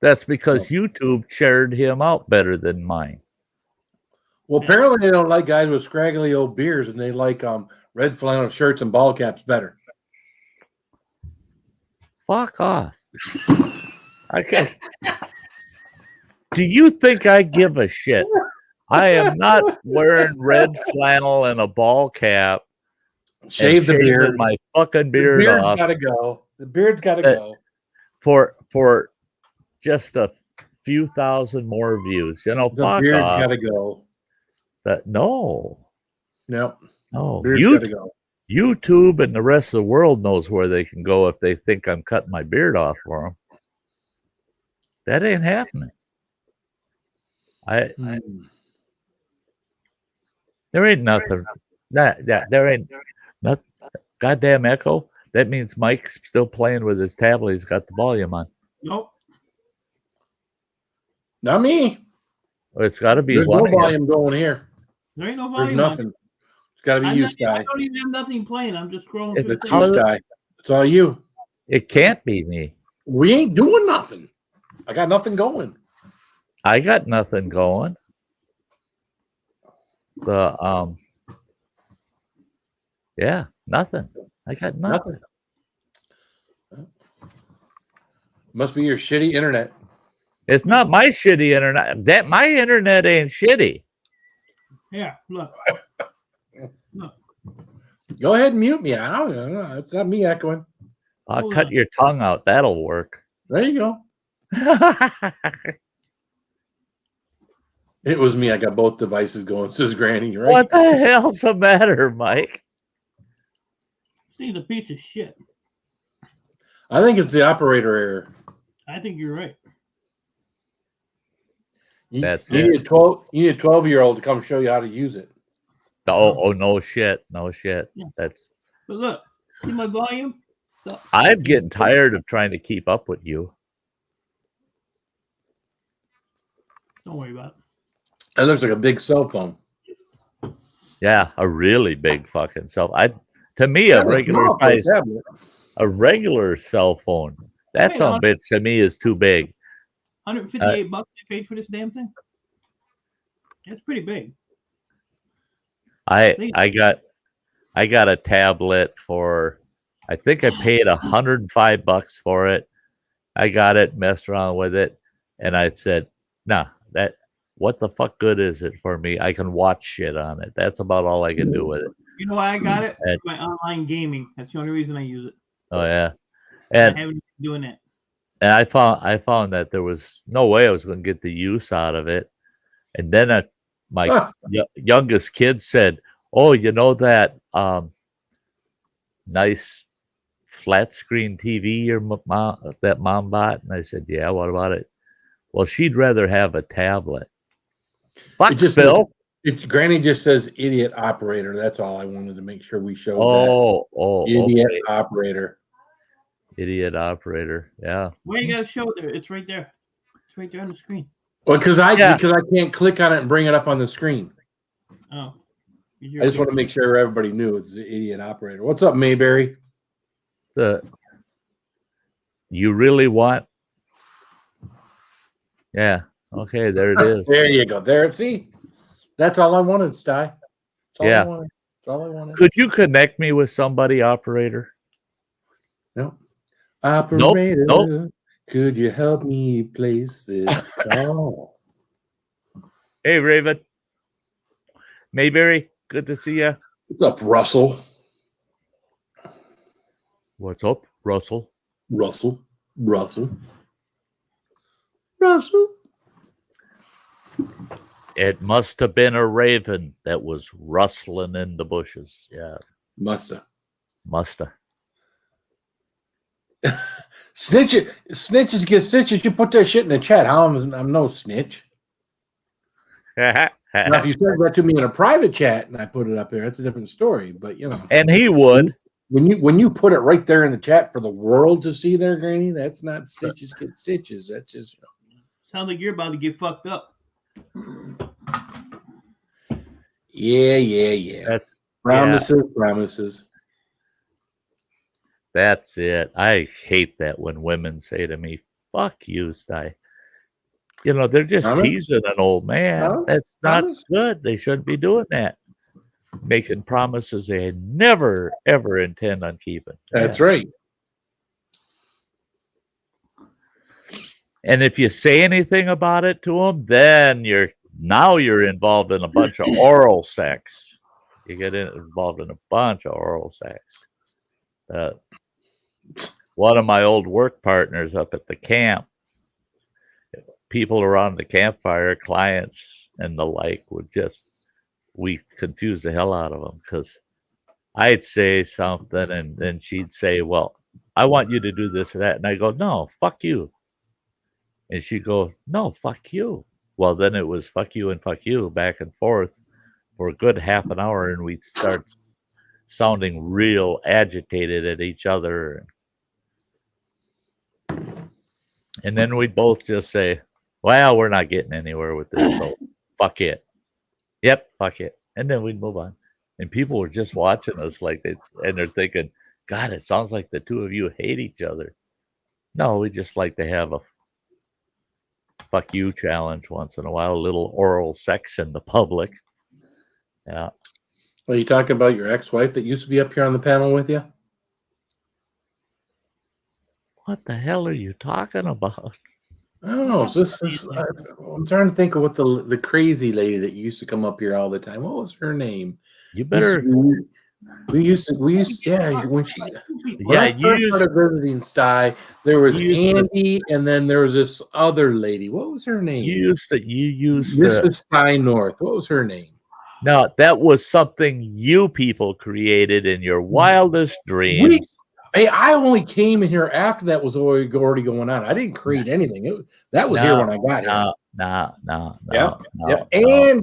that's because YouTube shared him out better than mine. Well, apparently they don't like guys with scraggly old beards, and they like red flannel shirts and ball caps better. Fuck off. Okay. Do you think I give a shit? I am not wearing red flannel and a ball cap. Shave the beard. My fucking beard the beard's off. Gotta go. The beard's gotta go. For just a few thousand more views. The fuck beard's off. gotta go. No. No. Gotta go. YouTube and the rest of the world knows where they can go if they think I'm cutting my beard off for them. That ain't happening. There ain't nothing. There ain't nothing. Goddamn echo. That means Mike's still playing with his tablet. He's got the volume on. Nope. Not me. It's got to be There's one. No volume going here. There ain't no volume. There's nothing. It's got to be you, Sty. I don't even have nothing playing. I'm just scrolling through. It's you, Sty. It's all you. It can't be me. We ain't doing nothing. I got nothing going. I got nothing going. Yeah, nothing. I got nothing. Must be your shitty internet. It's not my shitty internet. My internet ain't shitty. Yeah, look. Go ahead and mute me. I don't know. It's not me echoing. I'll cut your tongue out. That'll work. There you go. It was me. I got both devices going, says Granny. Right? What the hell's the matter, Mike? He's a piece of shit. I think it's the operator error. I think you're right. You need a 12-year-old to come show you how to use it. Oh, no shit. No shit. Yeah. But look, see my volume? I'm getting tired of trying to keep up with you. Don't worry about it. That looks like a big cell phone. Yeah, a really big fucking cell phone. To me, a regular cell phone. That some bitch to me is too big. $158 I paid for this damn thing. That's pretty big. I got a tablet for, I think I paid $105 for it. I got it, messed around with it, and I said, nah, what the fuck good is it for me? I can watch shit on it. That's about all I can do with it. You know why I got it? And, My online gaming. That's the only reason I use it. oh yeah. I And haven't been doing that. and I found that there was no way I was going to get the use out of it. And then my youngest kid said, "Oh, you know that nice flat screen TV your mom bought?" And I said, "Yeah, what about it?" Well, she'd rather have a tablet. Fuck, Bill. Granny just says idiot operator. That's all I wanted to make sure we showed. Idiot operator. Idiot operator. Yeah. Where you gotta show it there? It's right there. It's right there on the screen. Well, because I can't click on it and bring it up on the screen. Oh. I just want to make sure everybody knew it's the idiot operator. What's up, Mayberry? You really want? Yeah. Okay, there it is. There you go. There. See? That's all I wanted, Sty. Yeah. That's all I wanted. Could you connect me with somebody, operator? No. Operator, Nope. Could you help me place this call? Hey, Raven. Mayberry, good to see you. What's up, Russell? What's up, Russell? Russell. It must have been a raven that was rustling in the bushes. Yeah. Musta. Snitches get stitches. You put that shit in the chat. I'm no snitch. Now, if you said that to me in a private chat and I put it up there, that's a different story. But you know, and he would. When you put it right there in the chat for the world to see there, Granny, that's not stitches get stitches. That's just sounds like you're about to get fucked up. Yeah. That's promises. That's it. I hate that when women say to me, "Fuck you, Sty." You know, they're just teasing an old man. That's not good. They shouldn't be doing that. Making promises they never, ever intend on keeping. That's right. And if you say anything about it to them, then you're involved in a bunch of oral sex. You get involved in a bunch of oral sex. One of my old work partners up at the camp, people around the campfire, clients and the like, we confuse the hell out of them because I'd say something and then she'd say, "Well, I want you to do this or that." And I go, "No, fuck you." And she'd go, "No, fuck you." Well, then it was fuck you and fuck you back and forth for a good half an hour. And we'd start sounding real agitated at each other. And then we'd both just say, "Well, we're not getting anywhere with this, so fuck it." Yep, fuck it. And then we'd move on. And people were just watching us and they're thinking, "God, it sounds like the two of you hate each other." No, we just like to have a fuck you challenge once in a while, a little oral sex in the public. Yeah. Are you talking about your ex-wife that used to be up here on the panel with you? What the hell are you talking about? I don't know. I'm trying to think of what the crazy lady that used to come up here all the time. What was her name? You better. We used yeah. When I first started visiting Sty, there was Andy, and then there was this other lady. What was her name? This is Sty North. What was her name? No, that was something you people created in your wildest dreams. I only came in here after that was already going on. I didn't create anything. That was here when I got here.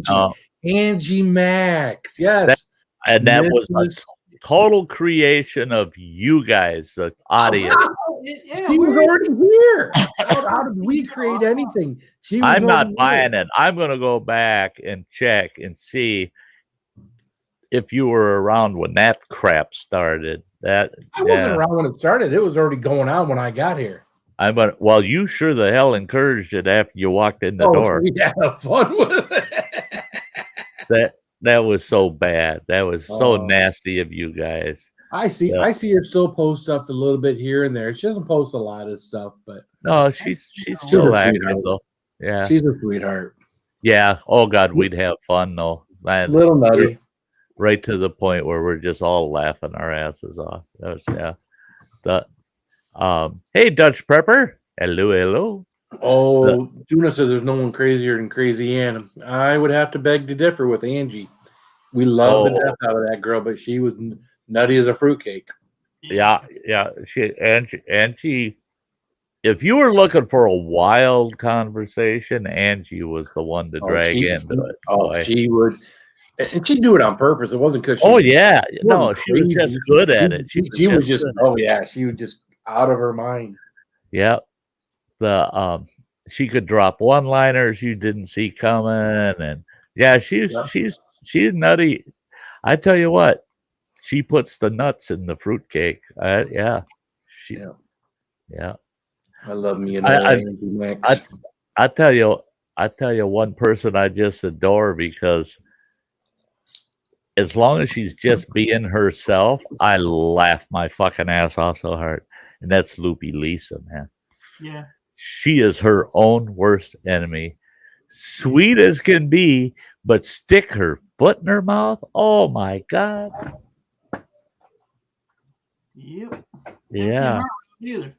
No. Angie Max. Yes. That was a total creation of you guys, the audience. She was already here. How did we create anything? I'm not buying it. I'm going to go back and check and see if you were around when that crap started. I wasn't around when it started. It was already going on when I got here. Well, you sure the hell encouraged it after you walked in the door. We had fun with it. that was so bad. That was so Oh. nasty of you guys. I see Yeah. I see her still post stuff a little bit here and there. She doesn't post a lot of stuff, but No, she's She's still a active sweetheart. though. Yeah. she's a sweetheart. Yeah. Oh God, we'd have fun though. Man, Little nutty. right to the point where we're just all laughing our asses off. That was The hey Dutch Prepper. Hello. Oh, Juna says there's no one crazier than Crazy Ann. I would have to beg to differ with Angie. We love the Oh. death out of that girl, but she was nutty as a fruitcake. Yeah. Angie. If you were looking for a wild conversation, Angie was the one to drag into it. Boy. She would, and she'd do it on purpose. It wasn't because Oh yeah, no, wasn't she was crazy. just good at it. She was just she was just out of her mind. Yeah. She could drop one-liners you didn't see coming, and yeah, she's nutty. I tell you what, she puts the nuts in the fruitcake. Yeah. I love me and I Max. I tell you one person I just adore, because as long as she's just being herself, I laugh my fucking ass off so hard. And that's Loopy Lisa, man. Yeah. She is her own worst enemy. Sweet as can be, but stick her foot in her mouth. Oh my God. Yep. Yeah. Either.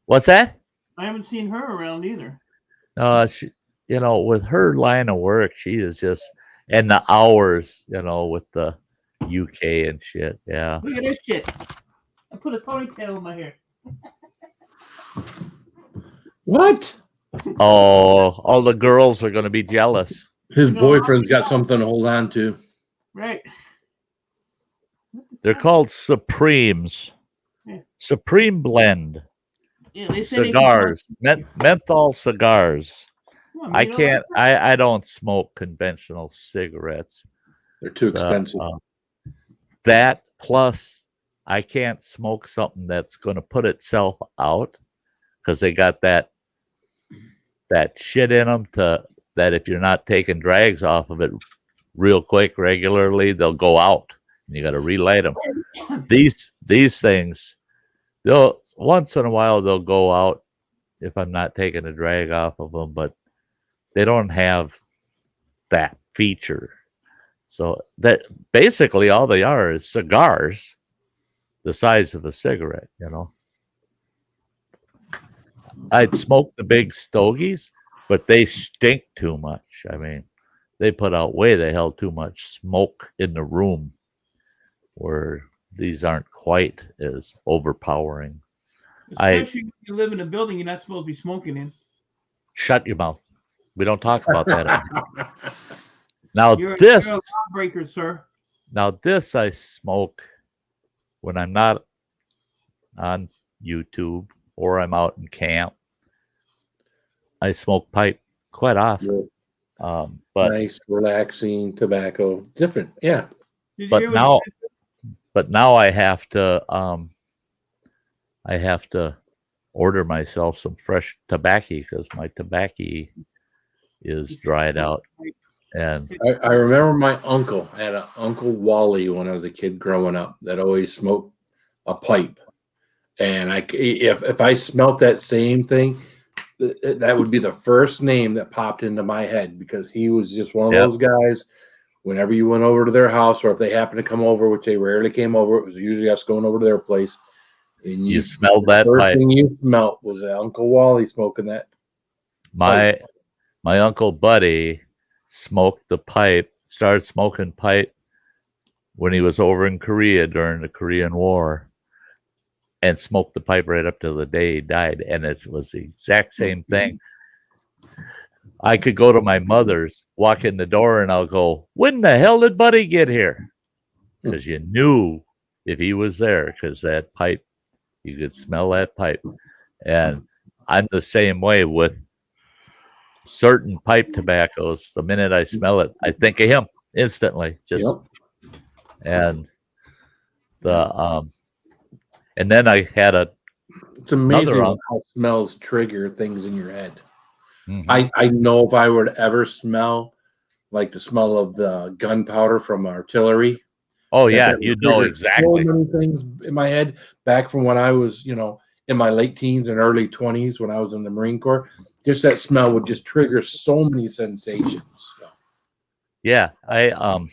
What's that? I haven't seen her around either. She, with her line of work, she is just, and the hours, with the UK and shit. Yeah. Look at this shit. I put a ponytail in my hair. What? Oh, all the girls are going to be jealous. His boyfriend's got something to hold on to. Right. They're called Supremes. Yeah. Supreme Blend. Yeah, they say Cigars. Menthol cigars. Well, I can't. I don't smoke conventional cigarettes. They're too expensive. That plus, I can't smoke something that's going to put itself out, because they got that shit in them that if you're not taking drags off of it real quick regularly, they'll go out, and you got to relight them. These things, they'll once in a while they'll go out if I'm not taking a drag off of them, but they don't have that feature. So that basically all they are is cigars the size of a cigarette, I'd smoke the big stogies, but they stink too much. I mean, they put out way the hell too much smoke in the room, where these aren't quite as overpowering. Especially when you live in a building you're not supposed to be smoking in. Shut your mouth. We don't talk about that. Now You're a lawbreaker, sir. Now this I smoke when I'm not on YouTube or I'm out in camp. I smoke pipe quite often. Yeah. But nice, relaxing tobacco. Different, yeah. But now I have to order myself some fresh tobacco, because my tobacco is dried out. And I remember my uncle had an Uncle Wally when I was a kid growing up that always smoked a pipe. And if I smelt that same thing, that would be the first name that popped into my head, because he was just one of those guys. Whenever you went over to their house, or if they happened to come over, which they rarely came over, it was usually us going over to their place. And you smelled that pipe. The first thing you smelled was Uncle Wally smoking that. My Uncle Buddy smoked the pipe, started smoking pipe when he was over in Korea during the Korean War, and smoked the pipe right up to the day he died. And it was the exact same thing. I could go to my mother's, walk in the door, and I'll go, when the hell did Buddy get here? Because you knew if he was there, because that pipe, you could smell that pipe. And I'm the same way with certain pipe tobaccos. The minute I smell it, I think of him instantly. And and then I had it's amazing how smells trigger things in your head. Mm-hmm. I know if I were to ever smell like the smell of the gunpowder from artillery. Oh yeah, That you know triggered exactly. So many things in my head back from when I was, in my late teens and early 20s when I was in the Marine Corps. Just that smell would just trigger so many sensations. So, Yeah, I'm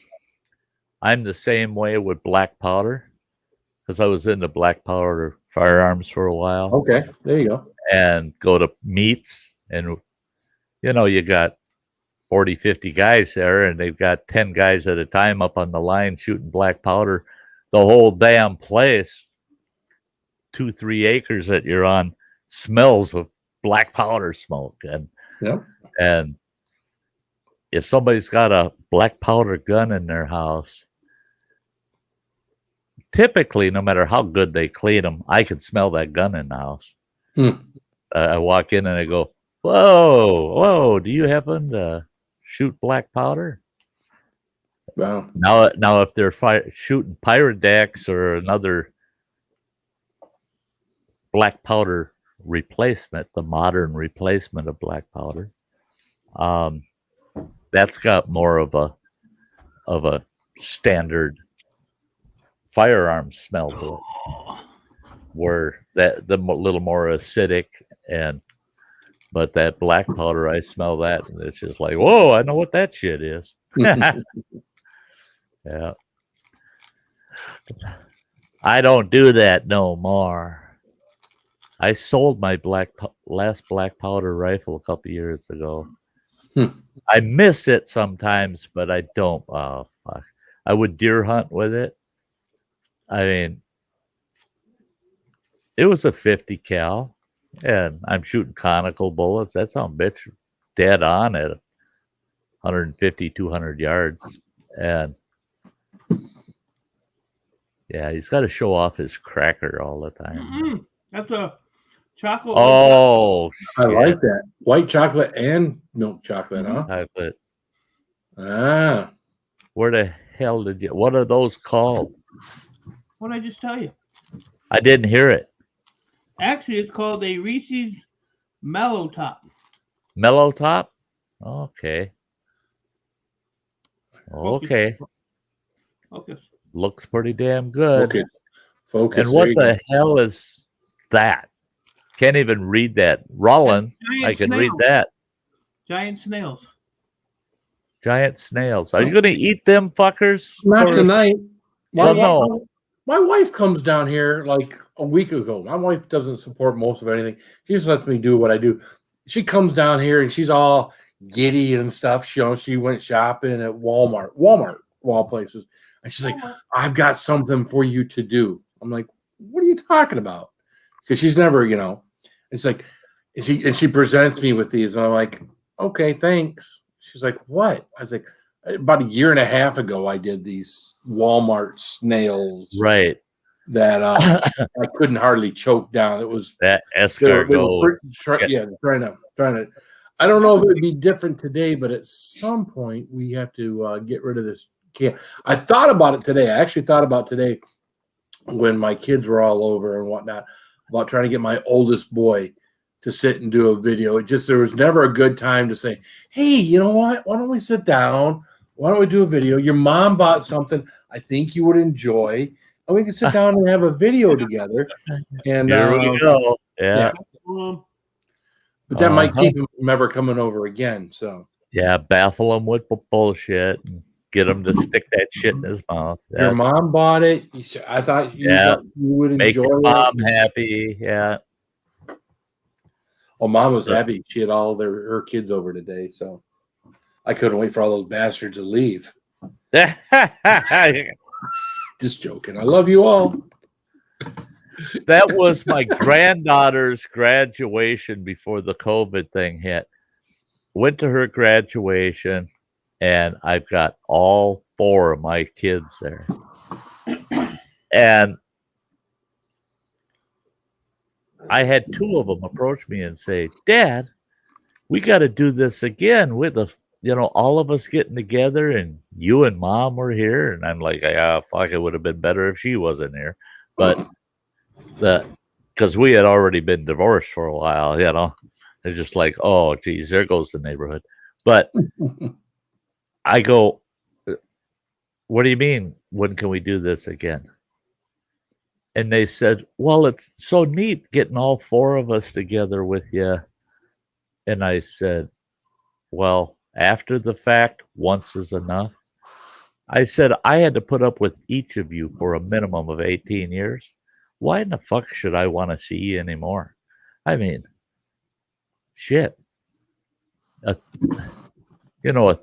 the same way with black powder because I was into black powder firearms for a while okay, there you go. and go to meets and you got 40, 50 guys there and they've got 10 guys at a time up on the line shooting black powder. The whole damn place, 2-3 acres that you're on, smells of black powder smoke. Yep. And if somebody's got a black powder gun in their house, typically, no matter how good they clean them, I can smell that gun in the house. I walk in and I go, whoa, do you happen to shoot black powder? Wow. Now if they're shooting Pyrodex or another black powder replacement, the modern replacement of black powder, that's got more of a standard firearm smell to it, where that the little more acidic but that black powder, I smell that and it's just like, whoa, I know what that shit is. Yeah. I don't do that no more. I sold my last black powder rifle a couple years ago. I miss it sometimes, but I don't. Oh, fuck. I would deer hunt with it. I mean, it was a 50 cal, and I'm shooting conical bullets. That's on bitch dead on at 150, 200 yards. And yeah, he's got to show off his cracker all the time. That's a chocolate. Oh, I shit. like that. White chocolate and milk chocolate, huh? Chocolate. Ah. Where the hell what are those called? What did I just tell you? I didn't hear it. Actually, it's called a Reese's Mellow Top. Mellow Top? Okay. Okay. Focus. Looks pretty damn good. Focus. And what the hell is that? Can't even read that. Rollin, I can read that. Giant snails. Giant snails. Are you going to eat them fuckers? Not tonight. No. My wife comes down here like a week ago. My wife doesn't support most of anything. She just lets me do what I do. She comes down here and she's all giddy and stuff. She went shopping at Walmart, of all places. And she's like, I've got something for you to do. I'm like, what are you talking about? Because she's never, it's like, and she presents me with these. And I'm like, okay, thanks. She's like, what? I was like, about a year and a half ago, I did these Walmart snails. Right. That I couldn't hardly choke down. It was that escargot. Trying to. I don't know if it would be different today, but at some point we have to get rid of this can. I thought about it today. I actually thought about today when my kids were all over and whatnot about trying to get my oldest boy to sit and do a video. There was never a good time to say, hey, you know what? Why don't we sit down? Why don't we do a video? Your mom bought something I think you would enjoy. And we can sit down and have a video together. And here we go. Yeah. But that might keep him from ever coming over again. So yeah, baffle him with bullshit and get him to stick that shit in his mouth. Your mom bought it. I thought you would make enjoy your mom happy. Yeah. Well, mom was happy. She had all her kids over today, so I couldn't wait for all those bastards to leave. Just joking. I love you all. That was my granddaughter's graduation before the COVID thing hit. Went to her graduation, and I've got all 4 of my kids there. And I had 2 of them approach me and say, Dad, we got to do this again with all of us getting together, and you and Mom were here. And I'm like, fuck, it would have been better if she wasn't here. But because we had already been divorced for a while, it's just like, oh, geez, there goes the neighborhood. But I go, what do you mean? When can we do this again? And they said, well, it's so neat getting all four of us together with you. And I said, well, after the fact, once is enough. I said, I had to put up with each of you for a minimum of 18 years. Why in the fuck should I want to see you anymore? I mean, shit. A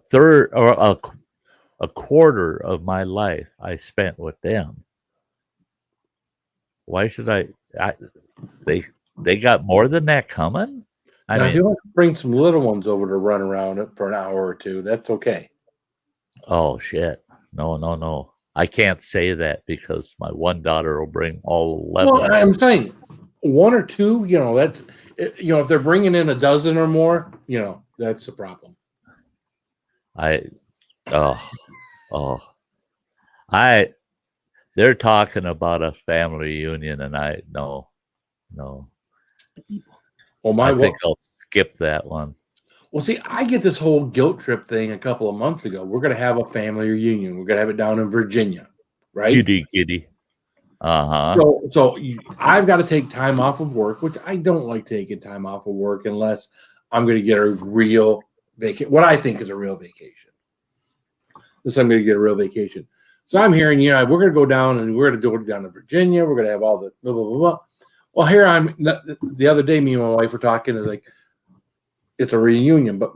third or a quarter of my life I spent with them. Why should they got more than that coming? Now, if you want to bring some little ones over to run around it for an hour or two, that's okay. Oh, shit. No. I can't say that because my one daughter will bring all 11. Well, I'm saying one or two, that's, if they're bringing in a dozen or more, that's the problem. They're talking about a family reunion, and no. Well, I think I'll skip that one. Well, see, I get this whole guilt trip thing a couple of months ago. We're going to have a family reunion. We're going to have it down in Virginia, right? Giddy. Uh-huh. So I've got to take time off of work, which I don't like taking time off of work unless I'm going to get a real vacation. What I think is a real vacation. Unless I'm going to get a real vacation. So I'm hearing, we're going to go down and we're going to go down to Virginia. We're going to have all the blah, blah, blah, blah. Well, here the other day, me and my wife were talking, and like, it's a reunion, but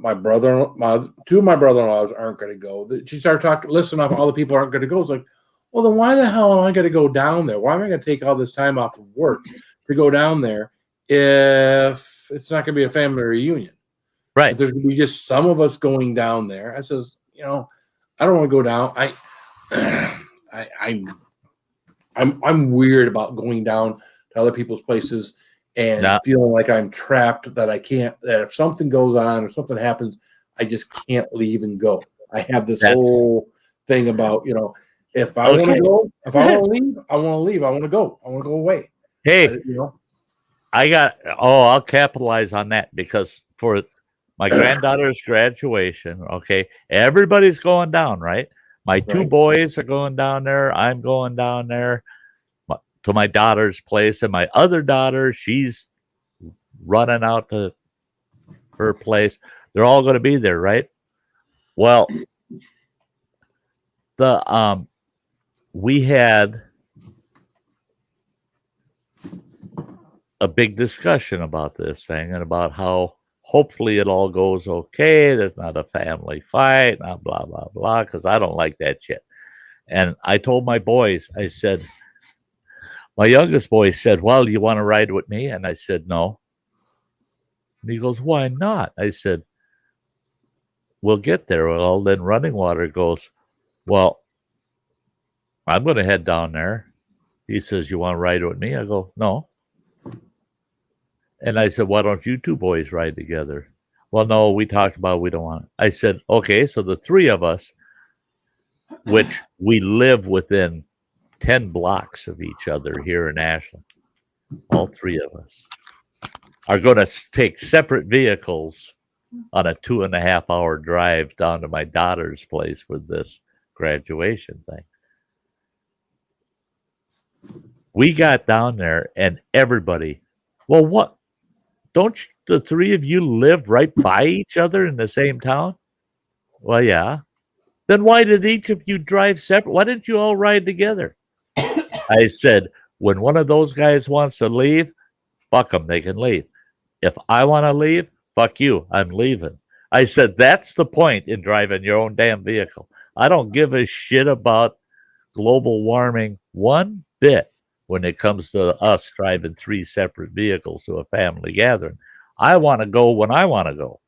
two of my brother-in-laws aren't going to go. She started talking, listening off, all the people aren't going to go. It's like, well, then why the hell am I going to go down there? Why am I going to take all this time off of work to go down there if it's not going to be a family reunion? Right. If there's going to be just some of us going down there. I says, I don't want to go down. I'm weird about going down to other people's places and feeling like I'm trapped, that if something goes on or something happens, I just can't leave and go. I have this whole thing about, if I want to go, if I want to leave, I want to leave. I want to go. I want to go away. Hey, I'll capitalize on that because for my granddaughter's graduation, okay, everybody's going down, right? My two boys are going down there. I'm going down there to my daughter's place, and my other daughter, she's running out to her place. They're all going to be there, right? Well, we had a big discussion about this thing and about how hopefully it all goes okay. There's not a family fight, not blah, blah, blah, because I don't like that shit. And I told my boys, I said, my youngest boy said, well, you want to ride with me? And I said, no. And he goes, why not? I said, we'll get there. Well, then Running Water goes, well, I'm going to head down there. He says, you want to ride with me? I go, no. And I said, why don't you two boys ride together? Well, no, we talked about we don't want it. I said, okay, so the three of us, which we live within 10 blocks of each other here in Ashland, all three of us are going to take separate vehicles on a 2.5-hour drive down to my daughter's place for this graduation thing. We got down there and everybody, well, what? Don't the three of you live right by each other in the same town? Well, yeah. Then why did each of you drive separate? Why didn't you all ride together? I said, when one of those guys wants to leave, fuck them, they can leave. If I want to leave, fuck you, I'm leaving. I said, that's the point in driving your own damn vehicle. I don't give a shit about global warming one bit when it comes to us driving 3 separate vehicles to a family gathering. I want to go when I want to go,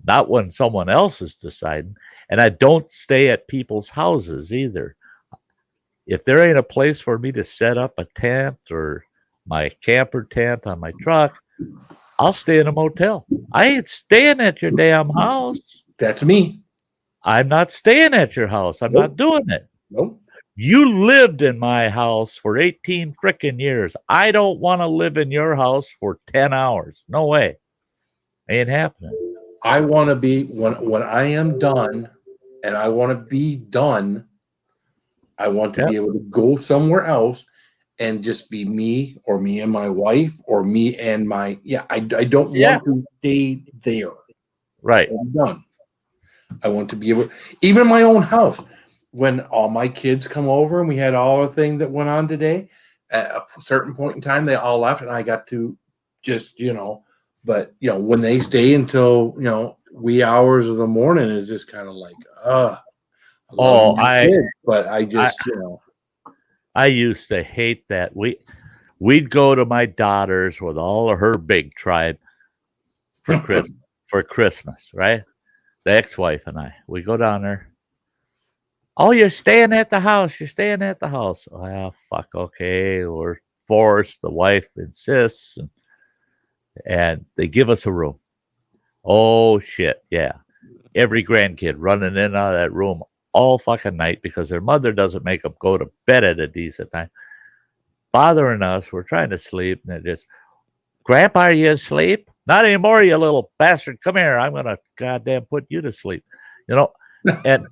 not when someone else is deciding. And I don't stay at people's houses either. If there ain't a place for me to set up a tent or my camper tent on my truck, I'll stay in a motel. I ain't staying at your damn house. That's me. I'm not staying at your house. I'm not doing it. Nope. You lived in my house for 18 frickin' years. I don't want to live in your house for 10 hours. No way. Ain't happening. I want to be, when I am done and I want to be done. I want to Yep. be able to go somewhere else and just be me or me and my wife or me and my, I don't Yeah. want to stay there. Right. I'm done. I want to be able, even in my own house, when all my kids come over and we had all the thing that went on today, at a certain point in time, they all left and I got to just, but, when they stay until, wee hours of the morning, is just kind of like, I love my kids, but I just, I used to hate that. We'd go to my daughter's with all of her big tribe for Christmas, right? The ex-wife and I. We go down there. Oh, you're staying at the house. You're staying at the house. Well, fuck, okay. We're forced. The wife insists. And they give us a room. Oh, shit, yeah. Every grandkid running in and out of that room all fucking night because their mother doesn't make them go to bed at a decent time. Bothering us. We're trying to sleep. And they're just, Grandpa, are you asleep? Not anymore, you little bastard. Come here. I'm going to goddamn put you to sleep. And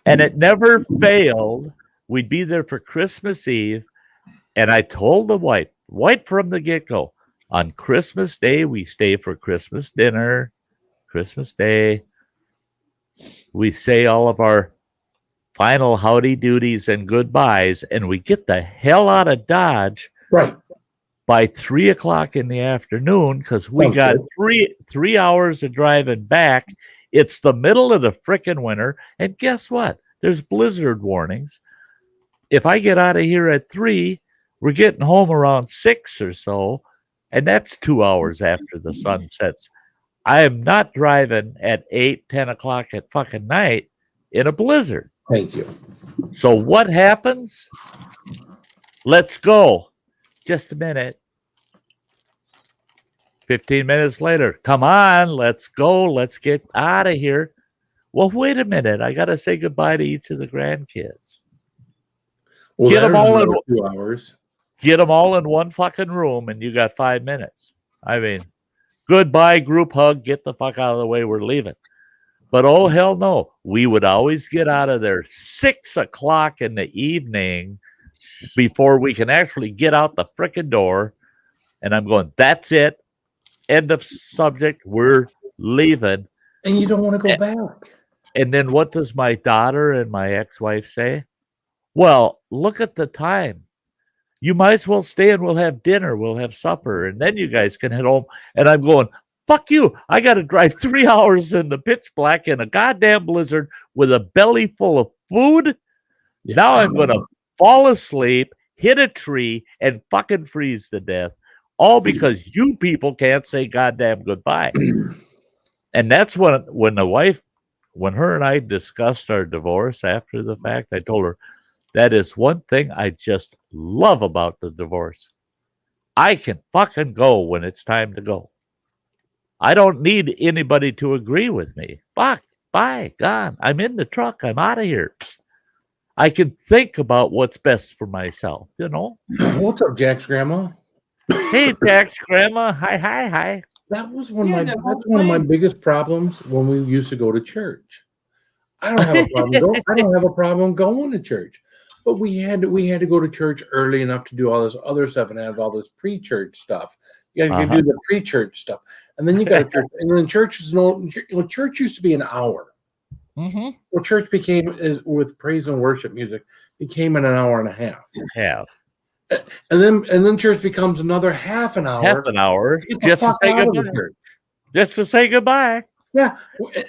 and it never failed. We'd be there for Christmas Eve. And I told the wife, right from the get-go, on Christmas Day, we stay for Christmas dinner. Christmas Day, we say all of our final howdy doodies and goodbyes, and we get the hell out of Dodge right by 3 o'clock in the afternoon because we got 3 hours of driving back. It's the middle of the frickin' winter, and guess what? There's blizzard warnings. If I get out of here at 3, we're getting home around 6 or so, and that's 2 hours after the sun sets. I am not driving at 8, 10 o'clock at fucking night in a blizzard. Thank you. So what happens? Let's go. Just a minute. 15 minutes later. Come on, let's go. Let's get out of here. Well, wait a minute. I got to say goodbye to each of the grandkids. Well, Get them all in 2 hours. Get them all in one fucking room, and you got 5 minutes. I mean, goodbye, group hug. Get the fuck out of the way. We're leaving. But oh, hell no. We would always get out of there 6 o'clock in the evening before we can actually get out the frickin' door. And I'm going, that's it. End of subject. We're leaving. And you don't want to go back. And then what does my daughter and my ex-wife say? Well, look at the time. You might as well stay and we'll have dinner. We'll have supper. And then you guys can head home. And I'm going, fuck you. I got to drive 3 hours in the pitch black in a goddamn blizzard with a belly full of food. Yeah. Now I'm going to fall asleep, hit a tree, and fucking freeze to death. All because you people can't say goddamn goodbye. And that's when her and I discussed our divorce after the fact, I told her, that is one thing I just love about the divorce. I can fucking go when it's time to go. I don't need anybody to agree with me. Fuck, bye, gone. I'm in the truck. I'm out of here. I can think about what's best for myself, What's up, Jack's grandma? Hey, Jack's grandma. Hi. That was one of my biggest problems when we used to go to church. I don't have a problem going to church. But we had to go to church early enough to do all this other stuff and have all this pre-church stuff. You got to do the pre-church stuff, and then you got to church. And then church church used to be an hour. Mm-hmm. Well, church became with praise and worship music became an hour and a half. And then church becomes another half an hour. Just to say goodbye. Just to say goodbye. Yeah.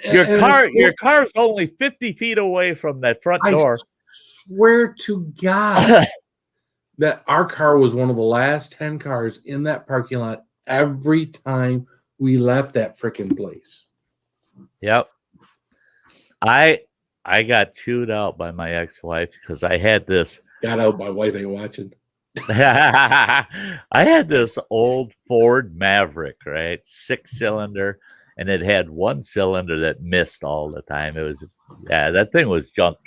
Your car's only 50 feet away from that front door. Swear to God that our car was one of the last 10 cars in that parking lot every time we left that freaking place. Yep. I got chewed out by my ex-wife because I had this. Got out, my wife ain't watching. I had this old Ford Maverick, right? 6-cylinder, and it had one cylinder that missed all the time. It was, that thing was junk.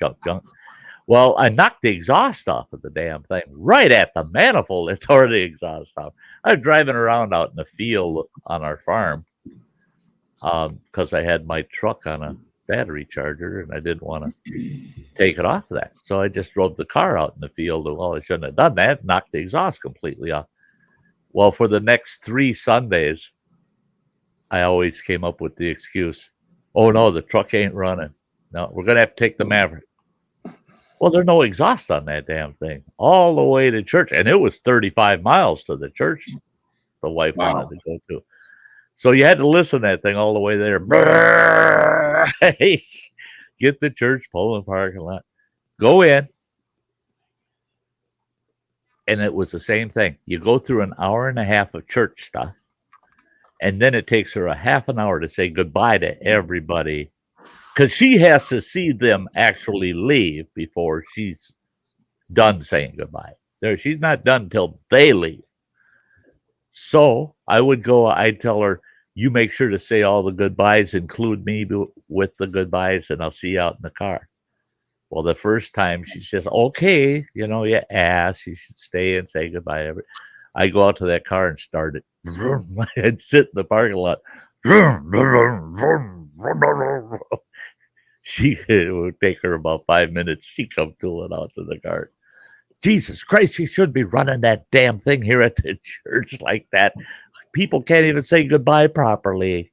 Well, I knocked the exhaust off of the damn thing right at the manifold. It tore the exhaust off. I was driving around out in the field on our farm, because I had my truck on a battery charger and I didn't want to take it off of that. So I just drove the car out in the field. Well, I shouldn't have done that. Knocked the exhaust completely off. Well, for the next 3 Sundays, I always came up with the excuse, oh, no, the truck ain't running. No, we're going to have to take the Maverick. Well, there's no exhaust on that damn thing all the way to church. And it was 35 miles to the church the wife wanted to go to. So you had to listen to that thing all the way there. Get the church, pull in the parking lot, go in. And it was the same thing. You go through an hour and a half of church stuff. And then it takes her a half an hour to say goodbye to everybody. Because she has to see them actually leave before she's done saying goodbye. She's not done until they leave. So I'd tell her, you make sure to say all the goodbyes, include me with the goodbyes, and I'll see you out in the car. Well, the first time she says, okay, you ask, you should stay and say goodbye. I go out to that car and start it. I'd sit in the parking lot. It would take her about 5 minutes. She'd come tooling out to the car. Jesus Christ, she should be running that damn thing here at the church like that. People can't even say goodbye properly.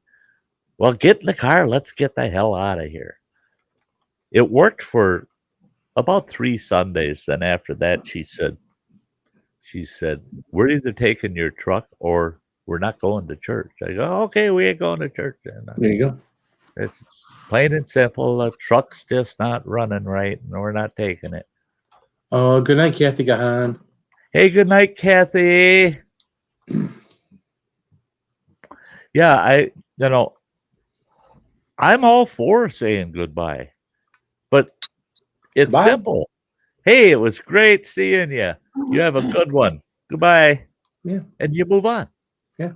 Well, get in the car. Let's get the hell out of here. It worked for about 3 Sundays. Then after that, she said, we're either taking your truck or we're not going to church. I go, okay, we ain't going to church then. There you go. It's plain and simple. The truck's just not running right, and we're not taking it. Oh, good night, Kathy Gahan. Hey, good night, Kathy. Yeah, I'm all for saying goodbye, but it's simple. Hey, it was great seeing you. You have a good one. Goodbye. Yeah. And you move on. Yeah.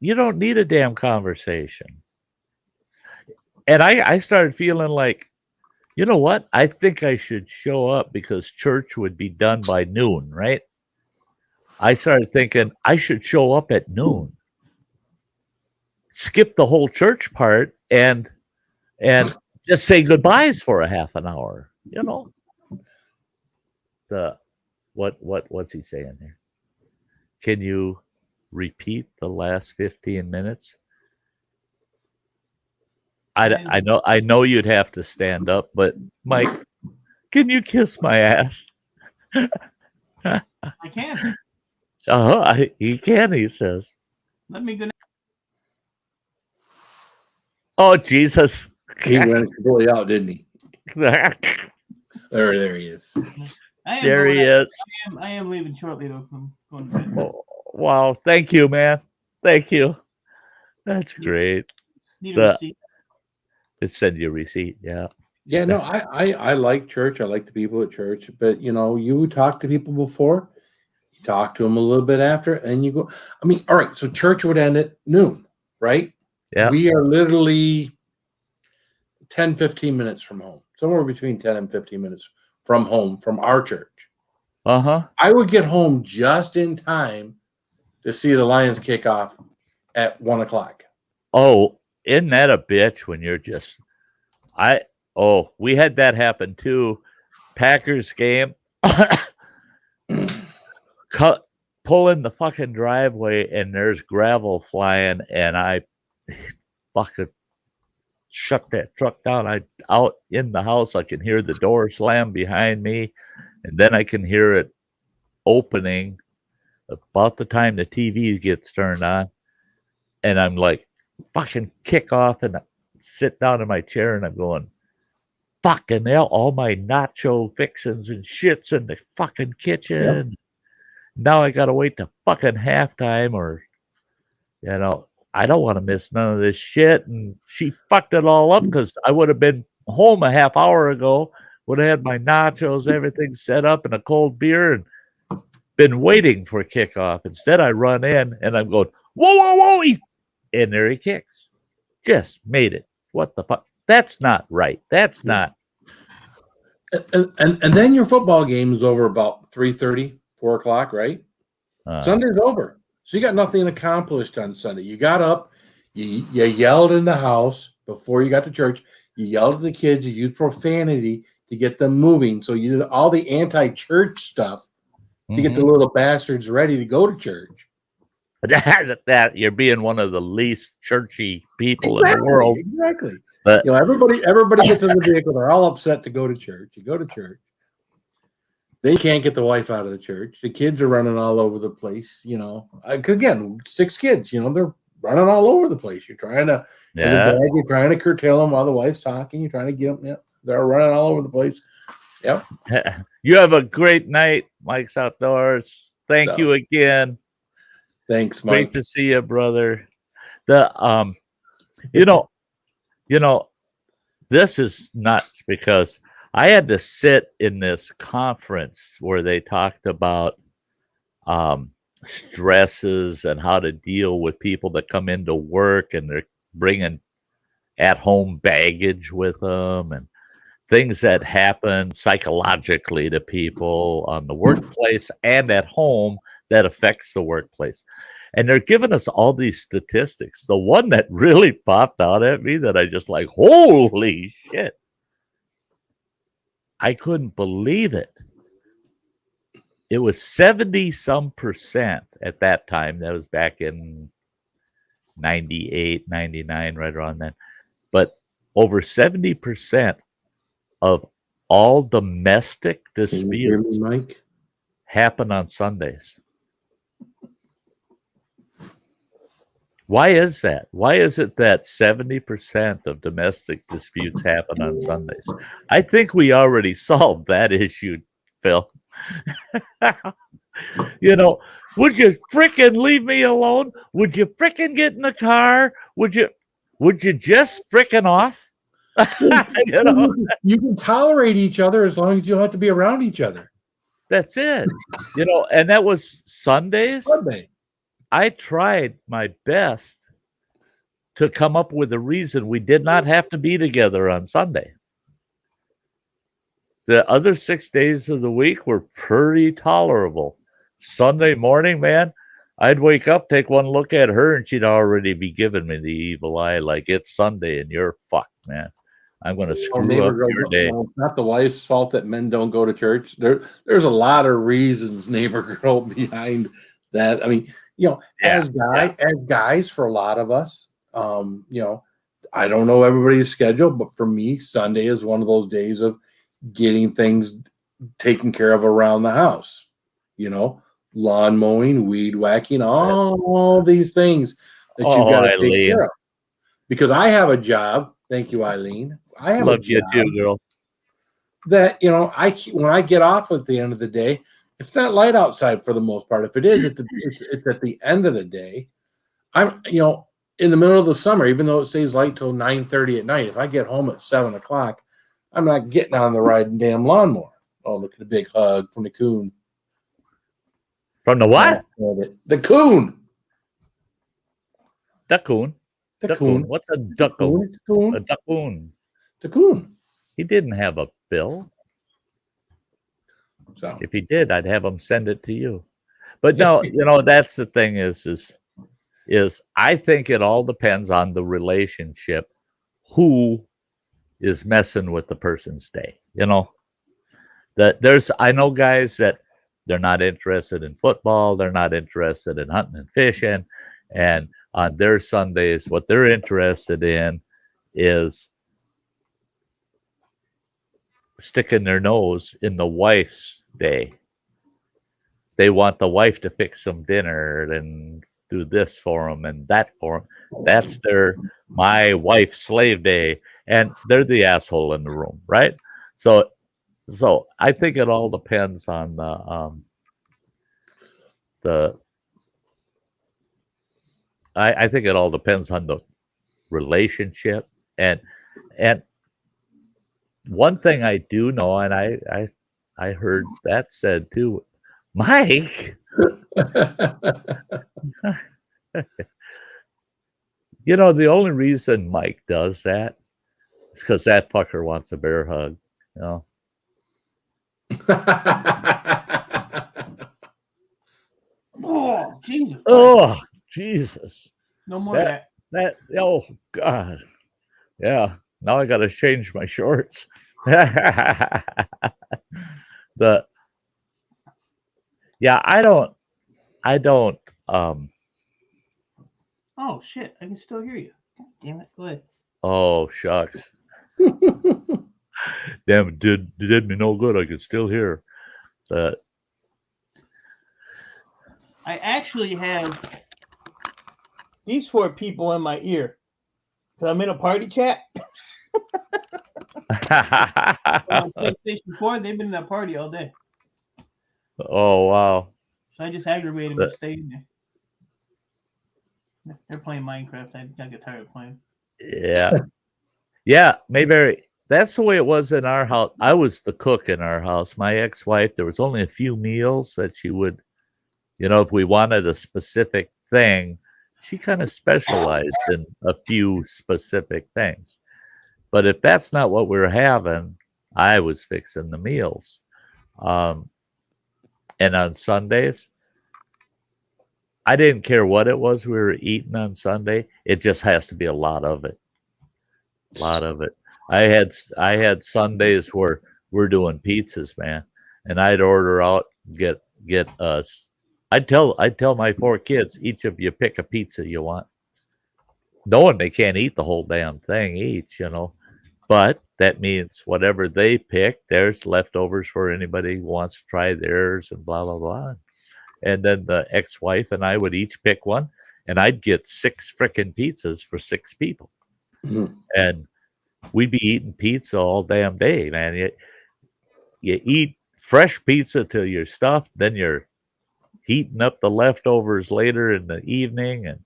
You don't need a damn conversation. And I started feeling like, you know what? I think I should show up because church would be done by noon, right? I started thinking I should show up at noon. Skip the whole church part and just say goodbyes for a half an hour. What's he saying here? Can you repeat the last 15 minutes? I know you'd have to stand up, but Mike, can you kiss my ass? I can. He can, he says. Let me go. Oh, Jesus. He went completely out, didn't he? There he is. There he is. I am leaving shortly, though. I'm going to bed. Oh, wow. Thank you, man. Thank you. That's great. Need a receipt. It send you a receipt, yeah. Yeah, no, I like church. I like the people at church. But, you talk to people before. You talk to them a little bit after, and you go. I mean, all right, so church would end at noon, right? Yeah. We are literally 10, 15 minutes from home. Somewhere between 10 and 15 minutes from home, from our church. Uh-huh. I would get home just in time to see the Lions kick off at 1 o'clock. Oh, isn't that a bitch when you're just we had that happen too. Packers game. Pull in the fucking driveway and there's gravel flying and I fucking shut that truck down. Out in the house, I can hear the door slam behind me, and then I can hear it opening about the time the TV gets turned on, and I'm like, fucking kick off and sit down in my chair, and I'm going, fucking hell, all my nacho fixins and shits in the fucking kitchen. Yep. Now I gotta wait to fucking halftime, or I don't want to miss none of this shit. And she fucked it all up because I would have been home a half hour ago, would have had my nachos, everything set up, and a cold beer, and been waiting for kickoff. Instead, I run in and I'm going, whoa, whoa, whoa, and there he kicks. Just made it. What the fuck? That's not right. That's not. And then your football game is over about 3:30, 4 o'clock, right? Sunday's over. So you got nothing accomplished on Sunday. You got up, You yelled in the house before you got to church. You yelled at the kids. You used profanity to get them moving. So you did all the anti-church stuff to get the little bastards ready to go to church. That you're being one of the least churchy people in the world. Exactly. But everybody gets in the vehicle. They're all upset to go to church. You go to church. They can't get the wife out of the church. The kids are running all over the place. Again, 6 kids. They're running all over the place. You're trying to, you're trying to curtail them while the wife's talking. You're trying to get them. They're running all over the place. Yep. You have a great night, Mike's Outdoors. Thank you again. Thanks, Mike. Great to see you, brother. This is nuts because I had to sit in this conference where they talked about stresses and how to deal with people that come into work and they're bringing at-home baggage with them and things that happen psychologically to people on the workplace and at home that affects the workplace. And they're giving us all these statistics. The one that really popped out at me that I just like, holy shit. I couldn't believe it. It was 70-some% at that time. That was back in 98, 99, right around then. But over 70% of all domestic disputes happen on Sundays. Why is that? Why is it that 70% of domestic disputes happen on Sundays? I think we already solved that issue, Phil. Would you frickin' leave me alone? Would you frickin' get in the car? Would you just frickin' off? You can tolerate each other as long as you don't have to be around each other. That's it. And that was Sundays. Sunday. I tried my best to come up with a reason we did not have to be together on Sunday. The other 6 days of the week were pretty tolerable. Sunday morning, man, I'd wake up, take one look at her, and she'd already be giving me the evil eye like it's Sunday and you're fucked, man. I'm going to screw up your day. It's not the wife's fault that men don't go to church. There's a lot of reasons, neighbor girl, behind that. I mean, as guys, for a lot of us, I don't know everybody's schedule, but for me, Sunday is one of those days of getting things taken care of around the house. Lawn mowing, weed whacking, all these things that you got to take care of. Because I have a job. Thank you, Eileen. I have Love you too, girl. That when I get off at the end of the day, it's not light outside for the most part. If it is, it's at the end of the day. I'm in the middle of the summer, even though it stays light till 9:30 at night. If I get home at 7 o'clock, I'm not getting on the riding damn lawnmower. Oh, look at the big hug from the coon. From the what? The coon. The coon. The coon. What's a duckoon? A duckoon. The coon. He didn't have a bill. So if he did, I'd have him send it to you. But no, that's the thing is I think it all depends on the relationship. Who is messing with the person's day? I know guys that they're not interested in football. They're not interested in hunting and fishing. And on their Sundays, what they're interested in is sticking their nose in the wife's day. They want the wife to fix some dinner and do this for them and that for them. That's my wife's slave day. And they're the asshole in the room, right? So I think it all depends on I think it all depends on the relationship. And one thing I do know, and I heard that said too, Mike. The only reason Mike does that is because that fucker wants a bear hug. Oh, Jesus. Oh, Jesus. No more of that. That oh God. Yeah. Now I gotta change my shorts. the yeah, I don't Oh shit! I can still hear you. God damn it! Go ahead. oh shucks. Damn it did me no good. I could still hear that. I actually have these 4 people in my ear. Cause I'm in a party chat. On PlayStation 4, they've been in that party all day. Oh wow. So I just aggravated them to stay in there. They're playing Minecraft. I get tired of playing. Yeah. Yeah, Mayberry. That's the way it was in our house. I was the cook in our house. My ex-wife, there was only a few meals that she would, if we wanted a specific thing, she kind of specialized in a few specific things. But if that's not what we were having, I was fixing the meals. And on Sundays, I didn't care what it was we were eating on Sunday. It just has to be a lot of it. A lot of it. I had Sundays where we're doing pizzas, man, and I'd order out, get us. I'd tell my 4 kids, each of you pick a pizza you want, knowing they can't eat the whole damn thing each, But that means whatever they pick, there's leftovers for anybody who wants to try theirs, and blah blah blah. And then the ex-wife and I would each pick one, and I'd get 6 frickin' pizzas for 6 people. Mm-hmm. And we'd be eating pizza all damn day, man. You eat fresh pizza till you're stuffed, then you're heating up the leftovers later in the evening.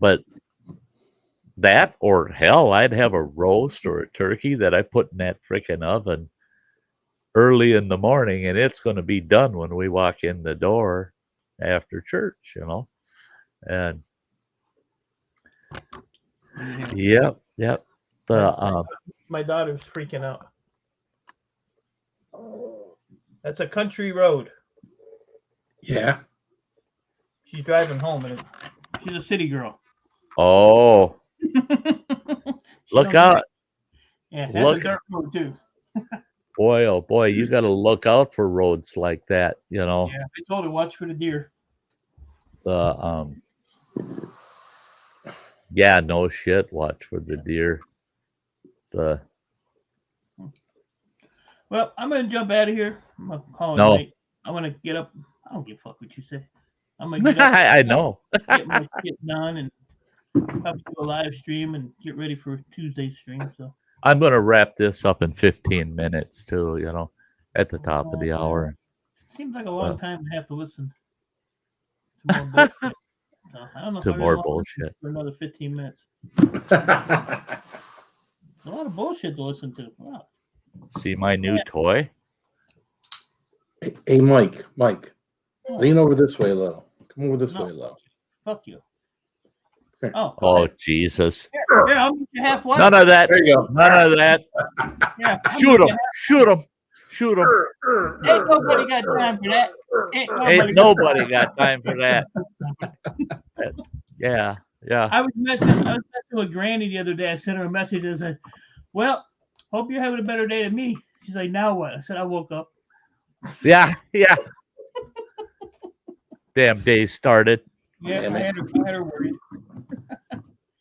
But that, or hell, I'd have a roast or a turkey that I put in that frickin' oven early in the morning, and it's going to be done when we walk in the door after church, And yep. My daughter's freaking out. That's a country road. Yeah. She's driving home, and she's a city girl. Oh. Look out. Yeah, that's a dirt road, too. Boy, oh boy, you got to look out for roads like that, Yeah, I told her, watch for the deer. Yeah, no shit, watch for the deer. Well, I'm gonna jump out of here. I'm gonna call it night. I'm gonna get up. I don't give a fuck what you say. I'm gonna get up. I know. Get my shit done and probably do a live stream and get ready for Tuesday's stream. So I'm gonna wrap this up in 15 minutes too. At the top of the hour. Seems like a long time to have to listen to more bullshit. So I don't know to more bullshit for another 15 minutes. A lot of bullshit to listen to. Wow. See my new toy? Hey, Mike, lean over this way a little. Come over this way a little. Fuck you. Okay. Oh, Jesus. Here, I'll meet you halfway. None of that. There you go. None of that. Yeah, shoot him. Shoot him. Shoot him. Ain't nobody got time for that. Ain't nobody got time for that. Yeah. I was messing with Granny the other day. I sent her a message and said, well, hope you're having a better day than me. She's like, now what? I said, I woke up. Yeah. Damn day started. Yeah, I had her worried.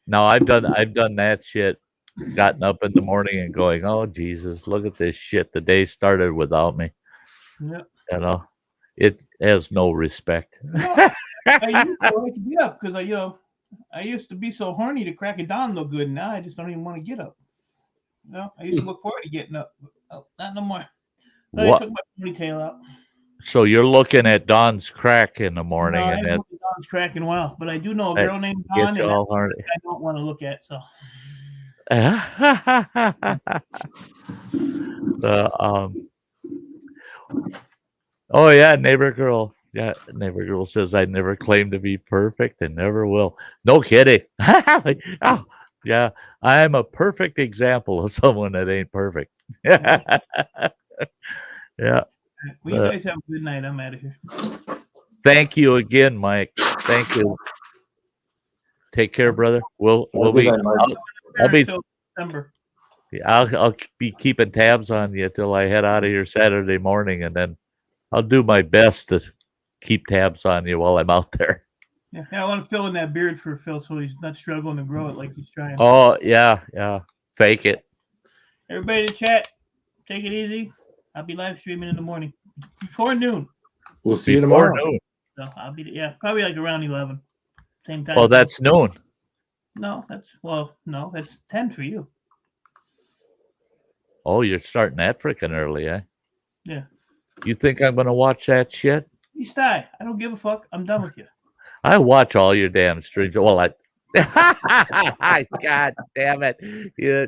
No, I've done that shit. Gotten up in the morning and going, oh Jesus, look at this shit. The day started without me. Yeah. It has no respect. I used to like to get up because I used to be so horny to crack it down no good. Now I just don't even want to get up. I used to look forward to getting up. Oh, not no more. I took my ponytail out. So you're looking at Dawn's crack in the morning, no, and Dawn's cracking well, but I do know a girl named Dawn, and I don't want to look at. So. Oh yeah, neighbor girl. Yeah, neighbor girl says I never claim to be perfect and never will. No kidding. Oh, yeah, I'm a perfect example of someone that ain't perfect. Yeah. Well, you guys have a good night. I'm out of here. Thank you again, Mike. Thank you. Take care, brother. We'll Have a be. good night, Mike. I'll be. Till December. I'll be keeping tabs on you till I head out of here Saturday morning, and then I'll do my best to keep tabs on you while I'm out there. Yeah, I want to fill in that beard for Phil so he's not struggling to grow it like he's trying. Oh yeah. Fake it. Everybody in the chat, take it easy. I'll be live streaming in the morning before noon. We'll see you Before tomorrow. noon. So I'll be probably like around 11. Same time. Oh, that's noon. No, that's 10 for you. Oh, you're starting that freaking early, eh? Yeah. You think I'm gonna watch that shit? You Sty. I don't give a fuck. I'm done with you. I watch all your damn streams. Well, God damn it. Yeah.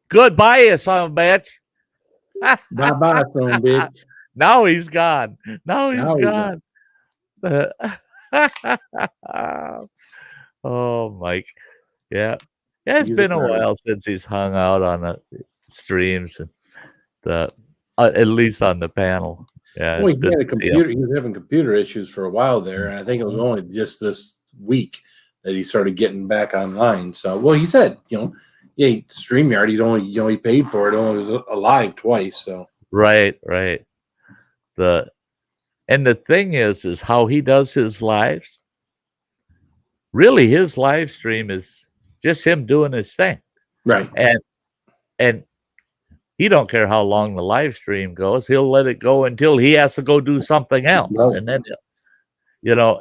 Goodbye, you son of a bitch. Bye-bye, son bitch. Now he's gone. Now he's Now he's gone. Oh, Mike. Yeah. It's He's been a a nerd. while since he's hung out on the streams and at least on the panel. Yeah. Well, it's he good had a to see him. computer. He was having computer issues for a while there, and I think it was only just this week that he started getting back online. So, well, he said, StreamYard. He paid for it. Only was alive twice. So, Right. And the thing is how he does his lives. Really, his live stream is just him doing his thing. right. And he don't care how long the live stream goes. He'll let it go until he has to go do something else. Right. And then,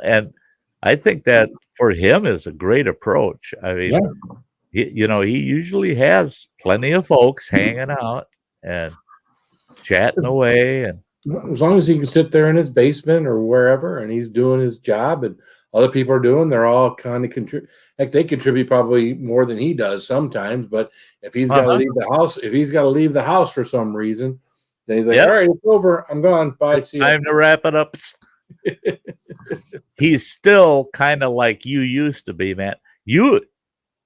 and I think that for him is a great approach. I mean, he usually has plenty of folks hanging out and chatting away. And As long as he can sit there in his basement or wherever, and he's doing his job, and other people are doing, they're all kind of contribute. Like they contribute probably more than he does sometimes. But if he's got to leave the house, for some reason, then he's like, all right, it's over. I'm gone. Bye. It's See you. time to wrap it up. He's still kind of like you used to be, man.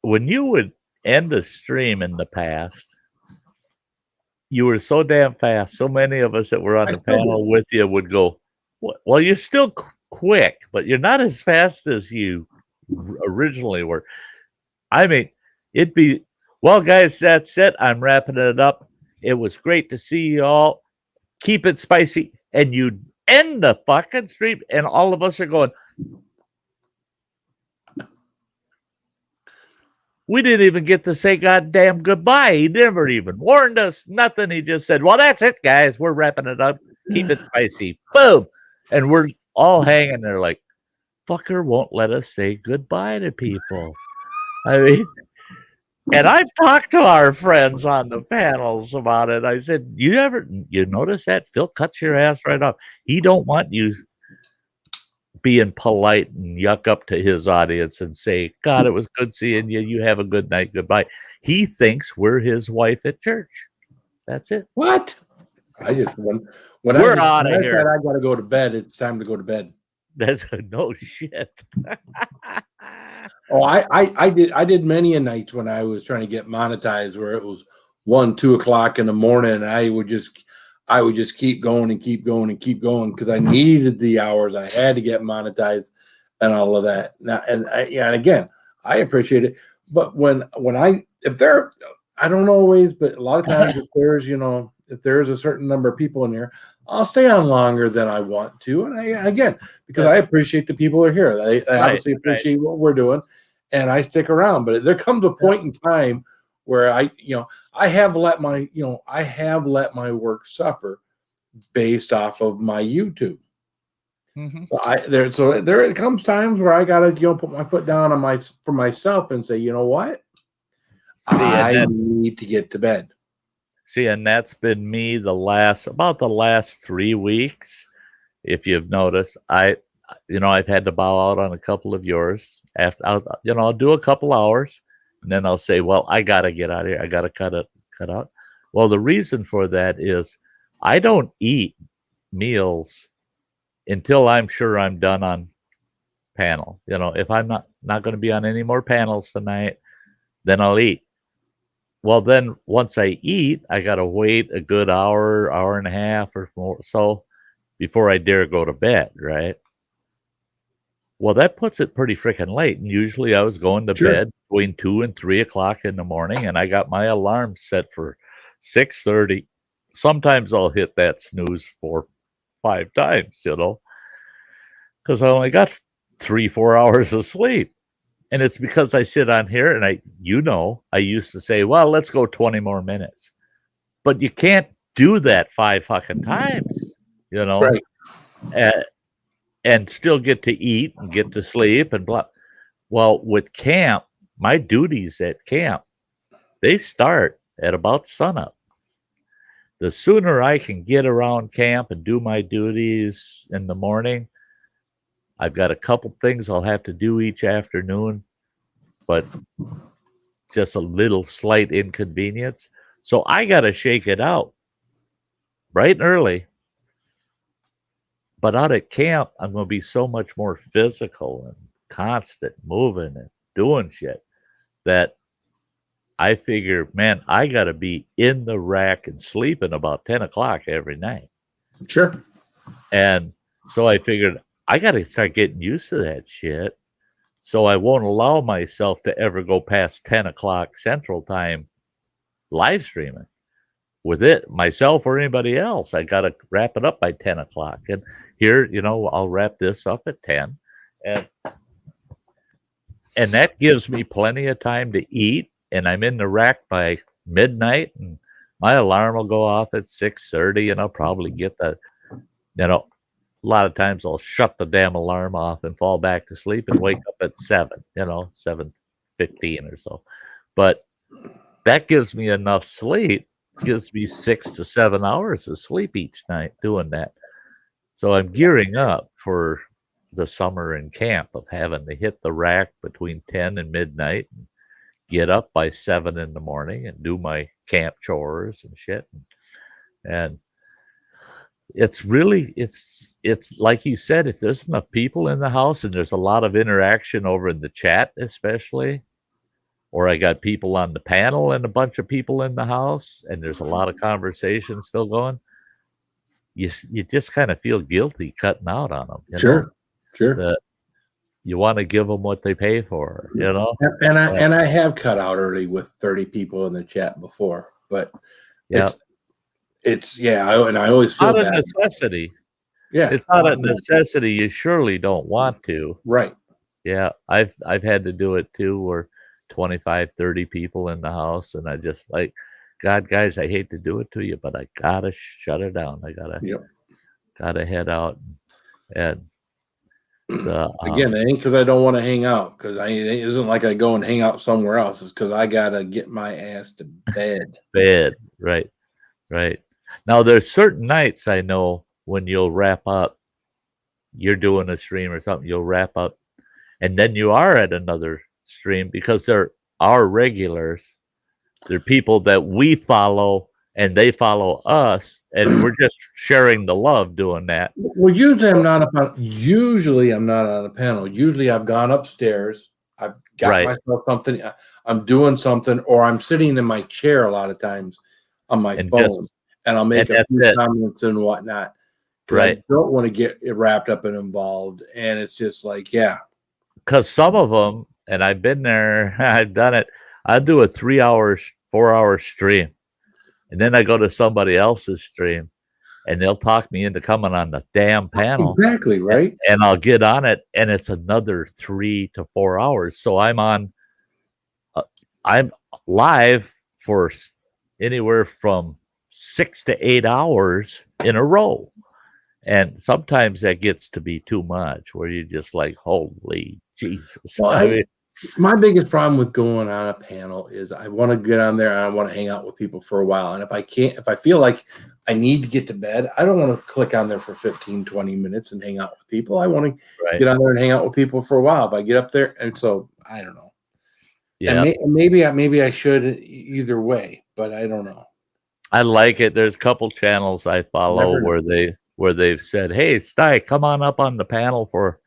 When you would end a stream in the past, you were so damn fast. So many of us that were on the panel with you would go, well, you're still quick, but you're not as fast as you originally were. I mean, it'd be, well, guys, that's it. I'm wrapping it up. It was great to see you all. Keep it spicy. And you end the fucking stream, and all of us are going, we didn't even get to say goddamn goodbye. He never even warned us. Nothing. He just said, well, that's it, guys. We're wrapping it up. Keep it spicy. Boom. And we're all hanging there like, fucker won't let us say goodbye to people. I mean, and I've talked to our friends on the panels about it. I said, you notice that? Phil cuts your ass right off. He don't want you being polite and yuck up to his audience and say, God, it was good seeing you. You have a good night. Goodbye. He thinks we're his wife at church. That's it. What? I just when we're out of here. I got to go to bed. It's time to go to bed. That's no shit. Oh, I did many a night when I was trying to get monetized where it was 1, 2 o'clock in the morning. And I would just keep going and keep going and keep going because I needed the hours. I had to get monetized and all of that. Now, and again, I appreciate it. But I don't always, but a lot of times if there's a certain number of people in here, I'll stay on longer than I want to. And because I appreciate the people who are here. I obviously appreciate what we're doing, and I stick around. But there comes a point in time where I have let my work suffer based off of my YouTube. Mm-hmm. So there comes times where I gotta put my foot down for myself and say, you know what? I need to get to bed. See, and that's been me about the last 3 weeks. If you've noticed, I've had to bow out on a couple of yours. I'll do a couple hours, and then I'll say, well, I gotta get out of here. I gotta cut out. Well, the reason for that is I don't eat meals until I'm sure I'm done on panel. If I'm not going to be on any more panels tonight, then I'll eat. Well, then once I eat, I got to wait a good hour and a half or more so before I dare go to bed, right? Well, that puts it pretty freaking late. And usually I was going to Sure. bed between 2 and 3 o'clock in the morning, and I got my alarm set for 6:30. Sometimes I'll hit that snooze 4, 5 times, because I only got 3, 4 hours of sleep. And it's because I sit on here and I used to say, well, let's go 20 more minutes. But you can't do that 5 fucking times, Right. and still get to eat and get to sleep and blah. Well, with camp, my duties at camp, they start at about sunup. The sooner I can get around camp and do my duties in the morning, I've got a couple things I'll have to do each afternoon, but just a little slight inconvenience. So I got to shake it out bright and early. But out at camp, I'm going to be so much more physical and constant, moving and doing shit, that I figure, man, I got to be in the rack and sleeping about 10 o'clock every night. Sure. And so I figured I got to start getting used to that shit. So I won't allow myself to ever go past 10 o'clock Central Time live streaming with it, myself or anybody else. I got to wrap it up by 10 o'clock. And here, I'll wrap this up at 10. And that gives me plenty of time to eat. And I'm in the rack by midnight. And my alarm will go off at 6:30. And I'll probably get a lot of times I'll shut the damn alarm off and fall back to sleep and wake up at 7, 7:15 or so. But that gives me enough sleep, gives me 6 to 7 hours of sleep each night doing that. So I'm gearing up for the summer in camp of having to hit the rack between 10 and midnight and get up by 7 in the morning and do my camp chores and shit. And it's really, it's like you said, if there's enough people in the house and there's a lot of interaction over in the chat, especially, or I got people on the panel and a bunch of people in the house and there's a lot of conversation still going, you just kind of feel guilty cutting out on them. Sure. That you want to give them what they pay for, And I have cut out early with 30 people in the chat before, but yeah. I always feel not a bad. necessity. Yeah. It's not a necessity. You surely don't want to. Right. Yeah. I've had to do it too, where 25, 30 people in the house. And I just like, God, guys, I hate to do it to you, but I gotta shut it down. I gotta head out. And again, it ain't because I don't want to hang out, because it isn't like I go and hang out somewhere else. It's because I gotta get my ass to bed. Right. Now there's certain nights I know when you'll wrap up, you're doing a stream or something, you'll wrap up, and then you are at another stream, because there are regulars. They're people that we follow and they follow us, and we're just sharing the love doing that. Well, usually I'm not on a panel. Usually I've gone upstairs, I've got myself something, I'm doing something, or I'm sitting in my chair a lot of times on my phone, and I'll make a few comments and whatnot. Right. I don't want to get wrapped up and involved. And it's just like, yeah. Because some of them, and I've been there, I've done it, I do a 3-hour, 4-hour stream. And then I go to somebody else's stream and they'll talk me into coming on the damn panel. Exactly, right. And I'll get on it and it's another 3 to 4 hours. So I'm live for anywhere from 6 to 8 hours in a row. And sometimes that gets to be too much, where you just like, holy Jesus. Well, my biggest problem with going on a panel is I want to get on there and I want to hang out with people for a while. And if I feel like I need to get to bed, I don't want to click on there for 15, 20 minutes and hang out with people. I want to get on there and hang out with people for a while. If I get up there, and so I don't know. Yeah. And maybe I should either way, but I don't know. I like it. There's a couple channels I follow where they've said, hey, Sty, come on up on the panel for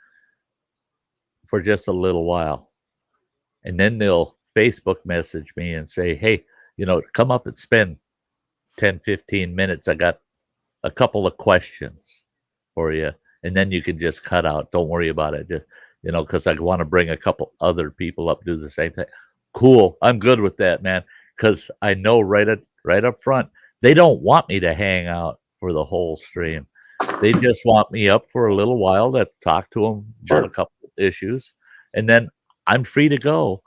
just a little while. And then they'll Facebook message me and say, hey, come up and spend 10, 15 minutes. I got a couple of questions for you. And then you can just cut out. Don't worry about it. Just, because I want to bring a couple other people up, do the same thing. Cool. I'm good with that, man. Because I know right up front, they don't want me to hang out for the whole stream. They just want me up for a little while to talk to them about a couple of issues, and then I'm free to go.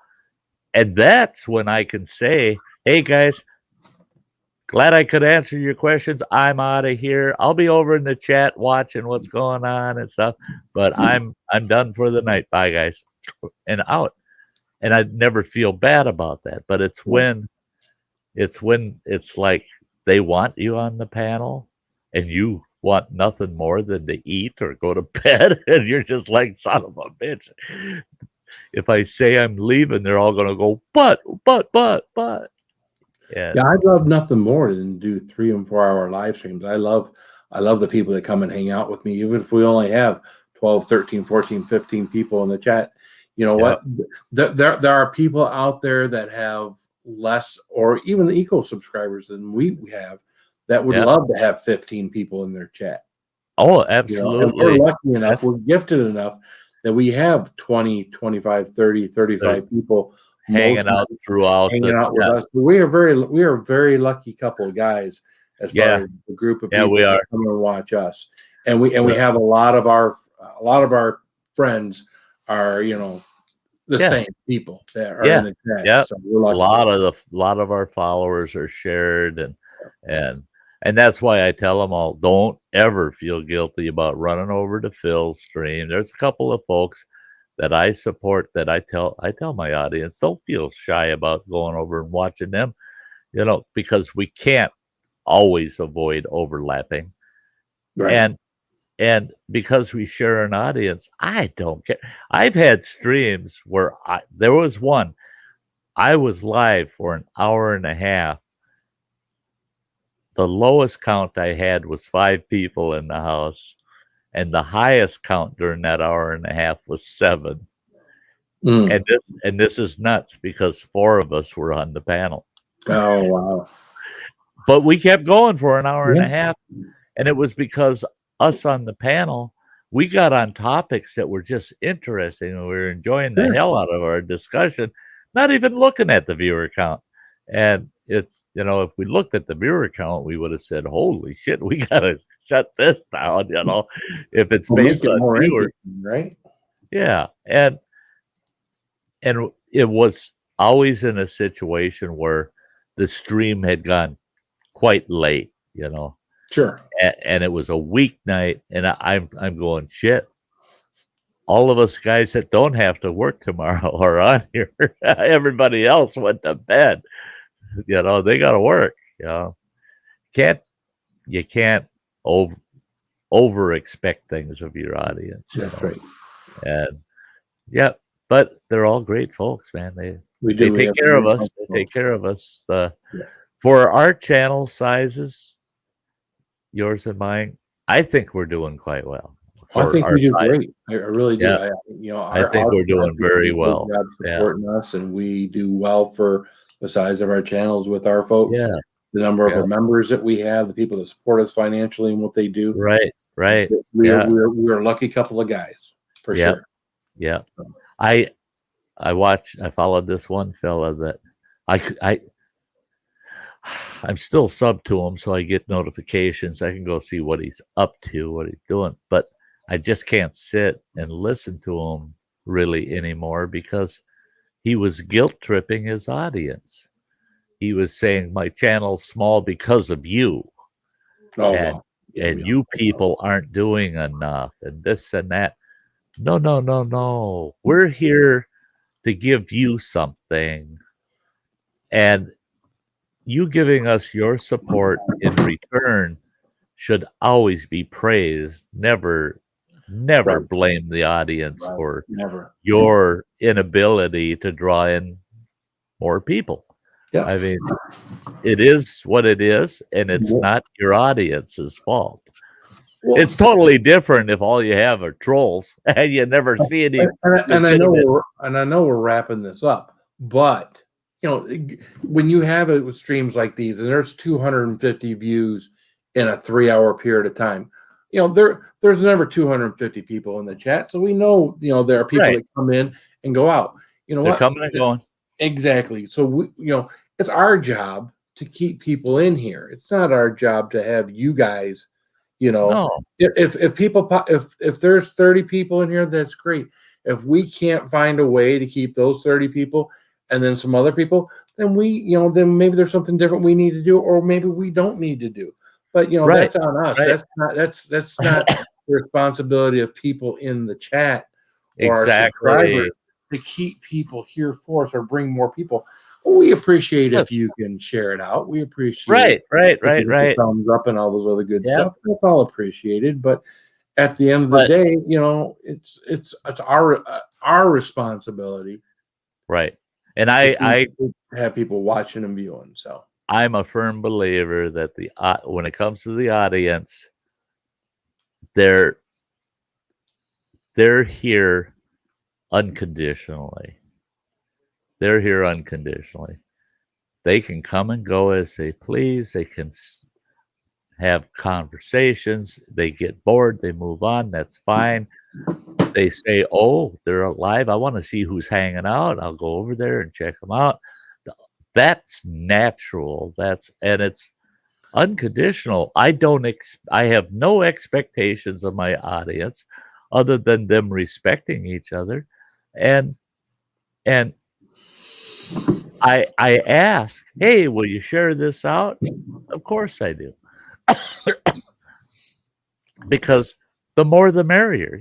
And that's when I can say, hey guys, glad I could answer your questions. I'm out of here. I'll be over in the chat watching what's going on and stuff, but I'm done for the night. Bye guys. And out. And I never feel bad about that. But it's when it's like they want you on the panel and you want nothing more than to eat or go to bed, and you're just like, son of a bitch. If I say I'm leaving, they're all gonna go, but. Yeah, I'd love nothing more than do 3 and 4 hour live streams. I love the people that come and hang out with me, even if we only have 12, 13, 14, 15 people in the chat. You know what? There are people out there that have less or even equal subscribers than we have that would love to have 15 people in their chat. Oh, absolutely. And we're lucky enough, we're gifted enough that we have 20, 25, 30, 35 people hanging out throughout, with us. We are a very lucky couple of guys as far as the group of people that come and watch us. And we have a lot of our friends are, the same people that are in the chat. Yeah. So we're lucky. A lot of our followers are shared, and that's why I tell them all, don't ever feel guilty about running over to Phil's stream. There's a couple of folks that I support that I tell my audience, don't feel shy about going over and watching them, because we can't always avoid overlapping. Right. And because we share an audience, I don't care. I've had streams where there was one, I was live for an hour and a half. The lowest count I had was 5 people in the house, and the highest count during that hour and a half was 7. And this is nuts because 4 of us were on the panel. Oh wow! But we kept going for an hour and a half, and it was because us on the panel, we got on topics that were just interesting, and we were enjoying the hell out of our discussion, not even looking at the viewer count. And it's, if we looked at the viewer count, we would have said, holy shit, we got to shut this down, if it's based on viewers. Right? Yeah. And it was always in a situation where the stream had gone quite late, Sure. And it was a weeknight, and I'm going, shit. All of us guys that don't have to work tomorrow are on here. Everybody else went to bed. They got to work. You can't over expect things of your audience. That's right. And but they're all great folks, man. They take care of us. They take care of us. For our channel sizes, yours and mine, I think we're doing quite well. I think we do great. I really do. Yeah. I think we're doing very well. Supporting us, and we do well for the size of our channels with our folks. Yeah. The number of our members that we have, the people that support us financially and what they do. Right. We're a lucky couple of guys for sure. Yeah. I followed this one fella that I'm still sub to him, so I get notifications. I can go see what he's up to, what he's doing, but I just can't sit and listen to him really anymore because he was guilt tripping his audience. He was saying my channel's small because of you. And you people aren't doing enough and this and that. No. We're here to give you something. And you giving us your support in return should always be praised. Never blame the audience for your inability to draw in more people. Yeah. I mean, it is what it is, and it's not your audience's fault. Well, it's totally different if all you have are trolls and you never see any. And I know we're wrapping this up, but when you have it with streams like these, and there's 250 views in a 3-hour period of time, there's never 250 people in the chat, so we know there are people that come in and go out. You know They're what? coming and going. Exactly. So we, it's our job to keep people in here. It's not our job to have you guys, No. if people if there's 30 people in here, that's great. If we can't find a way to keep those 30 people and then some other people, then then maybe there's something different we need to do, or maybe we don't need to do. But Right. that's on us. Right. That's not the responsibility of people in the chat or our Exactly. subscribers to keep people here for us or bring more people. We appreciate if you can share it out. We appreciate Right. thumbs up and all those other good Yep. stuff. That's all appreciated. But at the end of the day, it's our responsibility. Right. And I have people watching and viewing. So I'm a firm believer that when it comes to the audience, they're here unconditionally. They're here unconditionally. They can come and go as they please. They can have conversations. They get bored. They move on. That's fine. They say, oh, they're alive. I want to see who's hanging out. I'll go over there and check them out. That's natural. And it's unconditional. I have no expectations of my audience other than them respecting each other. And I ask, hey, will you share this out? Of course I do. Because the more the merrier,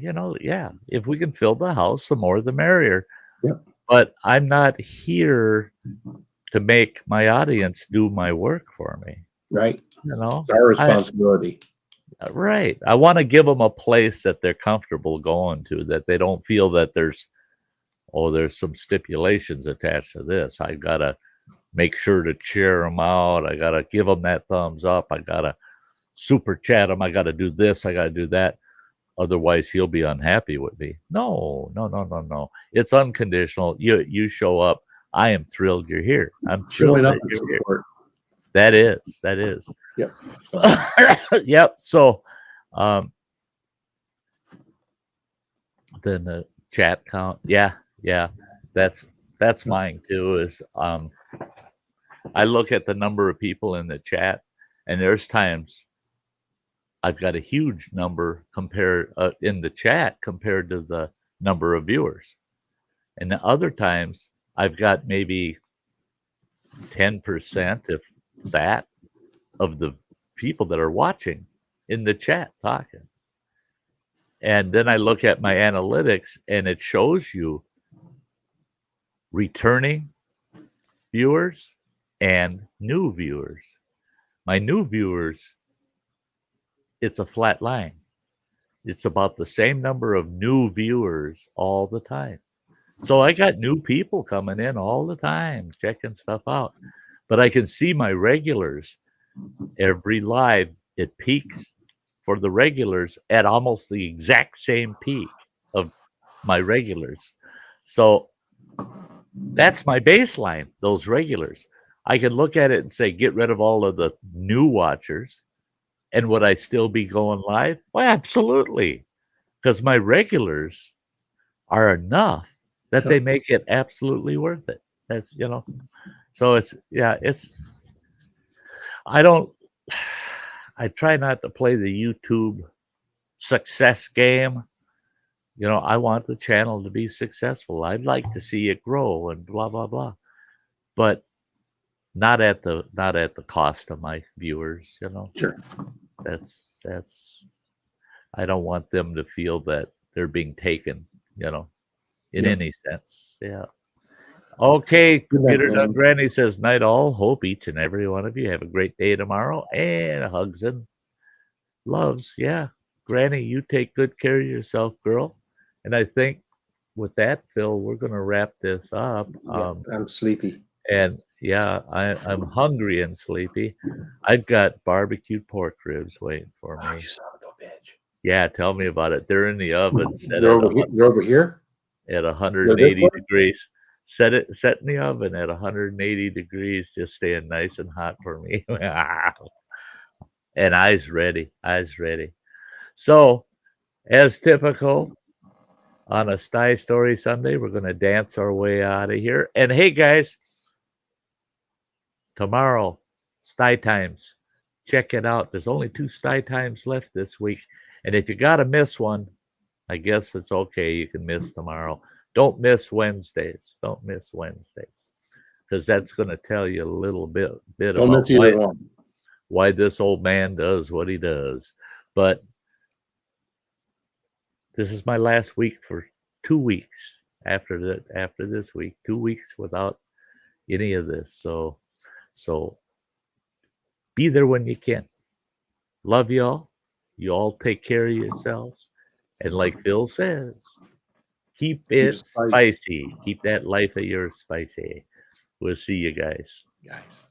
if we can fill the house, the more the merrier. Yep. But I'm not here to make my audience do my work for me. Right. It's our responsibility. Right. I want to give them a place that they're comfortable going to, that they don't feel that there's some stipulations attached to this. I got to make sure to cheer them out. I got to give them that thumbs up. I got to super chat him. I got to do this. I got to do that. Otherwise, he'll be unhappy with me. No. It's unconditional. You show up. I am thrilled you're here. I'm showing up and you're here. That is. Yep. Yep. So, then the chat count. Yeah. That's mine too. Is I look at the number of people in the chat, and there's times I've got a huge number in the chat compared to the number of viewers, and the other times I've got maybe 10%, if that, of the people that are watching in the chat talking. And then I look at my analytics, and it shows you returning viewers and new viewers. My new viewers, it's a flat line. It's about the same number of new viewers all the time. So I got new people coming in all the time, checking stuff out. But I can see my regulars every live. It peaks for the regulars at almost the exact same peak of my regulars. So that's my baseline, those regulars. I can look at it and say, get rid of all of the new watchers. And would I still be going live? Well, absolutely. Because my regulars are enough that they make it absolutely worth it. That's, so I try not to play the YouTube success game. I want the channel to be successful. I'd like to see it grow and blah, blah, blah. But not at the cost of my viewers, Sure. That's I don't want them to feel that they're being taken, in any sense. Yeah. Okay, Computer Done Granny says, night all. Hope each and every one of you have a great day tomorrow, and hugs and loves. Yeah. Granny, you take good care of yourself, girl. And I think with that, Phil, we're going to wrap this up. I'm sleepy. And yeah, I'm hungry and sleepy. I've got barbecued pork ribs waiting for me. Oh, you son of a bitch. Yeah, tell me about it. They're in the oven. You're over here? At 180 degrees. Set in the oven at 180 degrees, just staying nice and hot for me. And eyes ready. So, as typical on a Sty Story Sunday, we're going to dance our way out of here. And hey, guys, tomorrow, Sty Times. Check it out. There's only 2 Sty Times left this week. And if you got to miss one, I guess it's okay. You can miss tomorrow. Don't miss Wednesdays. Don't miss Wednesdays. Because that's going to tell you a little bit Don't about miss either one. why this old man does what he does. But this is my last week for 2 weeks after this week. 2 weeks without any of this. So be there when you can. Love y'all. You all take care of yourselves. And like Phil says, keep it spicy. Keep that life of yours spicy. We'll see you guys. Guys.